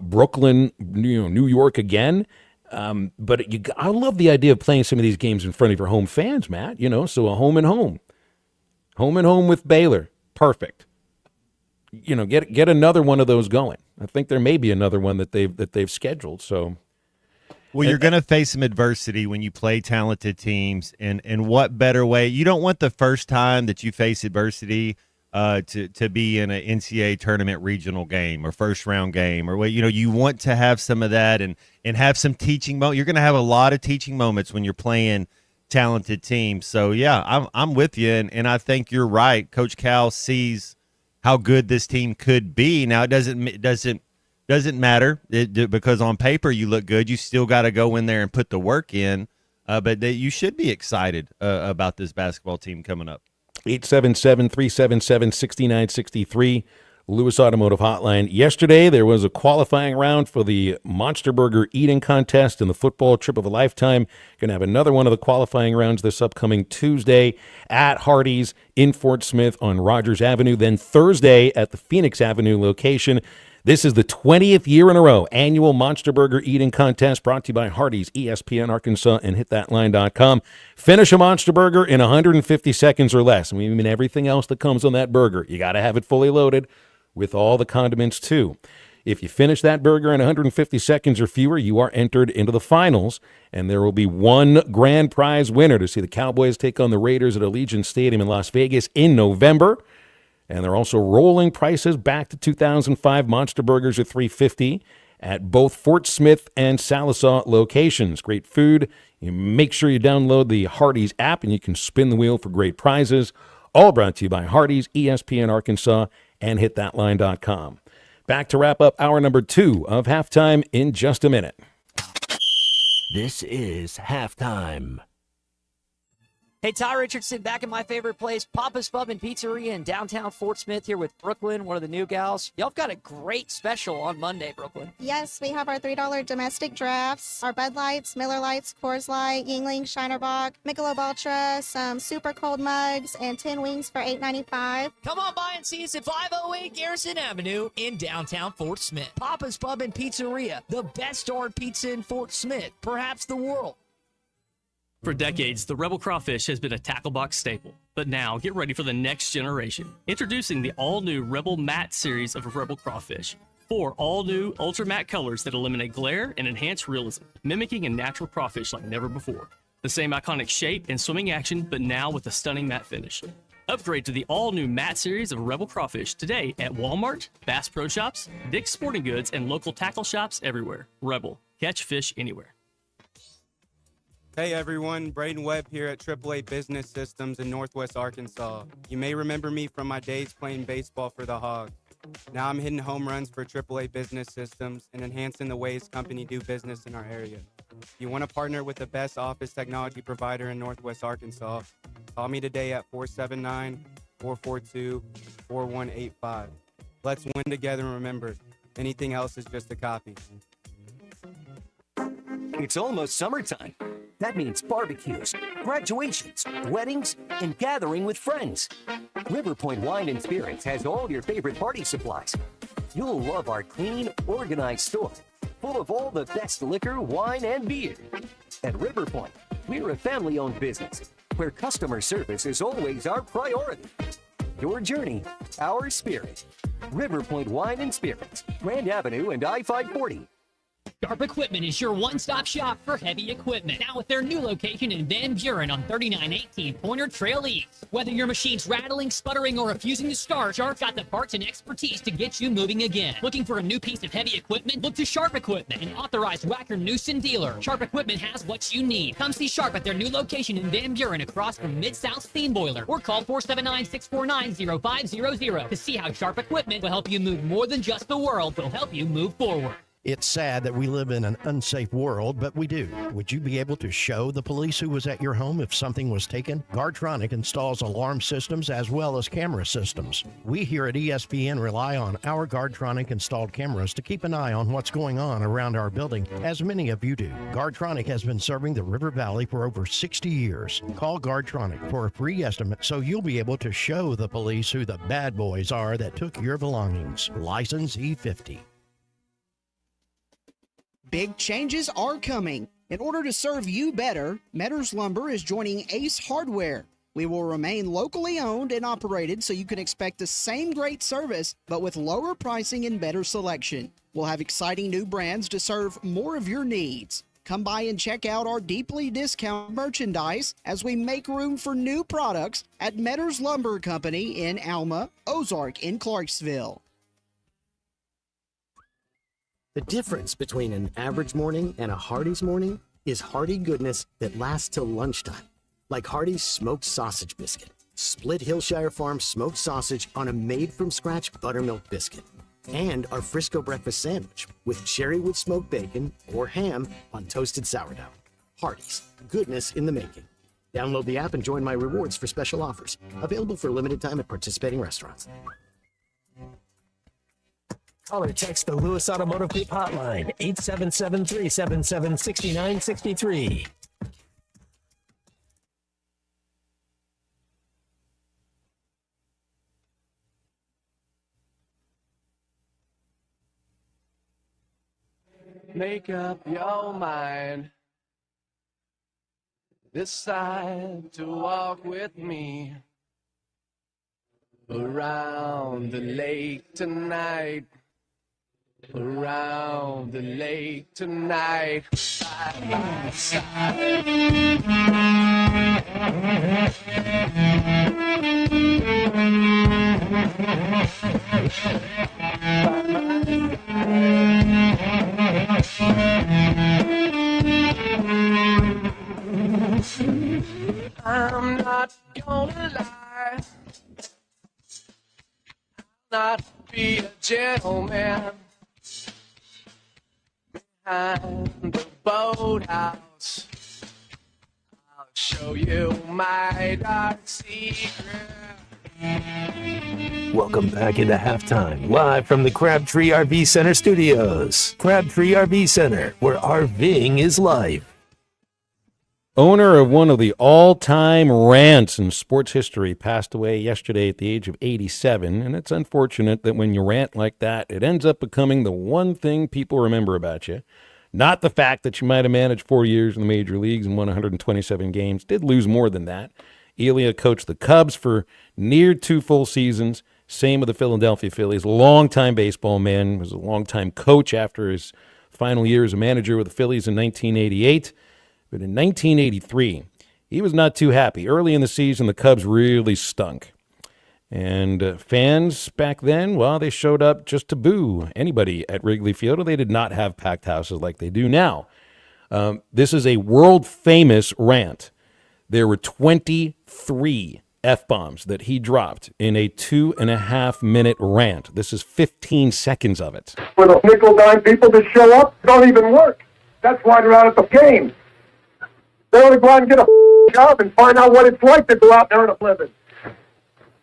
Brooklyn, New York again. But I love the idea of playing some of these games in front of your home fans, Matt. So a home and home with Baylor, perfect. Get another one of those going. I think there may be another one that they've scheduled. So, well, you're going to face some adversity when you play talented teams, and what better way? You don't want the first time that you face adversity to be in an NCAA tournament regional game or first round game, or you want to have some of that and have some teaching moments. You're going to have a lot of teaching moments when you're playing talented teams. So yeah, I'm with you, and I think you're right. Coach Cal sees how good this team could be. Now it doesn't matter because on paper you look good. You still got to go in there and put the work in. But you should be excited about this basketball team coming up. 877-377-6963, Lewis Automotive Hotline. Yesterday, there was a qualifying round for the Monster Burger eating contest and the football trip of a lifetime. Going to have another one of the qualifying rounds this upcoming Tuesday at Hardee's in Fort Smith on Rogers Avenue. Then Thursday at the Phoenix Avenue location. This is the 20th year in a row annual Monster Burger eating contest brought to you by Hardee's, ESPN Arkansas, and hitthatline.com. Finish a Monster Burger in 150 seconds or less. And we mean everything else that comes on that burger. You got to have it fully loaded with all the condiments, too. If you finish that burger in 150 seconds or fewer, you are entered into the finals, and there will be one grand prize winner to see the Cowboys take on the Raiders at Allegiant Stadium in Las Vegas in November. And they're also rolling prices back to 2005. Monster Burgers are $3.50 at both Fort Smith and Sallisaw locations. Great food. You make sure you download the Hardee's app, and you can spin the wheel for great prizes. All brought to you by Hardee's, ESPN Arkansas, and hitthatline.com. Back to wrap up hour number 2 of Halftime in just a minute. This is Halftime. Hey, Ty Richardson, back in my favorite place, Papa's Pub and Pizzeria in downtown Fort Smith here with Brooklyn, one of the new gals. Y'all got a great special on Monday, Brooklyn. Yes, we have our $3 domestic drafts, our Bud Lights, Miller Lights, Coors Light, Yingling, Shiner Bock, Michelob Ultra, some super cold mugs, and 10 wings for $8.95. Come on by and see us at 508 Garrison Avenue in downtown Fort Smith. Papa's Pub and Pizzeria, the best darn pizza in Fort Smith, perhaps the world. For decades, the Rebel Crawfish has been a tackle box staple. But now, get ready for the next generation. Introducing the all-new Rebel Matte series of Rebel Crawfish. 4 all-new Ultra Matte colors that eliminate glare and enhance realism, mimicking a natural crawfish like never before. The same iconic shape and swimming action, but now with a stunning matte finish. Upgrade to the all-new Matte series of Rebel Crawfish today at Walmart, Bass Pro Shops, Dick's Sporting Goods, and local tackle shops everywhere. Rebel. Catch fish anywhere. Hey everyone, Braden Webb here at AAA Business Systems in Northwest Arkansas. You may remember me from my days playing baseball for the Hogs. Now I'm hitting home runs for AAA Business Systems and enhancing the ways company do business in our area. If you want to partner with the best office technology provider in Northwest Arkansas, call me today at 479-442-4185. Let's win together, and remember, anything else is just a copy. It's almost summertime. That means barbecues, graduations, weddings, and gathering with friends. River Point Wine and Spirits has all your favorite party supplies. You'll love our clean, organized store, full of all the best liquor, wine, and beer. At River Point, we're a family-owned business where customer service is always our priority. Your journey, our spirit. River Point Wine and Spirits, Grand Avenue and I-540. Sharp Equipment is your one-stop shop for heavy equipment. Now with their new location in Van Buren on 3918 Pointer Trail East. Whether your machine's rattling, sputtering, or refusing to start, Sharp's got the parts and expertise to get you moving again. Looking for a new piece of heavy equipment? Look to Sharp Equipment, an authorized Wacker Newson dealer. Sharp Equipment has what you need. Come see Sharp at their new location in Van Buren across from Mid-South Steam Boiler, or call 479-649-0500 to see how Sharp Equipment will help you move more than just the world. They'll help you move forward. It's sad that we live in an unsafe world, but we do. Would you be able to show the police who was at your home if something was taken? Guardtronic installs alarm systems as well as camera systems. We here at ESPN rely on our Guardtronic installed cameras to keep an eye on what's going on around our building, as many of you do. Guardtronic has been serving the River Valley for over 60 years. Call Guardtronic for a free estimate so you'll be able to show the police who the bad boys are that took your belongings. License E50. Big changes are coming. In order to serve you better, Metters Lumber is joining Ace Hardware. We will remain locally owned and operated so you can expect the same great service, but with lower pricing and better selection. We'll have exciting new brands to serve more of your needs. Come by and check out our deeply discounted merchandise as we make room for new products at Metters Lumber Company in Alma, Ozark in Clarksville. The difference between an average morning and a Hardee's morning is hearty goodness that lasts till lunchtime. Like Hardee's smoked sausage biscuit. Split Hillshire Farm smoked sausage on a made-from-scratch buttermilk biscuit. And our Frisco breakfast sandwich with cherrywood smoked bacon or ham on toasted sourdough. Hardee's, goodness in the making. Download the app and join my rewards for special offers. Available for a limited time at participating restaurants. Call or text the Lewis Automotive Group hotline, 877-377-6963. Make up your mind. Decide to walk with me around the lake tonight. Around the lake tonight. Side by side. I'm not gonna lie. I'll not be a gentleman behind the boathouse. I'll show you my dark secret. Welcome back into halftime, live from the Crabtree RV Center studios. Crabtree RV Center, where RVing is life. Owner of one of the all-time rants in sports history passed away yesterday at the age of 87, and it's unfortunate that when you rant like that, it ends up becoming the one thing people remember about you. Not the fact that you might have managed 4 years in the major leagues and won 127 games. Did lose more than that. Elia coached the Cubs for near 2 full seasons. Same with the Philadelphia Phillies. Longtime baseball man. Was a longtime coach after his final year as a manager with the Phillies in 1988. But in 1983, he was not too happy. Early in the season, the Cubs really stunk. And fans back then, well, they showed up just to boo anybody at Wrigley Field. They did not have packed houses like they do now. This is a world-famous rant. There were 23 F-bombs that he dropped in a 2.5-minute rant. This is 15 seconds of it. For the nickel-dime people to show up, don't even work. That's why they're out at the game. They want to go out and get a job and find out what it's like to go out there and a living.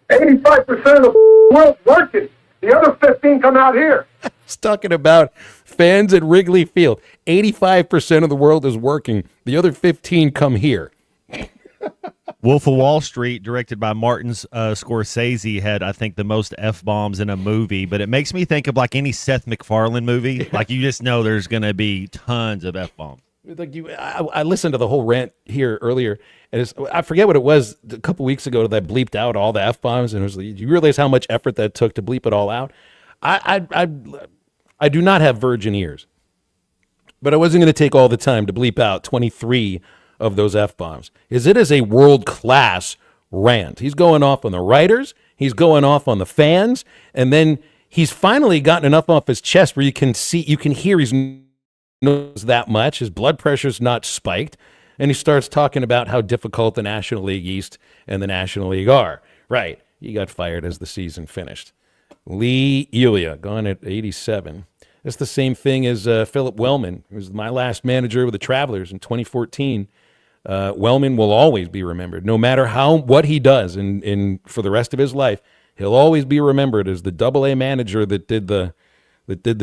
85% of the world's working. The other 15 come out here. He's talking about fans at Wrigley Field. 85% of the world is working. The other 15 come here. Wolf of Wall Street, directed by Martin Scorsese, had, I think, the most F-bombs in a movie. But it makes me think of like any Seth MacFarlane movie. Yeah. Like you just know there's going to be tons of F-bombs. Like I listened to the whole rant here earlier, and I forget what it was a couple weeks ago that I bleeped out all the F-bombs, and it was you realize how much effort that took to bleep it all out. I do not have virgin ears, but I wasn't going to take all the time to bleep out 23 of those F-bombs. It is a world-class rant. He's going off on the writers, he's going off on the fans, and then he's finally gotten enough off his chest where you can hear he's knows that much. His blood pressure's not spiked, and he starts talking about how difficult the National League East and the National League are. Right. He got fired as the season finished. Lee Elia, gone at 87. That's the same thing as Philip Wellman, who was my last manager with the Travelers in 2014. Wellman will always be remembered, no matter what he does in for the rest of his life. He'll always be remembered as the Double-A manager that did the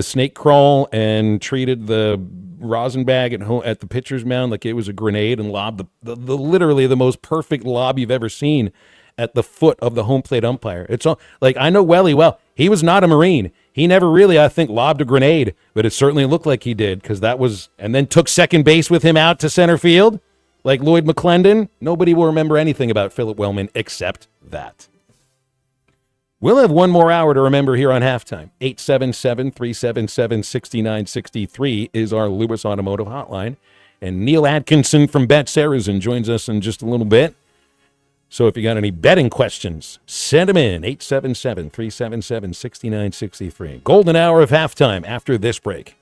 snake crawl and treated the rosin bag at the pitcher's mound like it was a grenade and lobbed the literally the most perfect lob you've ever seen at the foot of the home plate umpire. It's all, like, I know Welly well. He was not a Marine. He never really, I think, lobbed a grenade, but it certainly looked like he did, because that was, and then took second base with him out to center field, like Lloyd McClendon. Nobody will remember anything about Philip Wellman except that. We'll have one more hour to remember here on Halftime. 877-377-6963 is our Lewis Automotive hotline. And Neil Atkinson from Bet Saracen joins us in just a little bit. So if you got any betting questions, send them in. 877-377-6963. Golden hour of Halftime after this break.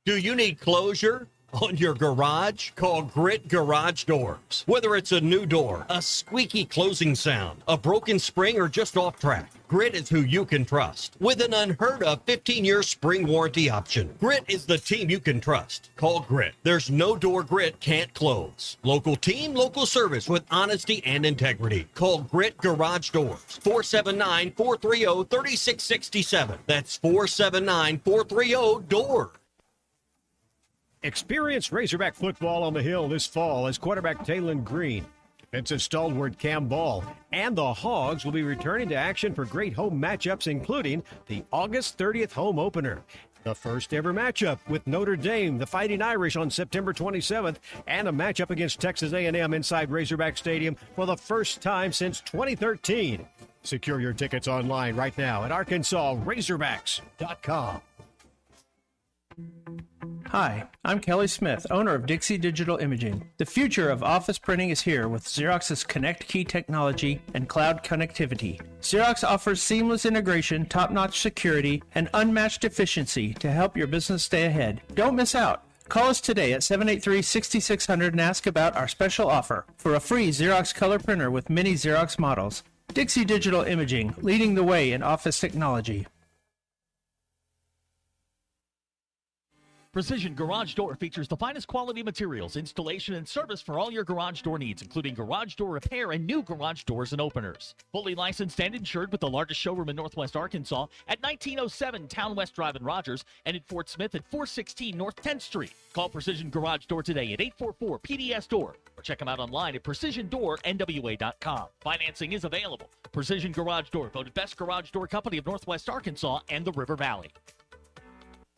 Do you need closure on your garage? Call Grit Garage Doors. Whether it's a new door, a squeaky closing sound, a broken spring, or just off track, Grit is who you can trust. With an unheard of 15-year spring warranty option, Grit is the team you can trust. Call Grit. There's no door Grit can't close. Local team, local service with honesty and integrity. Call Grit Garage Doors. 479-430-3667. That's 479-430-DOOR. Experience Razorback football on the Hill this fall as quarterback Taylon Green, defensive stalwart Cam Ball, and the Hogs will be returning to action for great home matchups, including the August 30th home opener. The first ever matchup with Notre Dame, the Fighting Irish, on September 27th, and a matchup against Texas A&M inside Razorback Stadium for the first time since 2013. Secure your tickets online right now at ArkansasRazorbacks.com. Hi, I'm Kelly Smith, owner of Dixie Digital Imaging. The future of office printing is here with Xerox's Connect Key technology and cloud connectivity. Xerox offers seamless integration, top-notch security, and unmatched efficiency to help your business stay ahead. Don't miss out. Call us today at 783-6600 and ask about our special offer for a free Xerox color printer with many Xerox models. Dixie Digital Imaging, leading the way in office technology. Precision Garage Door features the finest quality materials, installation, and service for all your garage door needs, including garage door repair and new garage doors and openers. Fully licensed and insured with the largest showroom in Northwest Arkansas at 1907 Town West Drive in Rogers and in Fort Smith at 416 North 10th Street. Call Precision Garage Door today at 844-PDS-DOOR or check them out online at PrecisionDoorNWA.com. Financing is available. Precision Garage Door, voted best garage door company of Northwest Arkansas and the River Valley.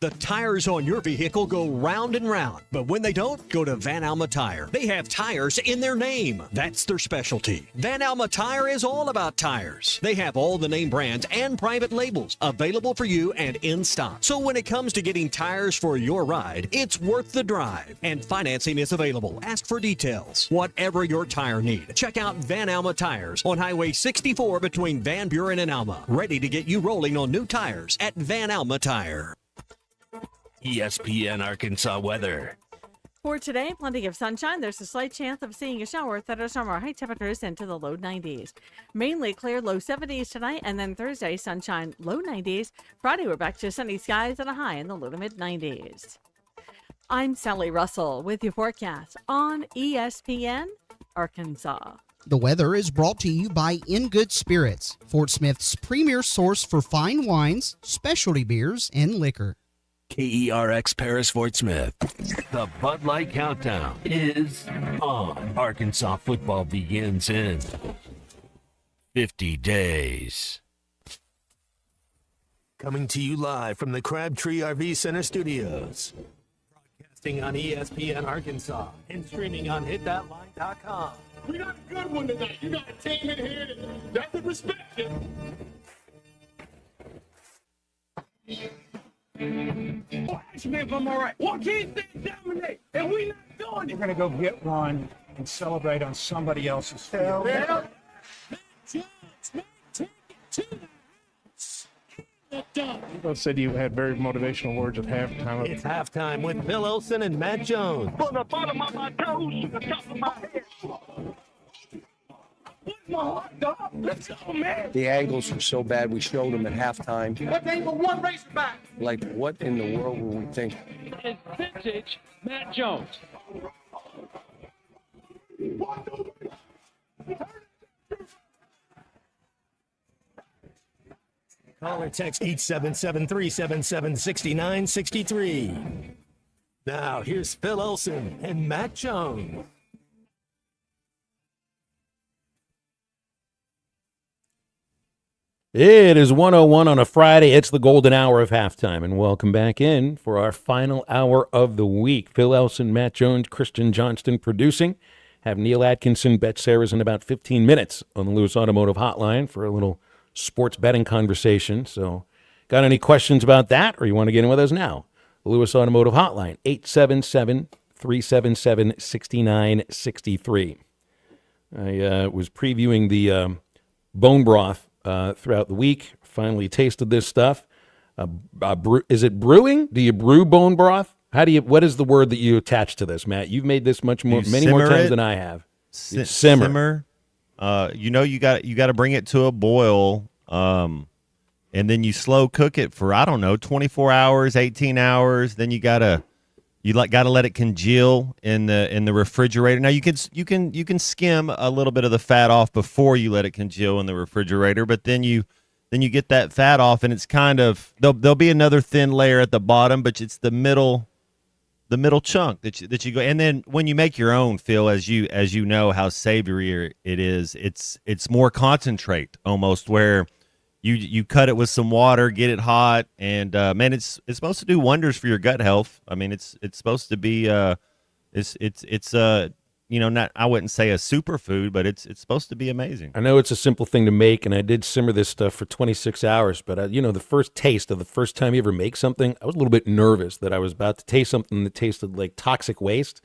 The tires on your vehicle go round and round, but when they don't, go to Van Alma Tire. They have tires in their name. That's their specialty. Van Alma Tire is all about tires. They have all the name brands and private labels available for you and in stock. So when it comes to getting tires for your ride, it's worth the drive. And financing is available. Ask for details. Whatever your tire need, check out Van Alma Tires on Highway 64 between Van Buren and Alma. Ready to get you rolling on new tires at Van Alma Tire. ESPN Arkansas weather. For today, plenty of sunshine. There's a slight chance of seeing a shower. Thunderstorm or high temperatures into the low 90s. Mainly clear, low 70s tonight, and then Thursday, sunshine, low 90s. Friday, we're back to sunny skies and a high in the low to mid 90s. I'm Sally Russell with your forecast on ESPN Arkansas. The weather is brought to you by In Good Spirits, Fort Smith's premier source for fine wines, specialty beers, and liquor. KERX Paris Fort Smith. The Bud Light Countdown is on. Arkansas football begins in 50 days. Coming to you live from the Crabtree RV Center Studios. Broadcasting on ESPN Arkansas and streaming on hitthatline.com. We got a good one tonight. You got a team in here that doesn't respect you. Ask me if I'm all right. Why can't they dominate? And we not doing it. We're going to go get one and celebrate on somebody else's field. You said you had very motivational words at halftime. It's halftime with Bill Olsen and Matt Jones. From the bottom of my toes to the top of my head. My heart, dog. Let's go, man. The angles were so bad, we showed them at halftime. What they for one Razorback? Like, what in the world were we thinking? It's vintage Matt Jones. Call or text 877-377-6963. Now, here's Phil Olson and Matt Jones. It is 1:01 on a Friday. It's the golden hour of halftime, and welcome back in for our final hour of the week. Phil Elson, Matt Jones, Christian Johnston producing. Have Neil Atkinson, Bet Sarah's in about 15 minutes on the Lewis Automotive Hotline for a little sports betting conversation. So, got any questions about that, or you want to get in with us now? The Lewis Automotive Hotline, 877-377-6963. I was previewing the bone broth throughout the week. Finally tasted this stuff. Is it brewing? Do you brew bone broth? What is the word that you attach to this, Matt? You've made this many more times than I have. Simmer. You got to bring it to a boil, and then you slow cook it for 24 hours, 18 hours. Then you gotta let it congeal in the refrigerator. Now you can skim a little bit of the fat off before you let it congeal in the refrigerator, but then you get that fat off, and it's kind of there'll be another thin layer at the bottom, but it's the middle chunk that you go. And then when you make your own, Phil, as you know how savory it is, it's more concentrate almost, where you cut it with some water, get it hot, and man, it's supposed to do wonders for your gut health. I mean, it's supposed to be not, I wouldn't say a superfood, but it's supposed to be amazing. I know it's a simple thing to make, and I did simmer this stuff for 26 hours, but the first taste of the first time you ever make something, I was a little bit nervous that I was about to taste something that tasted like toxic waste.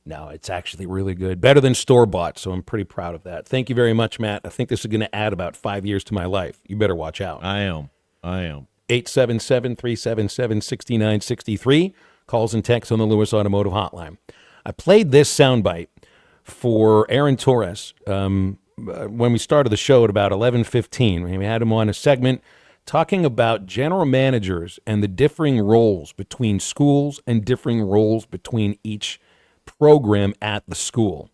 No, it's actually really good. Better than store-bought, so I'm pretty proud of that. Thank you very much, Matt. I think this is going to add about 5 years to my life. You better watch out. I am. 877-377-6963. Calls and texts on the Lewis Automotive Hotline. I played this soundbite for Aaron Torres when we started the show at about 11:15. We had him on a segment talking about general managers and the differing roles between schools and differing roles between each program at the school.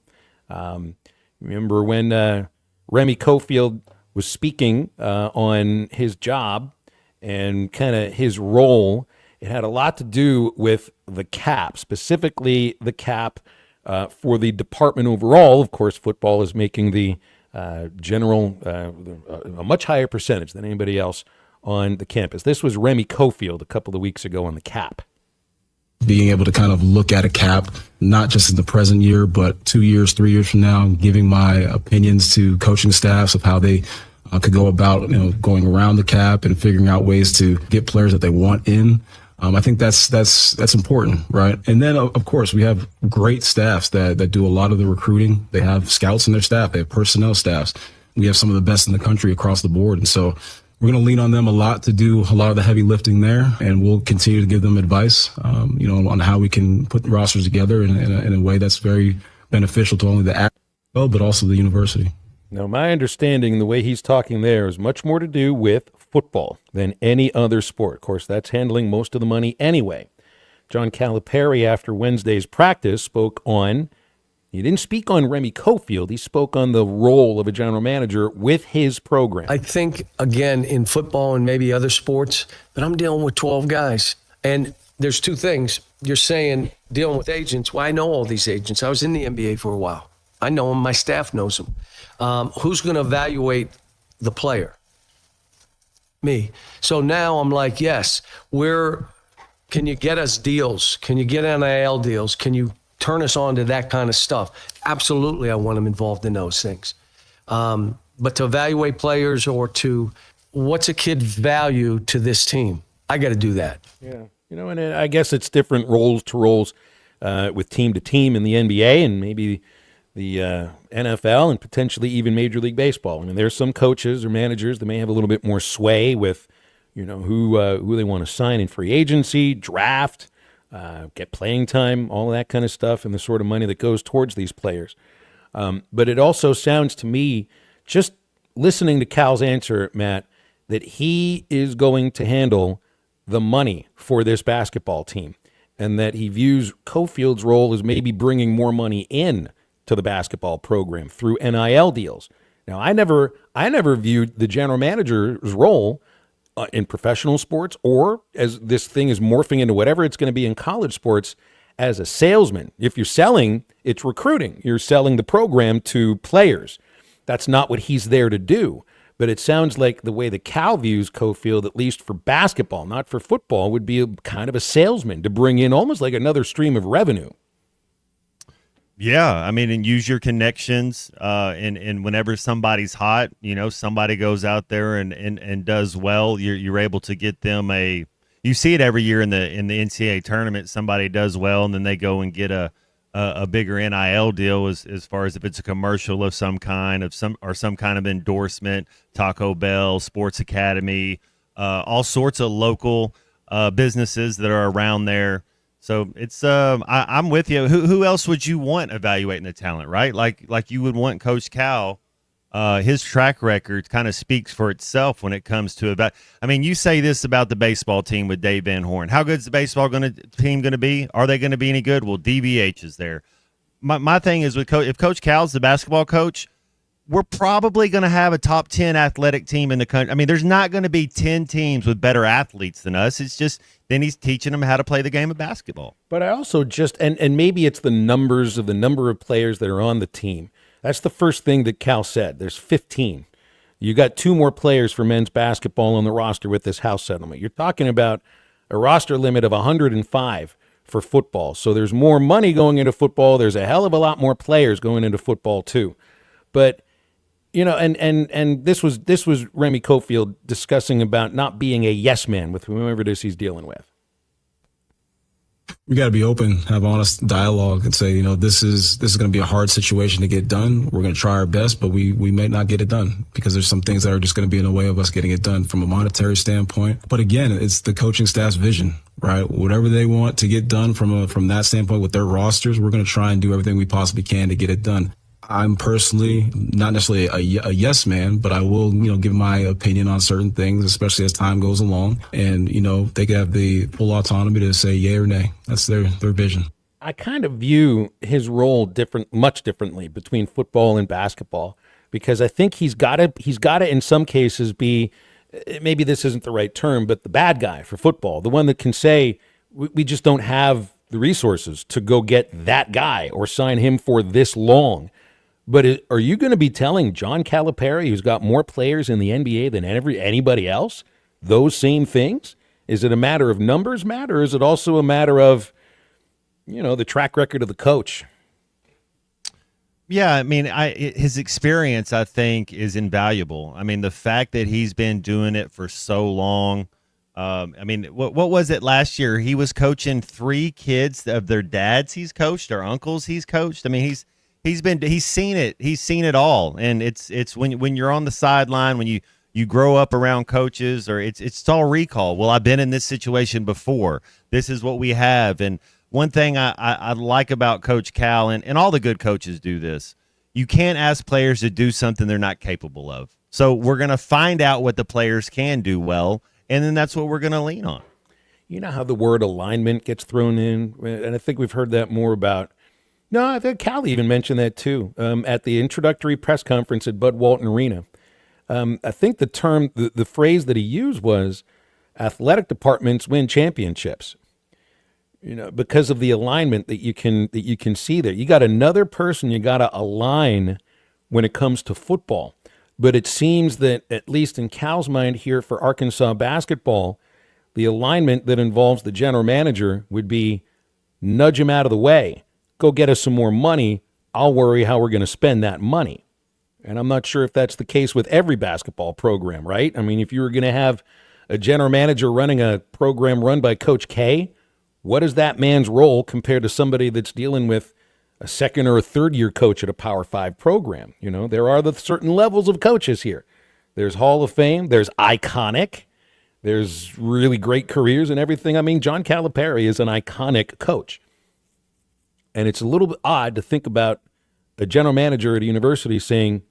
Remember when Remy Cofield was speaking on his job and kind of his role? It had a lot to do with the cap, specifically the cap for the department overall. Of course, football is making the general a much higher percentage than anybody else on the campus. This was Remy Cofield a couple of weeks ago on the cap. Being able to kind of look at a cap, not just in the present year, but 2 years, 3 years from now, giving my opinions to coaching staffs of how they could go about, going around the cap and figuring out ways to get players that they want in. I think that's important, right? And then, of course, we have great staffs that do a lot of the recruiting. They have scouts in their staff. They have personnel staffs. We have some of the best in the country across the board. And so we're going to lean on them a lot to do a lot of the heavy lifting there. And we'll continue to give them advice, on how we can put rosters together in a way that's very beneficial to only the athlete, but also the university. Now, my understanding, the way he's talking there, is much more to do with football than any other sport. Of course, that's handling most of the money anyway. John Calipari, after Wednesday's practice, he didn't speak on Remy Cofield. He spoke on the role of a general manager with his program. I think, again, in football and maybe other sports, but I'm dealing with 12 guys. And there's two things. You're saying dealing with agents. Well, I know all these agents. I was in the NBA for a while. I know them. My staff knows them. Who's going to evaluate the player? Me. So now I'm like, yes, can you get us deals? Can you get NIL deals? Can you turn us on to that kind of stuff? Absolutely, I want them involved in those things. But to evaluate players or to what's a kid's value to this team, I got to do that. Yeah. And I guess it's different roles to roles with team to team in the NBA and maybe the NFL and potentially even Major League Baseball. I mean, there's some coaches or managers that may have a little bit more sway with, who they want to sign in free agency, draft, get playing time, all that kind of stuff, and the sort of money that goes towards these players. But it also sounds to me, just listening to Cal's answer, Matt, that he is going to handle the money for this basketball team, and that he views Cofield's role as maybe bringing more money in to the basketball program through NIL deals. Now, I never viewed the general manager's role in professional sports, or as this thing is morphing into whatever it's going to be in college sports, as a salesman. If you're selling, it's recruiting. You're selling the program to players. That's not what he's there to do. But it sounds like the way the Cal views Cofield, at least for basketball, not for football, would be kind of a salesman to bring in almost like another stream of revenue. Yeah, I mean, and use your connections. And whenever somebody's hot, somebody goes out there and does well, you're able to get them a. You see it every year in the NCAA tournament. Somebody does well, and then they go and get a bigger NIL deal as far as if it's a commercial of some kind some kind of endorsement. Taco Bell, Sports Academy, all sorts of local businesses that are around there. So it's I'm with you. Who else would you want evaluating the talent, right? Like you would want Coach Cal. His track record kind of speaks for itself when it comes to about. I mean, you say this about the baseball team with Dave Van Horn. How good is the baseball team going to be? Are they going to be any good? Well, DVH is there. My thing is with if Coach Cal's the basketball coach, we're probably going to have a top 10 athletic team in the country. I mean, there's not going to be 10 teams with better athletes than us. It's just then he's teaching them how to play the game of basketball. But I also just and maybe it's the number of players that are on the team. That's the first thing that Cal said. There's 15. You got 2 more players for men's basketball on the roster with this house settlement. You're talking about a roster limit of 105 for football. So there's more money going into football. There's a hell of a lot more players going into football too. But and this was Remy Cofield discussing about not being a yes man with whomever it is he's dealing with. We got to be open, have honest dialogue, and say, this is going to be a hard situation to get done. We're going to try our best, but we may not get it done because there's some things that are just going to be in the way of us getting it done from a monetary standpoint. But again, it's the coaching staff's vision, right? Whatever they want to get done from that standpoint with their rosters, we're going to try and do everything we possibly can to get it done. I'm personally not necessarily a yes man, but I will, give my opinion on certain things, especially as time goes along. And, they can have the full autonomy to say yay or nay. That's their vision. I kind of view his role much differently between football and basketball, because I think he's got to in some cases be, maybe this isn't the right term, but the bad guy for football, the one that can say, we just don't have the resources to go get that guy or sign him for this long. But are you going to be telling John Calipari, who's got more players in the NBA than anybody else, those same things? Is it a matter of numbers matter, or is it also a matter of, the track record of the coach? Yeah, I mean, his experience, I think, is invaluable. I mean, the fact that he's been doing it for so long. I mean, what was it last year? He was coaching 3 kids of their dads he's coached or uncles he's coached. I mean, he's seen it. He's seen it all. And it's when you're on the sideline, when you grow up around coaches, or it's all recall. Well, I've been in this situation before. This is what we have. And one thing I like about Coach Cal, and all the good coaches do this, you can't ask players to do something they're not capable of. So we're going to find out what the players can do well, and then that's what we're going to lean on. You know how the word alignment gets thrown in? And I think we've heard that more about. No, I think Cal even mentioned that too at the introductory press conference at Bud Walton Arena. I think the term, the phrase that he used was athletic departments win championships. Because of the alignment that you can see there. You got another person you got to align when it comes to football. But it seems that, at least in Cal's mind here for Arkansas basketball, the alignment that involves the general manager would be nudge him out of the way. Go get us some more money. I'll worry how we're going to spend that money. And I'm not sure if that's the case with every basketball program, right? I mean, if you were going to have a general manager running a program run by Coach K, what is that man's role compared to somebody that's dealing with a second or a third year coach at a Power 5 program? There are the certain levels of coaches here. There's Hall of Fame. There's iconic. There's really great careers and everything. I mean, John Calipari is an iconic coach. And it's a little bit odd to think about a general manager at a university saying,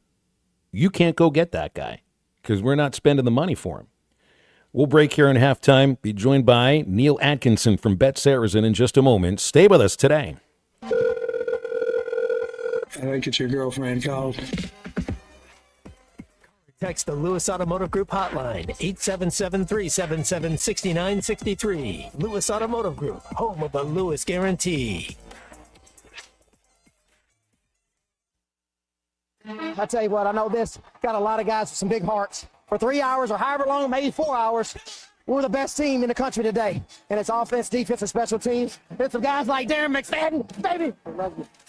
you can't go get that guy because we're not spending the money for him. We'll break here in halftime. Be joined by Neil Atkinson from Bet Saracen in just a moment. Stay with us today. I think it's your girlfriend called. Text the Lewis Automotive Group hotline, 877-377-6963. Lewis Automotive Group, home of the Lewis Guarantee. I tell you what, I know this got a lot of guys with some big hearts. For 3 hours or however long, maybe 4 hours, we're the best team in the country today. And it's offense, defense, and special teams. It's some guys like Darren McFadden, baby.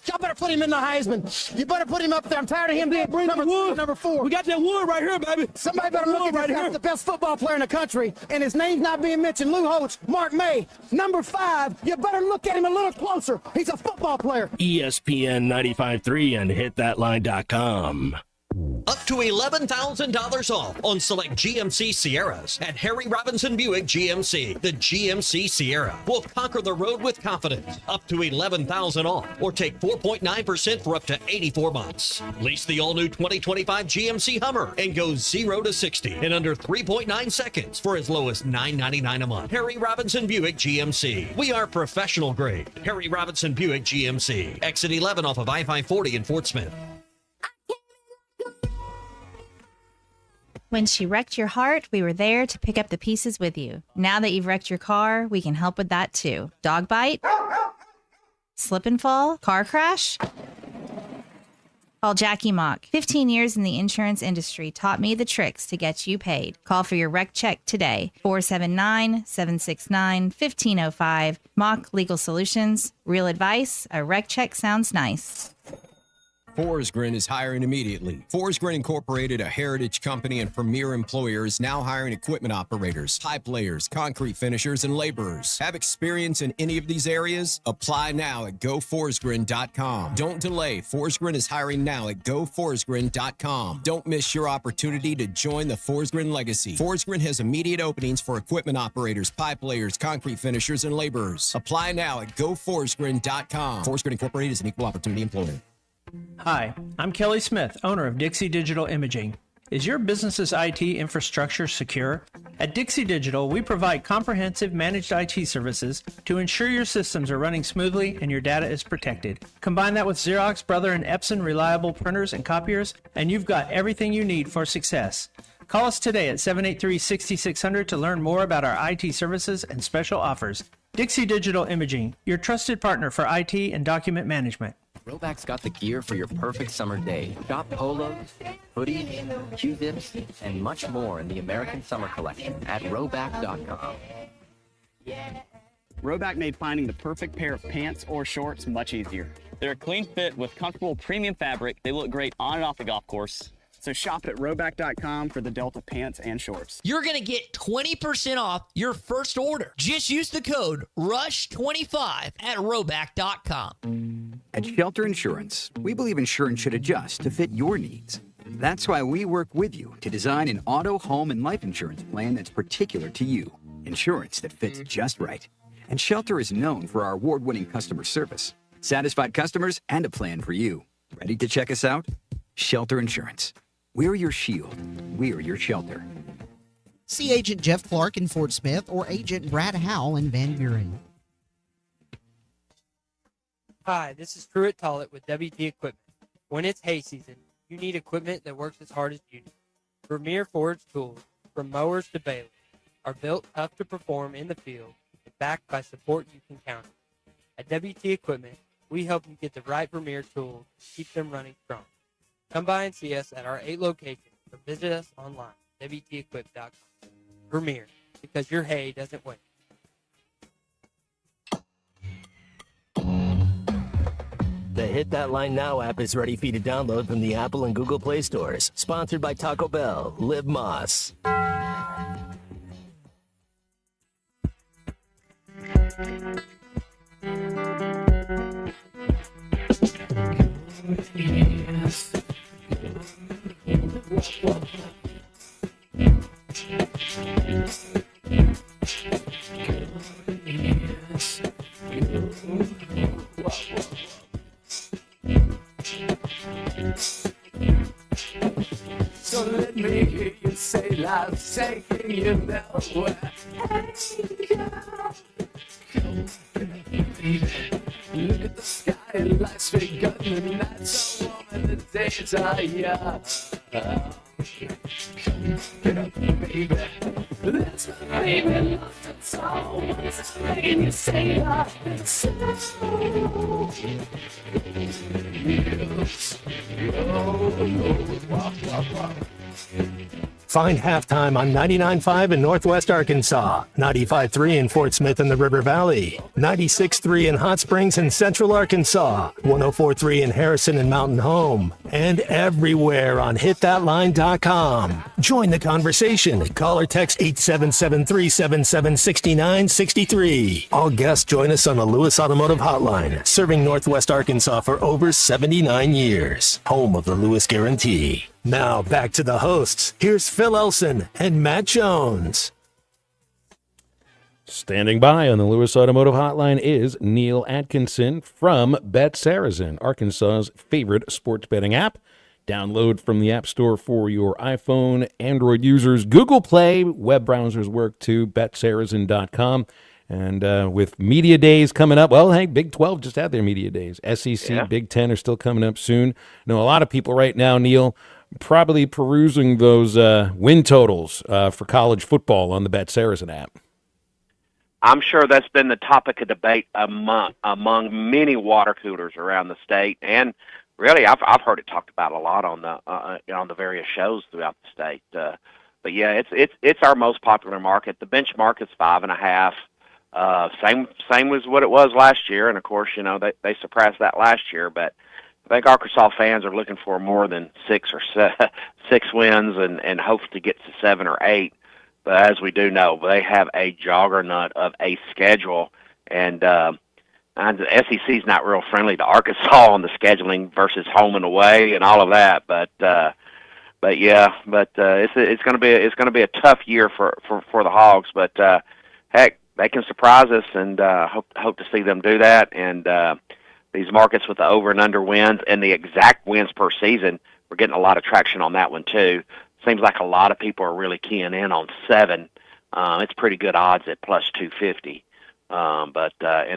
Y'all better put him in the Heisman. You better put him up there. I'm tired of him being number 4. We got that wood right here, baby. Somebody better look at this guy, the best football player in the country, and his name's not being mentioned. Lou Holtz, Mark May, number 5. You better look at him a little closer. He's a football player. ESPN 95.3 and hitthatline.com. Up to $11,000 off on select GMC Sierras at Harry Robinson Buick GMC. The GMC Sierra will conquer the road with confidence. Up to $11,000 off, or take 4.9% for up to 84 months. Lease the all-new 2025 GMC Hummer and go 0 to 60 in under 3.9 seconds for as low as $9.99 a month. Harry Robinson Buick GMC. We are professional grade. Harry Robinson Buick GMC. Exit 11 off of I-540 in Fort Smith. When she wrecked your heart, we were there to pick up the pieces with you. Now that you've wrecked your car, we can help with that too. Dog bite? Slip and fall? Car crash? Call Jackie Mock. 15 years in the insurance industry taught me the tricks to get you paid. Call for your wreck check today. 479-769-1505. Mock Legal Solutions. Real advice. A wreck check sounds nice. Forsgren is hiring immediately. Forsgren Incorporated, a heritage company and premier employer, is now hiring equipment operators, pipe layers, concrete finishers, and laborers. Have experience in any of these areas? Apply now at goforsgren.com. Don't delay. Forsgren is hiring now at goforsgren.com. Don't miss your opportunity to join the Forsgren legacy. Forsgren has immediate openings for equipment operators, pipe layers, concrete finishers, and laborers. Apply now at goforsgren.com. Forsgren Incorporated is an equal opportunity employer. Hi, I'm Kelly Smith, owner of Dixie Digital Imaging. Is your business's IT infrastructure secure? At Dixie Digital, we provide comprehensive managed IT services to ensure your systems are running smoothly and your data is protected. Combine that with Xerox, Brother, and Epson reliable printers and copiers, and you've got everything you need for success. Call us today at 783-6600 to learn more about our IT services and special offers. Dixie Digital Imaging, your trusted partner for IT and document management. Roback's got the gear for your perfect summer day. Shop polos, hoodies, Q-zips, and much more in the American Summer Collection at Roback.com. Roback made finding the perfect pair of pants or shorts much easier. They're a clean fit with comfortable premium fabric. They look great on and off the golf course. So shop at Roback.com for the Delta pants and shorts. You're going to get 20% off your first order. Just use the code RUSH25 at Roback.com. At Shelter Insurance, we believe insurance should adjust to fit your needs. That's why we work with you to design an auto, home, and life insurance plan that's particular to you. Insurance that fits just right. And Shelter is known for our award-winning customer service, satisfied customers, and a plan for you. Ready to check us out? Shelter Insurance. We're your shield. We're your shelter. See Agent Jeff Clark in Fort Smith or Agent Brad Howell in Van Buren. Hi, this is Pruitt Tollett with WT Equipment. When it's hay season, you need equipment that works as hard as you do. Premier Forge tools, from mowers to balers, are built tough to perform in the field and backed by support you can count on. At WT Equipment, we help you get the right Premier tools to keep them running strong. Come by and see us at our 8 locations or visit us online, WTEquip.com. Premier, because your hay doesn't wait. The Hit That Line Now app is ready for you to download from the Apple and Google Play stores. Sponsored by Taco Bell. Live Moss. So let me hear you say life's taking you nowhere. Look at the sky and life's begun. The nights are warm and the days are young. Find Halftime on 99.5 in Northwest Arkansas, 95.3 in Fort Smith and the River Valley, 96.3 in Hot Springs and Central Arkansas, 104.3 in Harrison and Mountain Home, and everywhere on hitthatline.com. Join the conversation. Call or text 877-377-6963. All guests join us on the Lewis Automotive Hotline, serving Northwest Arkansas for over 79 years. Home of the Lewis Guarantee. Now back to the hosts. Here's Phil Elson and Matt Jones. Standing by on the Lewis Automotive Hotline is Neil Atkinson from Bet Saracen, Arkansas's favorite sports betting app. Download from the App Store for your iPhone, Android users, Google Play, web browsers work too, betsaracen.com. And with media days coming up, well, hey, Big 12 just had their media days. SEC, Big 10 are still coming up soon. I know a lot of people right now, Neil, probably perusing those win totals for college football on the Bet Saracen app. I'm sure that's been the topic of debate among many water coolers around the state, and really, I've heard it talked about a lot on the various shows throughout the state. But yeah, it's our most popular market. The benchmark is 5.5. Same as what it was last year, and of course, you know they surpassed that last year. But I think Arkansas fans are looking for more than 6 wins and hope to get to 7 or 8. But as we do know, they have a juggernaut of a schedule, and the SEC is not real friendly to Arkansas on the scheduling versus home and away and all of that. But it's going to be a tough year for the Hogs. But heck, they can surprise us, and hope to see them do that. And these markets with the over and under wins and the exact wins per season, we're getting a lot of traction on that one too. Seems like a lot of people are really keying in on 7. It's pretty good odds at plus 250. And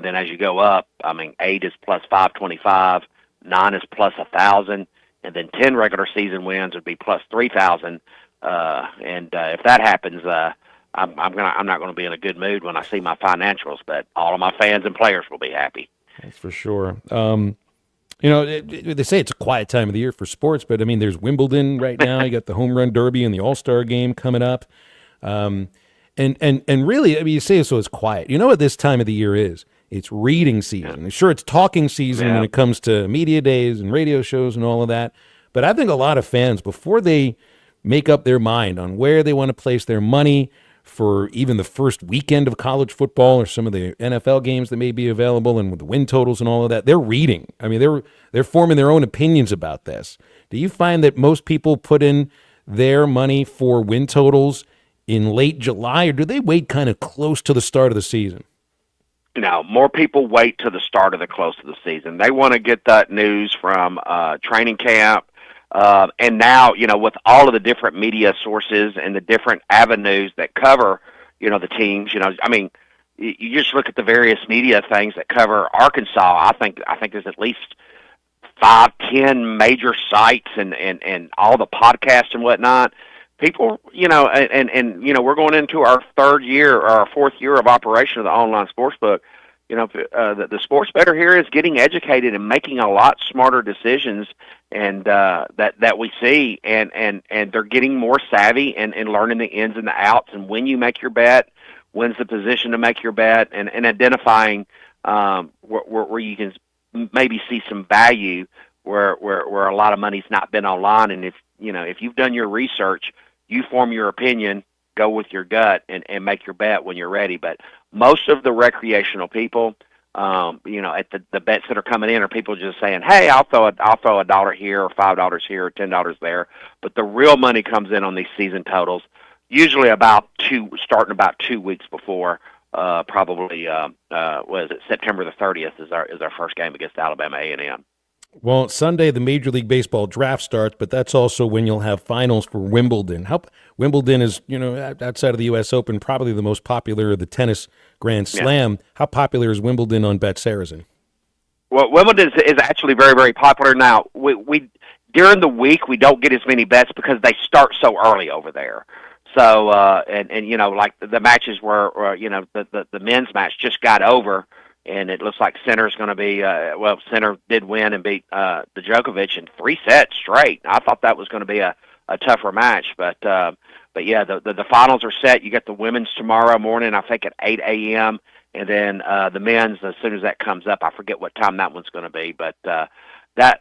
then as you go up, I mean, 8 is plus 525, 9 is plus 1,000, and then 10 regular season wins would be plus 3,000. If that happens, I'm not going to be in a good mood when I see my financials, but all of my fans and players will be happy. That's for sure. You know, they say it's a quiet time of the year for sports, but I mean, there's Wimbledon right now. You got the Home Run Derby and the All-Star Game coming up. And really, I mean, you say so it's quiet. You know what this time of the year is? It's reading season. Yeah. Sure, it's talking season when it comes to media days and radio shows and all of that. But I think a lot of fans, before they make up their mind on where they want to place their money for even the first weekend of college football or some of the NFL games that may be available and with the win totals and all of that, they're reading. I mean, they're forming their own opinions about this. Do you find that most people put in their money for win totals in late July, or do they wait kind of close to the start of the season? No, more people wait to the start of the close of the season. They want to get that news from training camp. And now, you know, with all of the different media sources and the different avenues that cover, you know, the teams, you know, I mean, you just look at the various media things that cover Arkansas. I think there's at least 5-10 major sites and all the podcasts and whatnot. People, you know, and you know, we're going into our 3rd year or our 4th year of operation of the online sportsbook. You know, the sports bettor here is getting educated and making a lot smarter decisions, and that we see, and they're getting more savvy and learning the ins and the outs, and when you make your bet, when's the position to make your bet, and identifying where you can maybe see some value where a lot of money's not been online. And if you've done your research, you form your opinion, go with your gut, and make your bet when you're ready. But most of the recreational people, you know, at the bets that are coming in are people just saying, "Hey, I'll throw $1 here or $5 here or $10 there." But the real money comes in on these season totals, usually starting about 2 weeks before. Probably what is it? September the 30th is our first game against Alabama A&M. Well, Sunday the Major League Baseball draft starts, but that's also when you'll have finals for Wimbledon. Wimbledon is, you know, outside of the U.S. Open, probably the most popular of the tennis Grand Slam. Yeah. How popular is Wimbledon on Bet Saracen? Well, Wimbledon is actually very, very popular now. We during the week we don't get as many bets because they start so early over there. So and you know, like the matches were you know, the men's match just got over, and it looks like Center's going to be well, Center did win and beat the Djokovic in 3 sets straight. I thought that was going to be a tougher match, but yeah, the finals are set. You got the women's tomorrow morning, I think at 8 a.m. And then the men's, as soon as that comes up, I forget what time that one's going to be, but that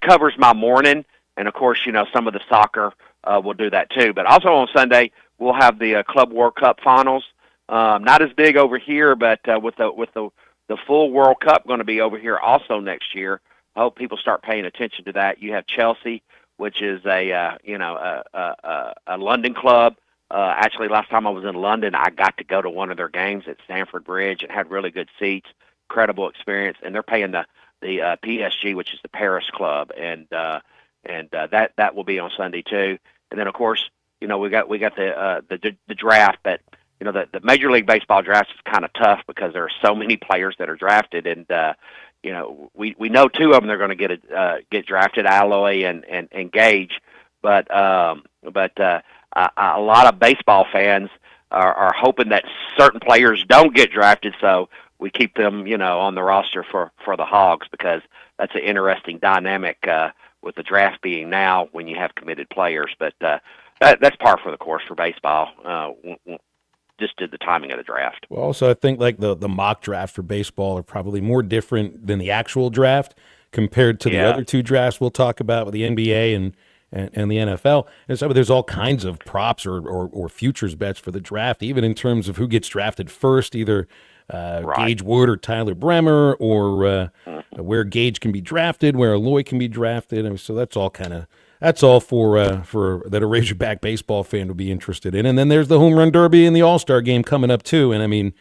covers my morning. And of course, you know, some of the soccer will do that too. But also on Sunday, we'll have the Club World Cup finals. Not as big over here, but with the full World Cup going to be over here also next year. I hope people start paying attention to that. You have Chelsea, which is a London club. Actually, last time I was in London, I got to go to one of their games at Stamford Bridge and had really good seats, incredible experience. And they're paying the PSG, which is the Paris club, and that will be on Sunday too. And then of course, you know, we got the draft, but you know, the Major League Baseball draft is kind of tough because there are so many players that are drafted, and you know, we know 2 of them they're going to get drafted, Alloy and Gage, but a lot of baseball fans are hoping that certain players don't get drafted, so we keep them, you know, on the roster for the Hogs, because that's an interesting dynamic with the draft being now when you have committed players. But that's par for the course for baseball. Just did the timing of the draft. Well, also I think like the mock draft for baseball are probably more different than the actual draft compared to the other 2 drafts we'll talk about with the NBA and the NFL. And so there's all kinds of props or futures bets for the draft, even in terms of who gets drafted first, either Gage Wood or Tyler Bremer, or where Gage can be drafted, where Aloy can be drafted. I mean, so that's all for that a Razorback baseball fan would be interested in. And then there's the Home Run Derby and the All-Star Game coming up too. And I mean,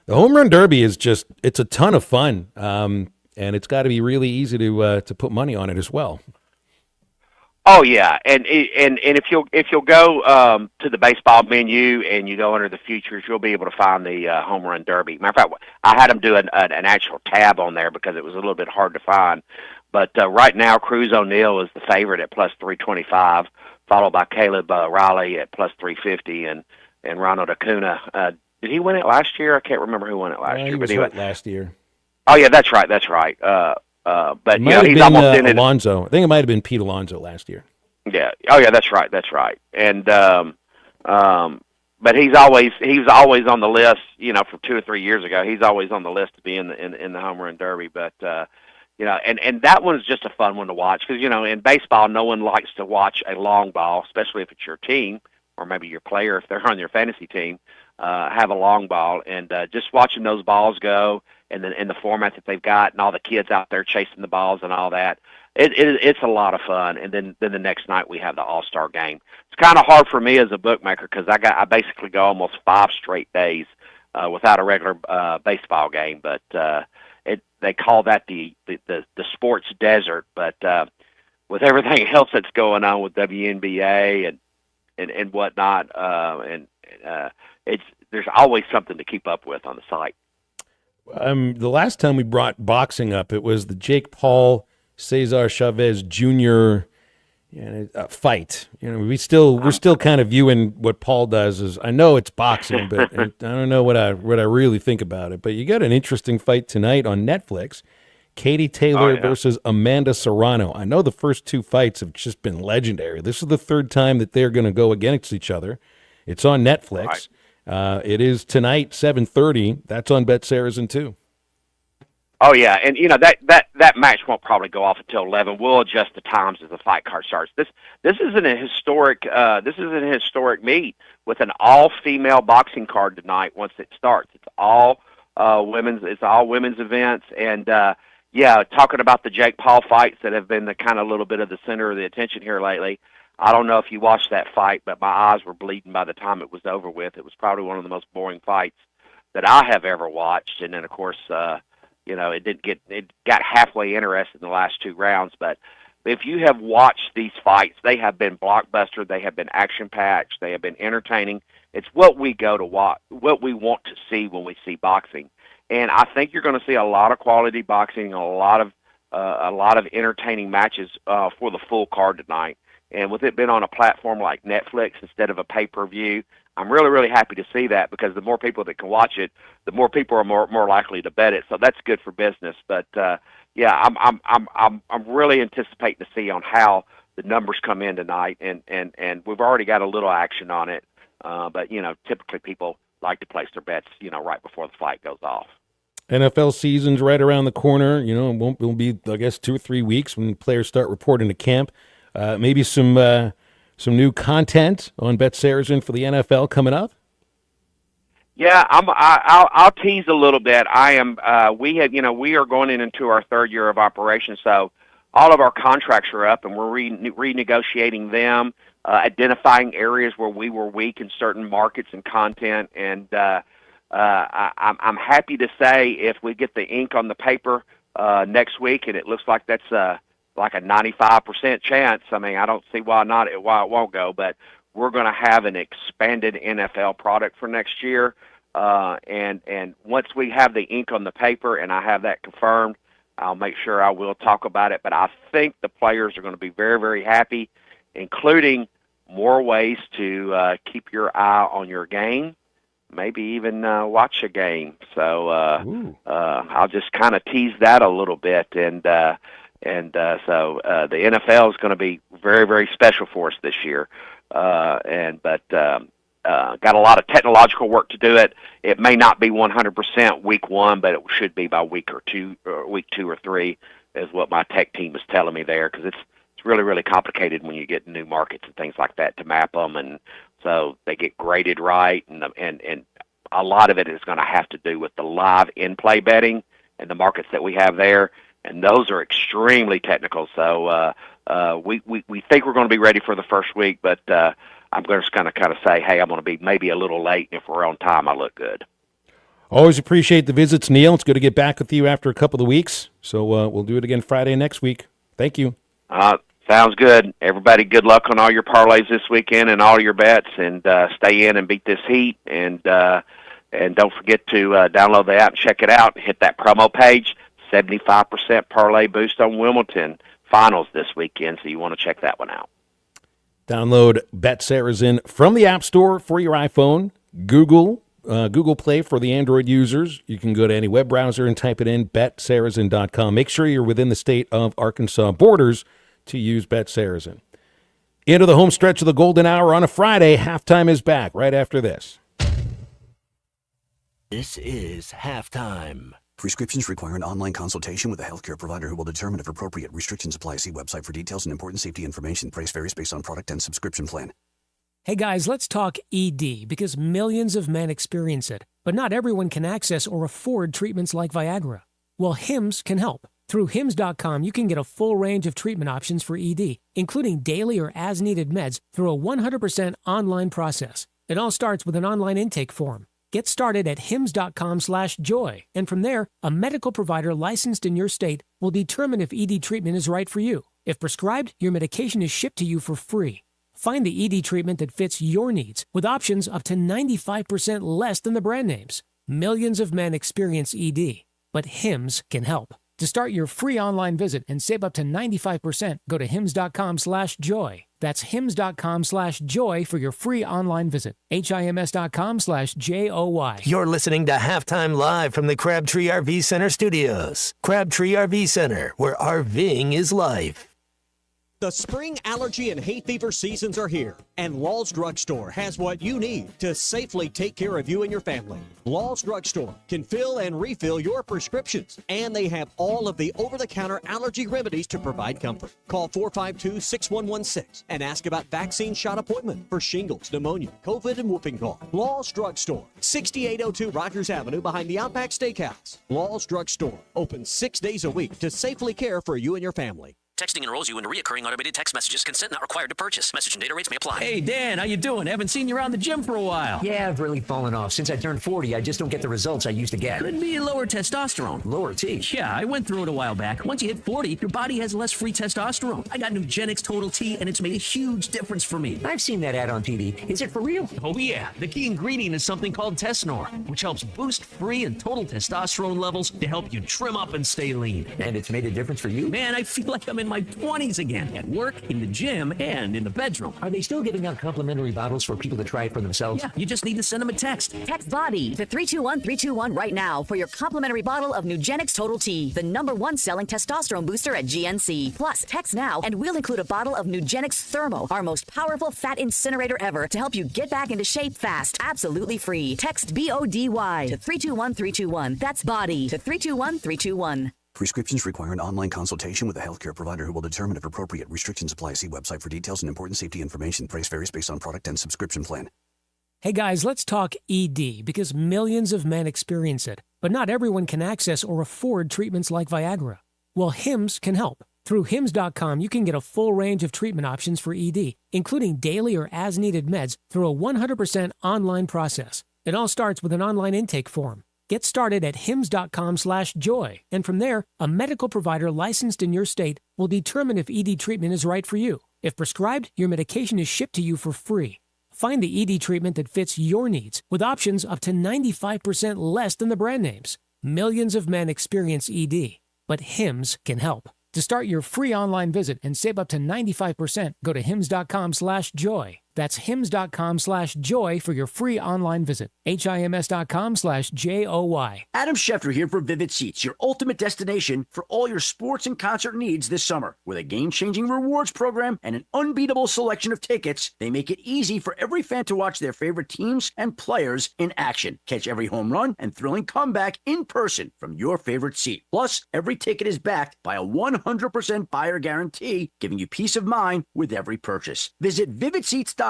the Home Run Derby is it's a ton of fun, and it's got to be really easy to put money on it as well. Oh yeah, and if you'll go to the baseball menu and you go under the futures, you'll be able to find the Home Run Derby. Matter of fact, I had them do an actual tab on there because it was a little bit hard to find. But right now, Cruz O'Neill is the favorite at plus 325, followed by Caleb Riley at plus 350, and Ronald Acuna. Did he win it last year? I can't remember who won it last year. He was hurt last year. Oh yeah, that's right. But you know, he's almost in it. Alonso. I think it might have been Pete Alonso last year. Yeah. Oh yeah, that's right. And but he was always on the list. You know, from 2 or 3 years ago, he's always on the list to be in the Home Run Derby. But you know, and that one is just a fun one to watch because you know, in baseball, no one likes to watch a long ball, especially if it's your team or maybe your player if they're on your fantasy team. Have a long ball, and just watching those balls go, and then in the format that they've got, and all the kids out there chasing the balls and all that, it's a lot of fun. And then the next night we have the All-Star Game. It's kind of hard for me as a bookmaker because I basically go almost 5 straight days without a regular baseball game. But they call that the sports desert. But with everything else that's going on with WNBA and whatnot, there's always something to keep up with on the site. The last time we brought boxing up, it was the Jake Paul Cesar Chavez Jr. Fight. You know, we're still kind of viewing what Paul does as, I know it's boxing, but I don't know what I really think about it. But you got an interesting fight tonight on Netflix. Katie Taylor versus Amanda Serrano. I know the first 2 fights have just been legendary. This is the 3rd time that they're going to go against each other. It's on Netflix. It is tonight, 7:30. That's on BetSaracen too. Oh yeah, and you know that match won't probably go off until 11. We'll adjust the times as the fight card starts. This isn't a historic meet with an all-female boxing card tonight. Once it starts, it's all women's. It's all women's events, and talking about the Jake Paul fights that have been the kind of little bit of the center of the attention here lately. I don't know if you watched that fight, but my eyes were bleeding by the time it was over with. It was probably one of the most boring fights that I have ever watched. And then, of course, it got halfway interested in the last 2 rounds. But if you have watched these fights, they have been blockbuster. They have been action-packed. They have been entertaining. It's what we go to watch, what we want to see when we see boxing. And I think you're going to see a lot of quality boxing, a lot of a lot of entertaining matches for the full card tonight. And with it being on a platform like Netflix instead of a pay-per-view, I'm really, really happy to see that, because the more people that can watch it, the more people are more likely to bet it. So that's good for business. But yeah, I'm really anticipating to see on how the numbers come in tonight, and we've already got a little action on it. But typically people like to place their bets, right before the fight goes off. NFL season's right around the corner. It won't be, I guess, 2 or 3 weeks when players start reporting to camp. Maybe some new content on Bet Saracen for the NFL coming up. Yeah, I'll tease a little bit. We are going into our 3rd year of operation, so all of our contracts are up, and we're renegotiating them, identifying areas where we were weak in certain markets and content, and I'm happy to say if we get the ink on the paper next week, and it looks like that's like a 95% chance. I mean, I don't see why it won't go, but we're going to have an expanded NFL product for next year. And once we have the ink on the paper and I have that confirmed, I'll make sure I will talk about it. But I think the players are going to be very, very happy, including more ways to keep your eye on your game, maybe even watch a game. So I'll just kind of tease that a little bit. So the NFL is going to be very, very special for us this year. Got a lot of technological work to do it. It may not be 100% week 1, but it should be by week 2 or 3 is what my tech team is telling me there, because it's really, really complicated when you get new markets and things like that to map them, and so they get graded right, and a lot of it is going to have to do with the live in-play betting and the markets that we have there, and those are extremely technical. So we think we're going to be ready for the first week, but I'm just going to kind of say, hey, I'm going to be maybe a little late. If we're on time, I look good. Always appreciate the visits, Neil. It's good to get back with you after a couple of weeks. So we'll do it again Friday next week. Thank you. Sounds good. Everybody, good luck on all your parlays this weekend and all your bets, and stay in and beat this heat. And don't forget to download the app and check it out. Hit that promo page, 75% parlay boost on Wimbledon finals this weekend, so you want to check that one out. Download Bet Saracen from the App Store for your iPhone, Google Play for the Android users. You can go to any web browser and type it in, betsaracen.com. Make sure you're within the state of Arkansas borders to use Bet Saracen. Into the home stretch of the golden hour on a Friday. Halftime is back right after this. This is Halftime. Prescriptions require an online consultation with a healthcare provider who will determine if appropriate. Restrictions apply. See website for details and important safety information. Price varies based on product and subscription plan. Hey guys, let's talk ED, because millions of men experience it, but not everyone can access or afford treatments like Viagra. Well, Hims can help. Through Hims.com, you can get a full range of treatment options for ED, including daily or as-needed meds through a 100% online process. It all starts with an online intake form. Get started at hims.com/joy, and from there, a medical provider licensed in your state will determine if ED treatment is right for you. If prescribed, your medication is shipped to you for free. Find the ED treatment that fits your needs, with options up to 95% less than the brand names. Millions of men experience ED, but Hims can help. To start your free online visit and save up to 95%, go to hims.com/joy. That's hims.com/joy for your free online visit. HIMS.com/JOY. You're listening to Halftime Live from the Crabtree RV Center studios. Crabtree RV Center, where RVing is life. The spring allergy and hay fever seasons are here, and Law's Drugstore has what you need to safely take care of you and your family. Law's Drugstore can fill and refill your prescriptions, and they have all of the over-the-counter allergy remedies to provide comfort. Call 452-6116 and ask about vaccine shot appointment for shingles, pneumonia, COVID, and whooping cough. Law's Drugstore, 6802 Rogers Avenue behind the Outback Steakhouse. Law's Drugstore, open 6 days a week to safely care for you and your family. Texting enrolls you in recurring automated text messages. Consent not required to purchase. Message and data rates may apply. Hey, Dan, how you doing? Haven't seen you around the gym for a while. Yeah, I've really fallen off. Since I turned 40, I just don't get the results I used to get. Could be lower testosterone. Lower T? Yeah, I went through it a while back. Once you hit 40, your body has less free testosterone. I got Nugenix Total T, and it's made a huge difference for me. I've seen that ad on TV. Is it for real? Oh, yeah. The key ingredient is something called Tesnor, which helps boost free and total testosterone levels to help you trim up and stay lean. And it's made a difference for you? Man, I feel like I'm in my 20s again. At work, in the gym, and in the bedroom. Are they still giving out complimentary bottles for people to try it for themselves? Yeah, you just need to send them a text. Text BODY to 321-321 right now for your complimentary bottle of Nugenix Total T, the #1 selling testosterone booster at GNC. Plus, text now and we'll include a bottle of Nugenix Thermo, our most powerful fat incinerator ever, to help you get back into shape fast, absolutely free. Text BODY to 321-321. That's BODY to 321-321. Prescriptions require an online consultation with a healthcare provider who will determine if appropriate. Restrictions apply. See website for details and important safety information. Price varies based on product and subscription plan. Hey guys, let's talk ED because millions of men experience it, but not everyone can access or afford treatments like Viagra. Well, Hims can help. Through Hims.com, you can get a full range of treatment options for ED, including daily or as-needed meds through a 100% online process. It all starts with an online intake form. Get started at hims.com/joy, and from there, a medical provider licensed in your state will determine if ED treatment is right for you. If prescribed, your medication is shipped to you for free. Find the ED treatment that fits your needs with options up to 95% less than the brand names. Millions of men experience ED, but Hims can help. To start your free online visit and save up to 95%, go to hims.com/joy. That's hims.com/joy for your free online visit. HIMS.com/JOY. Adam Schefter here for Vivid Seats, your ultimate destination for all your sports and concert needs this summer. With a game-changing rewards program and an unbeatable selection of tickets, they make it easy for every fan to watch their favorite teams and players in action. Catch every home run and thrilling comeback in person from your favorite seat. Plus, every ticket is backed by a 100% buyer guarantee, giving you peace of mind with every purchase. Visit VividSeats.com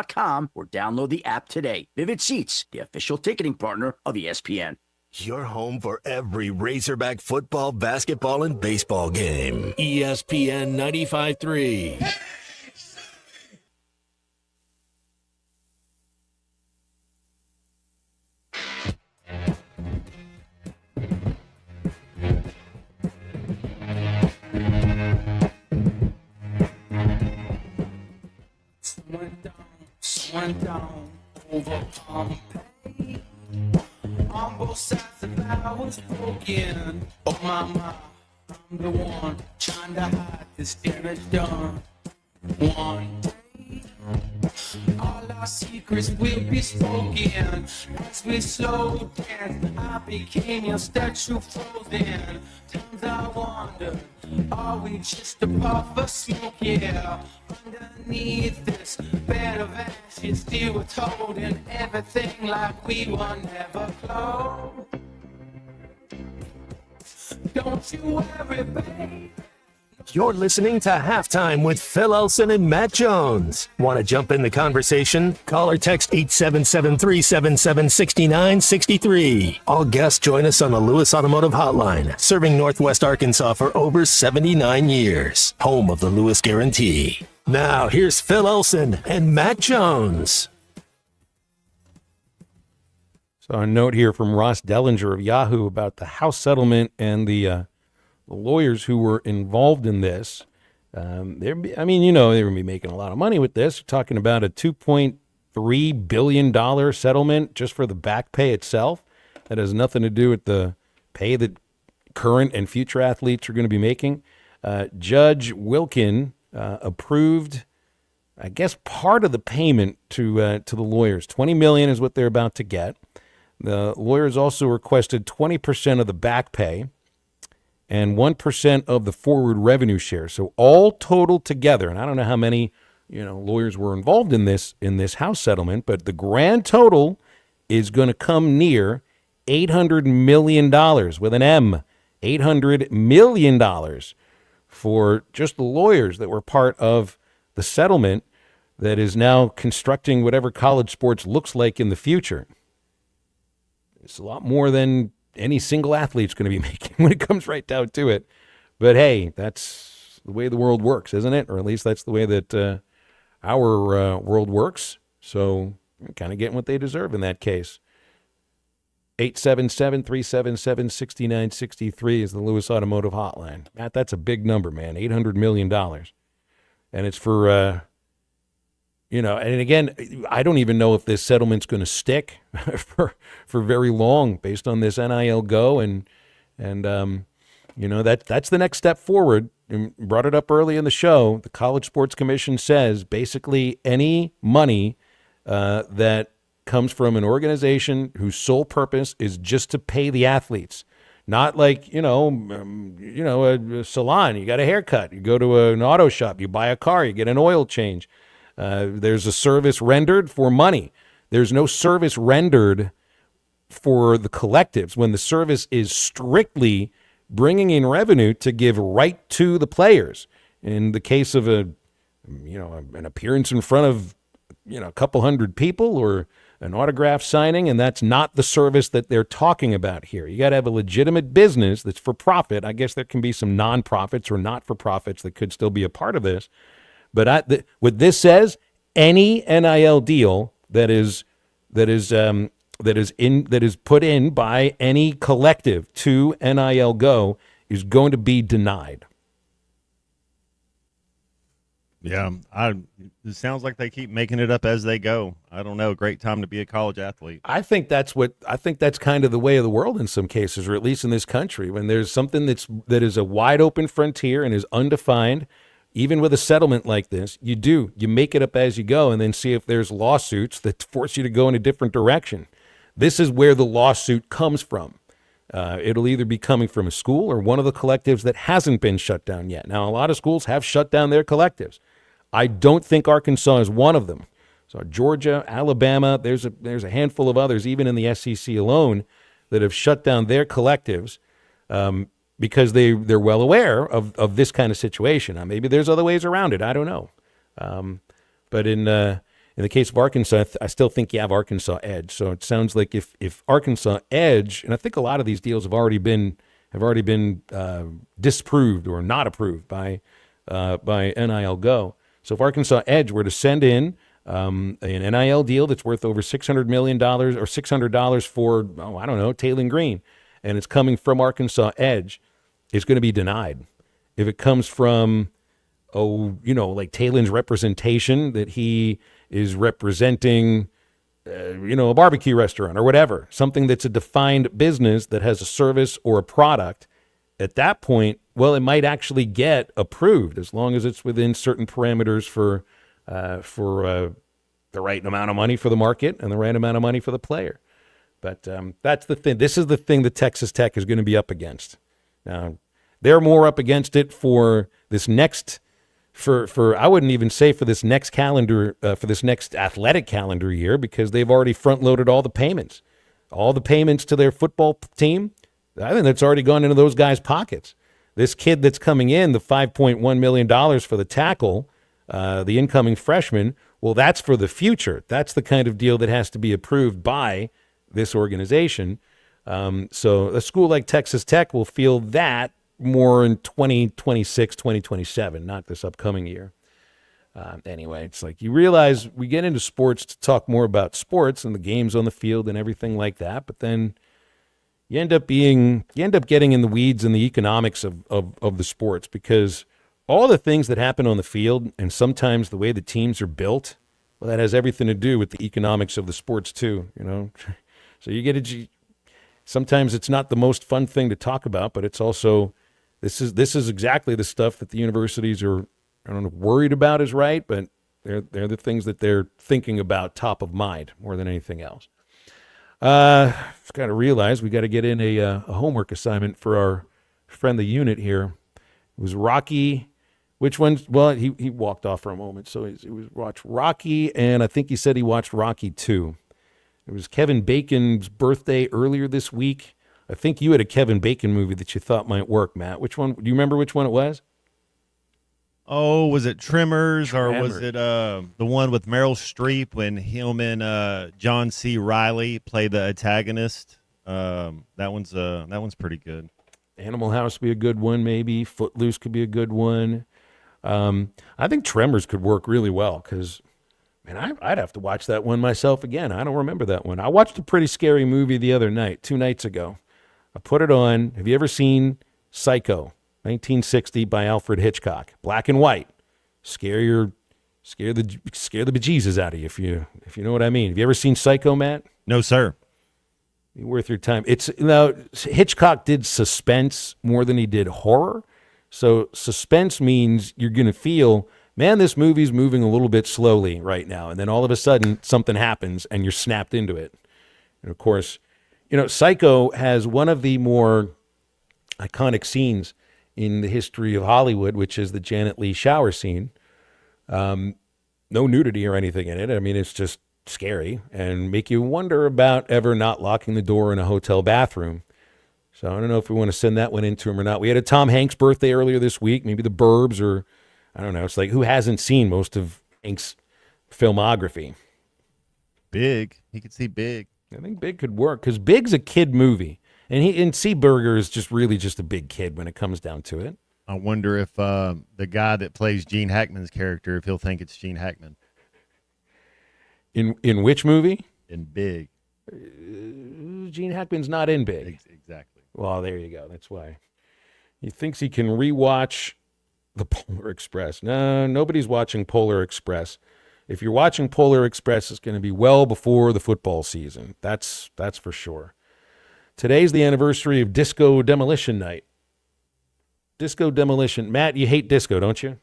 or download the app today. Vivid Seats, the official ticketing partner of ESPN. Your home for every Razorback football, basketball, and baseball game. ESPN 95.3. Went down over Pompeii. On both sides of I was broken. Oh mama, I'm the one trying to hide this damage done. One day, all our secrets will be spoken. As we slow dance, I became your statue frozen. Times I wonder, are we just a puff of smoke? Yeah, underneath this bed of ashes, still we're holding everything like we were never close. Don't you worry, babe. You're listening to Halftime with Phil Elson and Matt Jones. Want to jump in the conversation? Call or text 877-377-6963. All guests join us on the Lewis Automotive Hotline, serving Northwest Arkansas for over 79 years. Home of the Lewis Guarantee. Now, here's Phil Elson and Matt Jones. So a note here from Ross Dellinger of Yahoo about the House settlement and the lawyers who were involved in this. They're going to be making a lot of money with this. We're talking about a $2.3 billion settlement just for the back pay itself. That has nothing to do with the pay that current and future athletes are going to be making. Judge Wilkin approved, I guess, part of the payment to the lawyers. $20 million is what they're about to get. The lawyers also requested 20% of the back pay and 1% of the forward revenue share. So all total together, and I don't know how many lawyers were involved in this House settlement, but the grand total is going to come near $800 million with an M. $800 million for just the lawyers that were part of the settlement that is now constructing whatever college sports looks like in the future. It's a lot more than any single athlete's going to be making when it comes right down to it. But hey, that's the way the world works, isn't it? Or at least that's the way that our world works. So kind of getting what they deserve in that case. 877-377-6963 is the Lewis Automotive Hotline. Matt, that's a big number, man. $800 million. And it's for, and again, I don't even know if this settlement's going to stick for very long based on this NIL go. And that's the next step forward. And brought it up early in the show. The College Sports Commission says basically any money that comes from an organization whose sole purpose is just to pay the athletes. Not like, a salon, you got a haircut, you go to an auto shop, you buy a car, you get an oil change. There's a service rendered for money. There's no service rendered for the collectives when the service is strictly bringing in revenue to give right to the players. In the case of an appearance in front of, a couple hundred people or an autograph signing, and that's not the service that they're talking about here. You got to have a legitimate business that's for profit. I guess there can be some non-profits or not-for-profits that could still be a part of this. But what this says, any NIL deal that is put in by any collective to NIL Go is going to be denied. Yeah, it sounds like they keep making it up as they go. I don't know. Great time to be a college athlete. I think that's kind of the way of the world in some cases, or at least in this country. When there's something that is a wide open frontier and is undefined, even with a settlement like this, you make it up as you go, and then see if there's lawsuits that force you to go in a different direction. This is where the lawsuit comes from. It'll either be coming from a school or one of the collectives that hasn't been shut down yet. Now, a lot of schools have shut down their collectives. I don't think Arkansas is one of them. So Georgia, Alabama, there's a handful of others, even in the SEC alone, that have shut down their collectives because they're well aware of this kind of situation. Now, maybe there's other ways around it. I don't know. But in the case of Arkansas, I still think you have Arkansas edge. So it sounds like if Arkansas edge, and I think a lot of these deals have already been disproved or not approved by NIL Go. So if Arkansas edge were to send in an NIL deal that's worth over $600 million or $600 for, Taylen Green, and it's coming from Arkansas edge, it's going to be denied. If it comes from, like Taylen's representation that he is representing, a barbecue restaurant or whatever, something that's a defined business that has a service or a product, at that point, well, it might actually get approved as long as it's within certain parameters for the right amount of money for the market and the right amount of money for the player. But that's the thing. This is the thing that Texas Tech is going to be up against. Now, they're more up against it for this next, I wouldn't even say for this next calendar, for this next athletic calendar year, because they've already front-loaded all the payments to their football team. I think that's already gone into those guys' pockets. This kid that's coming in, the $5.1 million for the tackle, the incoming freshman, well, that's for the future. That's the kind of deal that has to be approved by this organization. So a school like Texas Tech will feel that more in 2026, 2027, not this upcoming year. Anyway, it's like you realize we get into sports to talk more about sports and the games on the field and everything like that, but then you end up getting in the weeds and the economics of the sports, because all the things that happen on the field and sometimes the way the teams are built, well, that has everything to do with the economics of the sports too, So sometimes it's not the most fun thing to talk about, but it's also, this is exactly the stuff that the universities are, I don't know, worried about is right, but they're the things that they're thinking about top of mind more than anything else. Just got to realize we got to get in a homework assignment for our friend the unit here. It was Rocky. Which one's? Well, he walked off for a moment, so he watched Rocky, and I think he said he watched Rocky 2. It was Kevin Bacon's birthday earlier this week. I think you had a Kevin Bacon movie that you thought might work, Matt. Which one? Do you remember which one it was? Oh, was it Tremors, or was it the one with Meryl Streep when him and John C. Reilly played the antagonist? That one's pretty good. Animal House would be a good one, maybe. Footloose could be a good one. I think Tremors could work really well because, man, I'd have to watch that one myself again. I don't remember that one. I watched a pretty scary movie the other night, 2 nights ago. I put it on. Have you ever seen Psycho, 1960 by Alfred Hitchcock? Black and white. Scare the bejesus out of you if you know what I mean. Have you ever seen Psycho, Matt? No, sir. Be worth your time. Hitchcock did suspense more than he did horror. So suspense means you're going to feel, man, this movie's moving a little bit slowly right now. And then all of a sudden something happens and you're snapped into it. And of course, Psycho has one of the more iconic scenes in the history of Hollywood, which is the Janet Leigh shower scene. No nudity or anything in it. I mean, it's just scary and make you wonder about ever not locking the door in a hotel bathroom. So I don't know if we want to send that one into him or not. We had a Tom Hanks birthday earlier this week, maybe The Burbs, or I don't know. It's like, who hasn't seen most of Hanks' filmography? Big. He could see Big. I think Big could work because Big's a kid movie. And Seaburger is just really just a big kid when it comes down to it. I wonder if the guy that plays Gene Hackman's character, if he'll think it's Gene Hackman. In which movie? In Big. Gene Hackman's not in Big. Exactly. Well, there you go. That's why. He thinks he can rewatch the Polar Express. No, nobody's watching Polar Express. If you're watching Polar Express, it's going to be well before the football season. That's for sure. Today's the anniversary of Disco Demolition Night. Disco Demolition. Matt, you hate disco, don't you?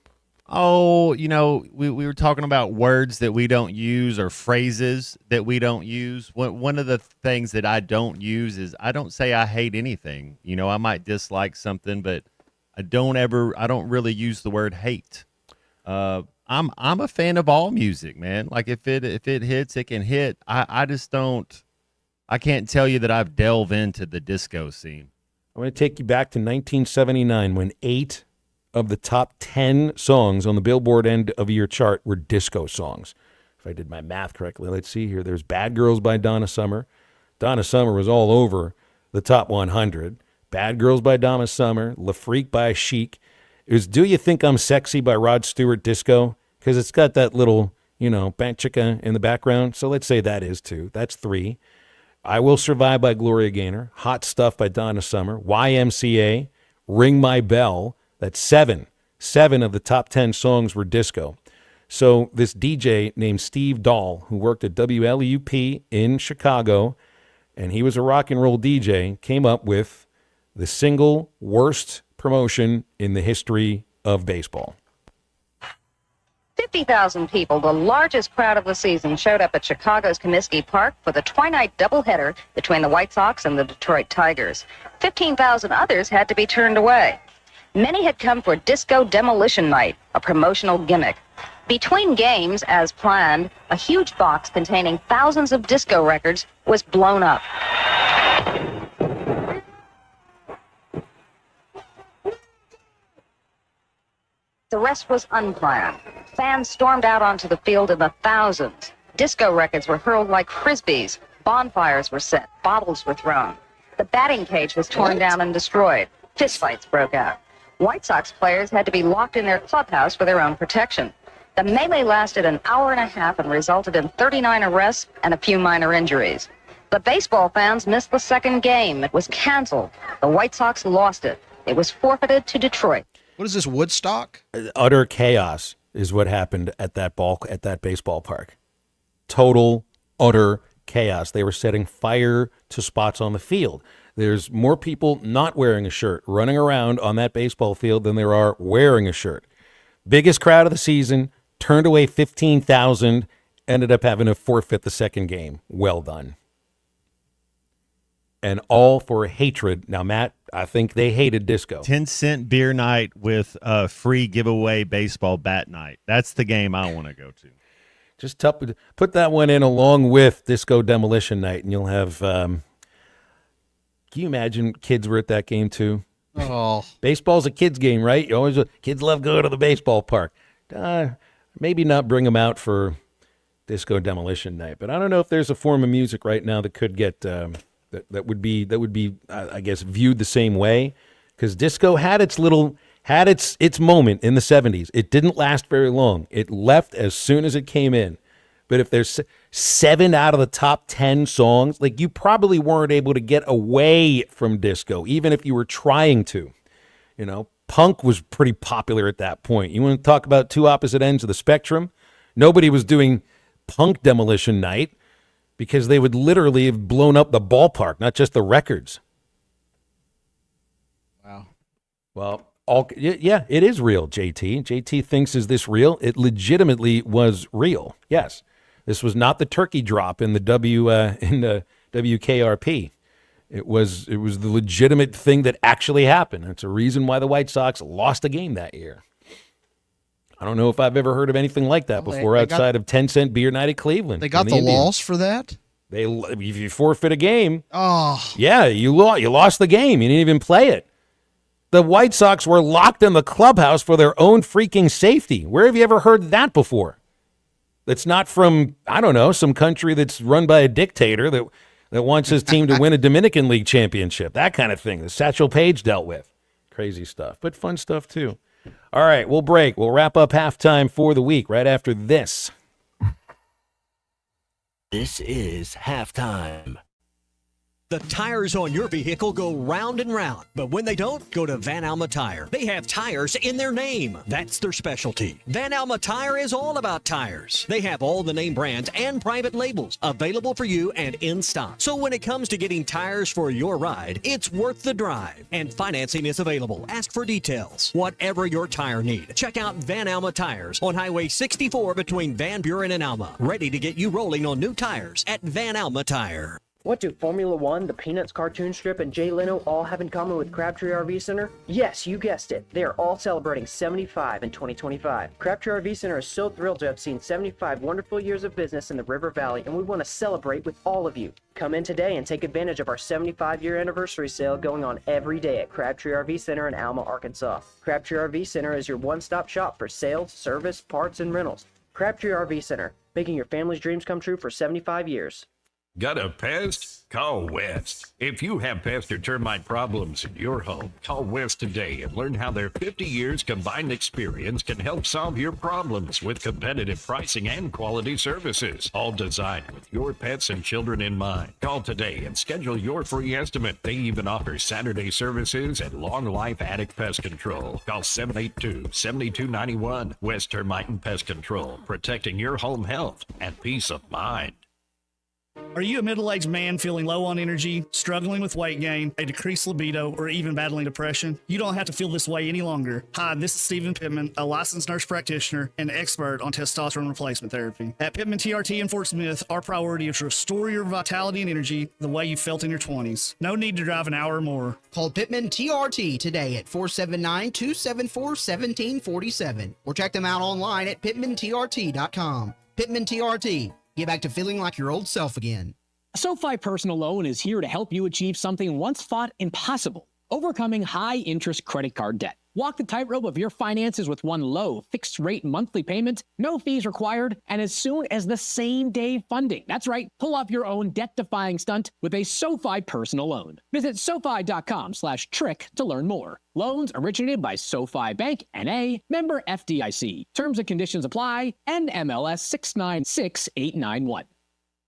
Oh, we were talking about words that we don't use or phrases that we don't use. One of the things that I don't use is I don't say I hate anything. I might dislike something, but I don't really use the word hate. I'm a fan of all music, man. Like if it hits, it can hit. I just don't. I can't tell you that I've delved into the disco scene. I'm going to take you back to 1979 when 8 of the top 10 songs on the Billboard end of year chart were disco songs. If I did my math correctly, let's see here. There's Bad Girls by Donna Summer. Donna Summer was all over the top 100. Bad Girls by Donna Summer. La Freak by Chic. It was Do You Think I'm Sexy by Rod Stewart disco, because it's got that little, bang chicka in the background. So let's say that is 2. That's 3. I Will Survive by Gloria Gaynor. Hot Stuff by Donna Summer. YMCA. Ring My Bell. That's 7. 7 of the top 10 songs were disco. So this DJ named Steve Dahl, who worked at WLUP in Chicago, and he was a rock and roll DJ, came up with the single worst promotion in the history of baseball. 50,000 people, the largest crowd of the season, showed up at Chicago's Comiskey Park for the twilight doubleheader between the White Sox and the Detroit Tigers. 15,000 others had to be turned away. Many had come for Disco Demolition Night, a promotional gimmick. Between games, as planned, a huge box containing thousands of disco records was blown up. The rest was unplanned. Fans stormed out onto the field in the thousands. Disco records were hurled like frisbees. Bonfires were set. Bottles were thrown. The batting cage was torn down and destroyed. Fistfights broke out. White Sox players had to be locked in their clubhouse for their own protection. The melee lasted an hour and a half and resulted in 39 arrests and a few minor injuries. The baseball fans missed the second game. It was canceled. The White Sox lost it. It was forfeited to Detroit. What is this, Woodstock? Utter chaos is what happened at that baseball park. Total, utter chaos. They were setting fire to spots on the field. There's more people not wearing a shirt running around on that baseball field than there are wearing a shirt. Biggest crowd of the season, turned away 15,000, ended up having to forfeit the second game. Well done. And all for hatred. Now, Matt, I think they hated disco. 10-cent beer night with a free giveaway baseball bat night. That's the game I want to go to. Just put that one in along with Disco Demolition Night, and you'll have... can you imagine kids were at that game too? Oh, baseball's a kids game, right? You always kids love going to the baseball park. Maybe not bring them out for Disco Demolition Night, but I don't know if there's a form of music right now that could get that would be I guess viewed the same way, because disco had its little had its moment in the 70s. It didn't last very long. It left as soon as it came in. But if there's 7 out of the top 10 songs, like, you probably weren't able to get away from disco, even if you were trying to. You know, punk was pretty popular at that point. You want to talk about two opposite ends of the spectrum? Nobody was doing punk demolition night because they would literally have blown up the ballpark, not just the records. Wow. Well, yeah, it is real, JT. JT thinks, is this real? It legitimately was real. Yes. This was not the turkey drop in the WKRP. It was the legitimate thing that actually happened. It's a reason why the White Sox lost a game that year. I don't know if I've ever heard of anything like that before outside of 10-cent beer night at Cleveland. They got the loss for that? If you forfeit a game, oh yeah, you lost the game. You didn't even play it. The White Sox were locked in the clubhouse for their own freaking safety. Where have you ever heard that before? That's not from, I don't know, some country that's run by a dictator that wants his team to win a Dominican League championship. That kind of thing that Satchel Paige dealt with. Crazy stuff, but fun stuff too. All right, we'll break. We'll wrap up halftime for the week right after this. This is halftime. The tires on your vehicle go round and round, but when they don't, go to Van Alma Tire. They have tires in their name. That's their specialty. Van Alma Tire is all about tires. They have all the name brands and private labels available for you and in stock. So when it comes to getting tires for your ride, it's worth the drive. And financing is available. Ask for details. Whatever your tire need, check out Van Alma Tires on Highway 64 between Van Buren and Alma. Ready to get you rolling on new tires at Van Alma Tire. What do Formula One, the Peanuts cartoon strip, and Jay Leno all have in common with Crabtree RV Center? Yes, you guessed it. They are all celebrating 75 in 2025. Crabtree RV Center is so thrilled to have seen 75 wonderful years of business in the River Valley, and we want to celebrate with all of you. Come in today and take advantage of our 75-year anniversary sale going on every day at Crabtree RV Center in Alma, Arkansas. Crabtree RV Center is your one-stop shop for sales, service, parts, and rentals. Crabtree RV Center, making your family's dreams come true for 75 years. Got a pest? Call West. If you have pest or termite problems in your home, call West today and learn how their 50 years combined experience can help solve your problems with competitive pricing and quality services, all designed with your pets and children in mind. Call today and schedule your free estimate. They even offer Saturday services and long life attic pest control. Call 782-7291. West Termite and Pest Control, protecting your home health and peace of mind. Are you a middle-aged man feeling low on energy, struggling with weight gain, a decreased libido, or even battling depression? You don't have to feel this way any longer. Hi, this is Stephen Pittman, a licensed nurse practitioner and expert on testosterone replacement therapy. At Pittman TRT in Fort Smith, our priority is to restore your vitality and energy the way you felt in your 20s. No need to drive an hour or more. Call Pittman TRT today at 479-274-1747 or check them out online at pittmantrt.com. Pittman TRT. Get back to feeling like your old self again. SoFi Personal Loan is here to help you achieve something once thought impossible: overcoming high-interest credit card debt. Walk the tightrope of your finances with one low, fixed-rate monthly payment, no fees required, and as soon as the same-day funding. That's right, pull off your own debt-defying stunt with a SoFi Personal Loan. Visit SoFi.com/trick to learn more. Loans originated by SoFi Bank, N.A., member FDIC. Terms and conditions apply, NMLS 696891.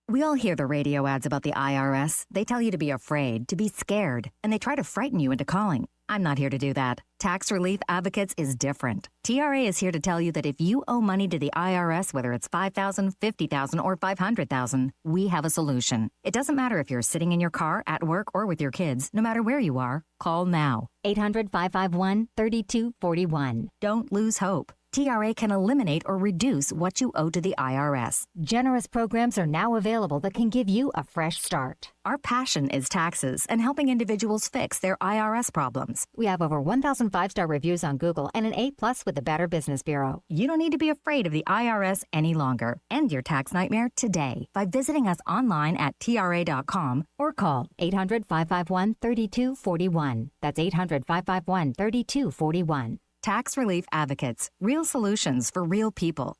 We all hear the radio ads about the IRS. They tell you to be afraid, to be scared, and they try to frighten you into calling. I'm not here to do that. Tax Relief Advocates is different. TRA is here to tell you that if you owe money to the IRS, whether it's $5,000, $50,000, or $500,000, we have a solution. It doesn't matter if you're sitting in your car, at work, or with your kids. No matter where you are, call now. 800-551-3241. Don't lose hope. TRA can eliminate or reduce what you owe to the IRS. Generous programs are now available that can give you a fresh start. Our passion is taxes and helping individuals fix their IRS problems. We have over 1,000 5-star reviews on Google and an A+ with the Better Business Bureau. You don't need to be afraid of the IRS any longer. End your tax nightmare today by visiting us online at TRA.com or call 800-551-3241. That's 800-551-3241. Tax Relief Advocates. Real solutions for real people.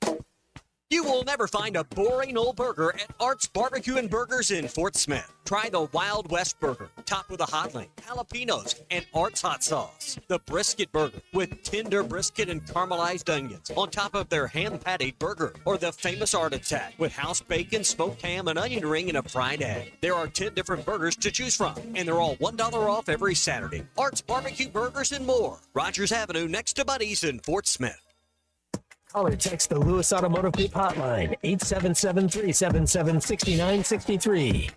You will never find a boring old burger at Art's Barbecue and Burgers in Fort Smith. Try the Wild West Burger, topped with a hot link, jalapenos, and Art's hot sauce. The Brisket Burger, with tender brisket and caramelized onions on top of their hand-patted burger. Or the famous Art Attack, with house bacon, smoked ham, an onion ring, and a fried egg. There are 10 different burgers to choose from, and they're all $1 off every Saturday. Art's Barbecue Burgers and more. Rogers Avenue, next to Buddy's in Fort Smith. Call or text the Lewis Automotive Group hotline, 877-377-6963.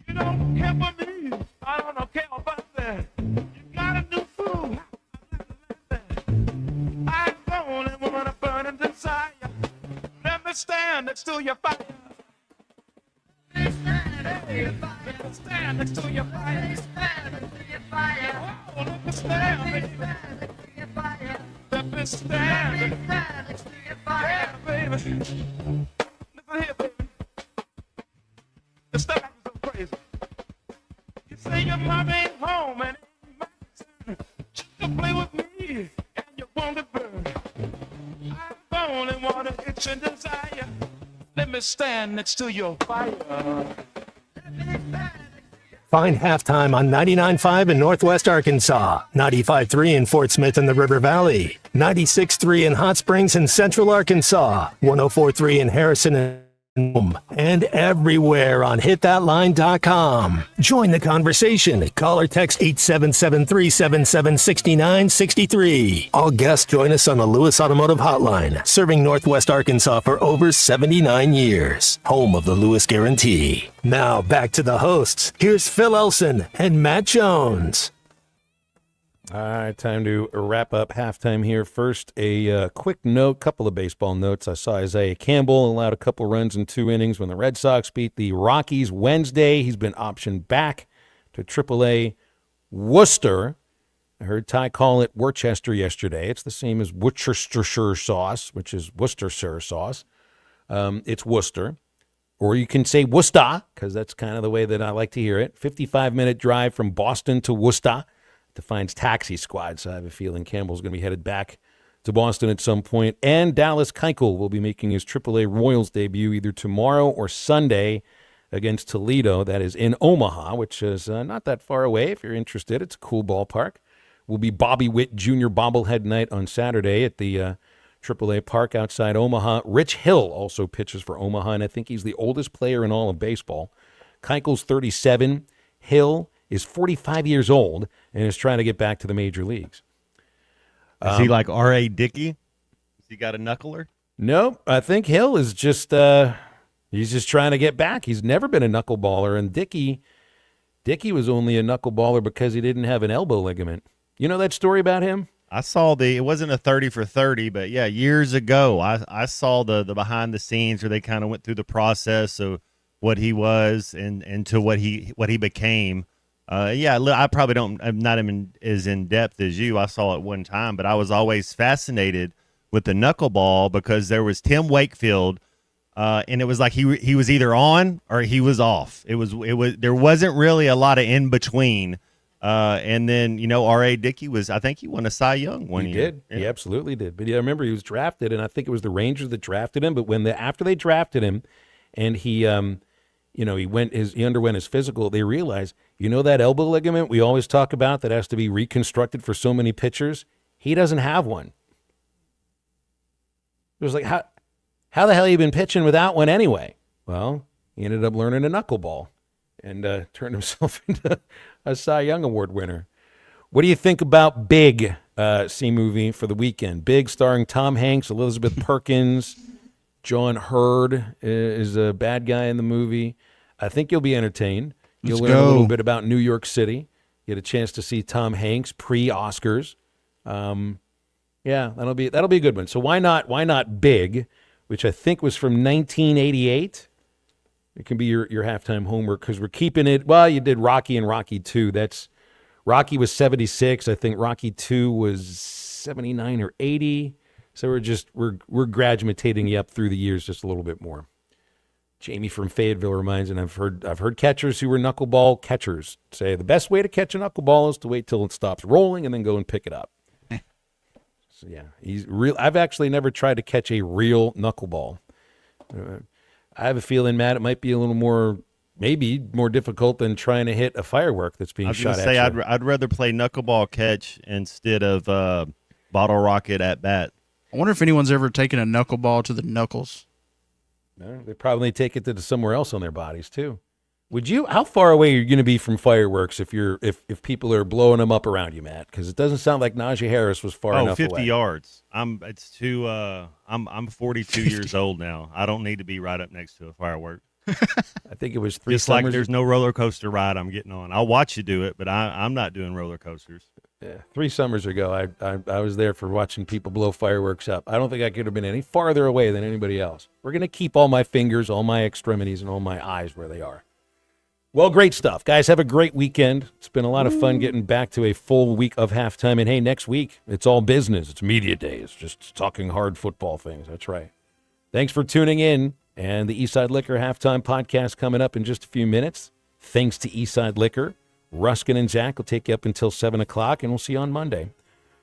You don't care for me. I don't care about that. You got a new fool. I'm the only woman of burning desire. Let me stand next to your fire. Let me stand next to your fire. Oh, let me stand, baby. Let me stand next to your fire. Yeah, baby. Listen here, baby. This stuff is so crazy. You say your mom ain't home and ain't my son. She can play with me and you want to burn. I'm the only one who itch and desire. Let me stand next to your fire. Find Halftime on 99.5 in Northwest Arkansas, 95.3 in Fort Smith and the River Valley, 96.3 in Hot Springs and Central Arkansas, 104.3 in Harrison and everywhere on hitthatline.com. Join the conversation. Call or text 877-377-6963. All guests join us on the Lewis Automotive Hotline, serving Northwest Arkansas for over 79 years. Home of the Lewis Guarantee. Now back to the hosts. Here's Phil Elson and Matt Jones. All right, time to wrap up halftime here. First, a quick note, couple of baseball notes. I saw Isaiah Campbell allowed a couple runs in 2 innings when the Red Sox beat the Rockies Wednesday. He's been optioned back to AAA Worcester. I heard Ty call it Worcester yesterday. It's the same as Worcestershire sauce, which is Worcestershire sauce. It's Worcester. Or you can say Worcester, because that's kind of the way that I like to hear it. 55-minute drive from Boston to Worcester. Defines taxi squad, so I have a feeling Campbell's going to be headed back to Boston at some point. And Dallas Keuchel will be making his AAA Royals debut either tomorrow or Sunday against Toledo. That is in Omaha, which is not that far away if you're interested. It's a cool ballpark. Will be Bobby Witt Jr. bobblehead night on Saturday at the AAA park outside Omaha. Rich Hill also pitches for Omaha, and I think he's the oldest player in all of baseball. Keuchel's 37. Hill is 45 years old and is trying to get back to the major leagues. Is he like R.A. Dickey? Has he got a knuckler? Nope. I think Hill is just he's just trying to get back. He's never been a knuckleballer, and Dickey was only a knuckleballer because he didn't have an elbow ligament. You know that story about him? I saw it wasn't a 30 for 30, but yeah, years ago, I saw the behind the scenes where they kind of went through the process of what he was and to what he became. I probably I'm not even as in depth as you. I saw it one time, but I was always fascinated with the knuckleball because there was Tim Wakefield, and it was like he was either on or he was off. It was there wasn't really a lot of in between. And then R.A. Dickey I think he won a Cy Young one year. He did. Yeah. He absolutely did. But I remember he was drafted, and I think it was the Rangers that drafted him. But after they drafted him, and he he underwent his physical, they realized, that elbow ligament we always talk about that has to be reconstructed for so many pitchers? He doesn't have one. It was like, how the hell have you been pitching without one anyway? Well, he ended up learning a knuckleball and turned himself into a Cy Young Award winner. What do you think about Big, C-movie for the weekend? Big, starring Tom Hanks, Elizabeth Perkins, John Hurd is a bad guy in the movie. I think you'll be entertained. You'll learn a little bit about New York City. Get a chance to see Tom Hanks pre-Oscars. That'll be a good one. So why not Big, which I think was from 1988. It can be your halftime homework because we're keeping it. Well, you did Rocky and Rocky 2. Rocky was 76. I think Rocky 2 was 79 or 80. So we're graduating you up through the years just a little bit more. Jamie from Fayetteville reminds, and I've heard catchers who were knuckleball catchers say the best way to catch a knuckleball is to wait till it stops rolling and then go and pick it up. So yeah, he's real. I've actually never tried to catch a real knuckleball. I have a feeling, Matt, it might be a little more, maybe more difficult than trying to hit a firework that's being shot at you. I'd rather play knuckleball catch instead of bottle rocket at bat. I wonder if anyone's ever taken a knuckleball to the knuckles. No, they probably take it to somewhere else on their bodies too. Would you? How far away are you going to be from fireworks if people are blowing them up around you, Matt? Because it doesn't sound like Najee Harris was far enough 50 away. yards. I'm 42 years old now. I don't need to be right up next to a firework. I think it was three Just summers. like there's no roller coaster ride I'm getting on. I'll watch you do it, but I'm not doing roller coasters. Yeah, 3 summers ago, I was there for watching people blow fireworks up. I don't think I could have been any farther away than anybody else. We're going to keep all my fingers, all my extremities, and all my eyes where they are. Well, great stuff. Guys, have a great weekend. It's been a lot of fun getting back to a full week of halftime. And, hey, next week, it's all business. It's media day. It's just talking hard football things. That's right. Thanks for tuning in. And the Eastside Liquor Halftime Podcast coming up in just a few minutes. Thanks to Eastside Liquor. Ruskin and Zach will take you up until 7 o'clock, and we'll see you on Monday.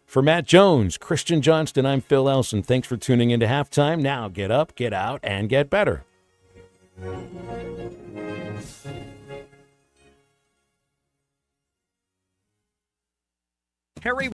For Matt Jones, Christian Johnston, I'm Phil Elson. Thanks for tuning in to Halftime. Now get up, get out, and get better. Harry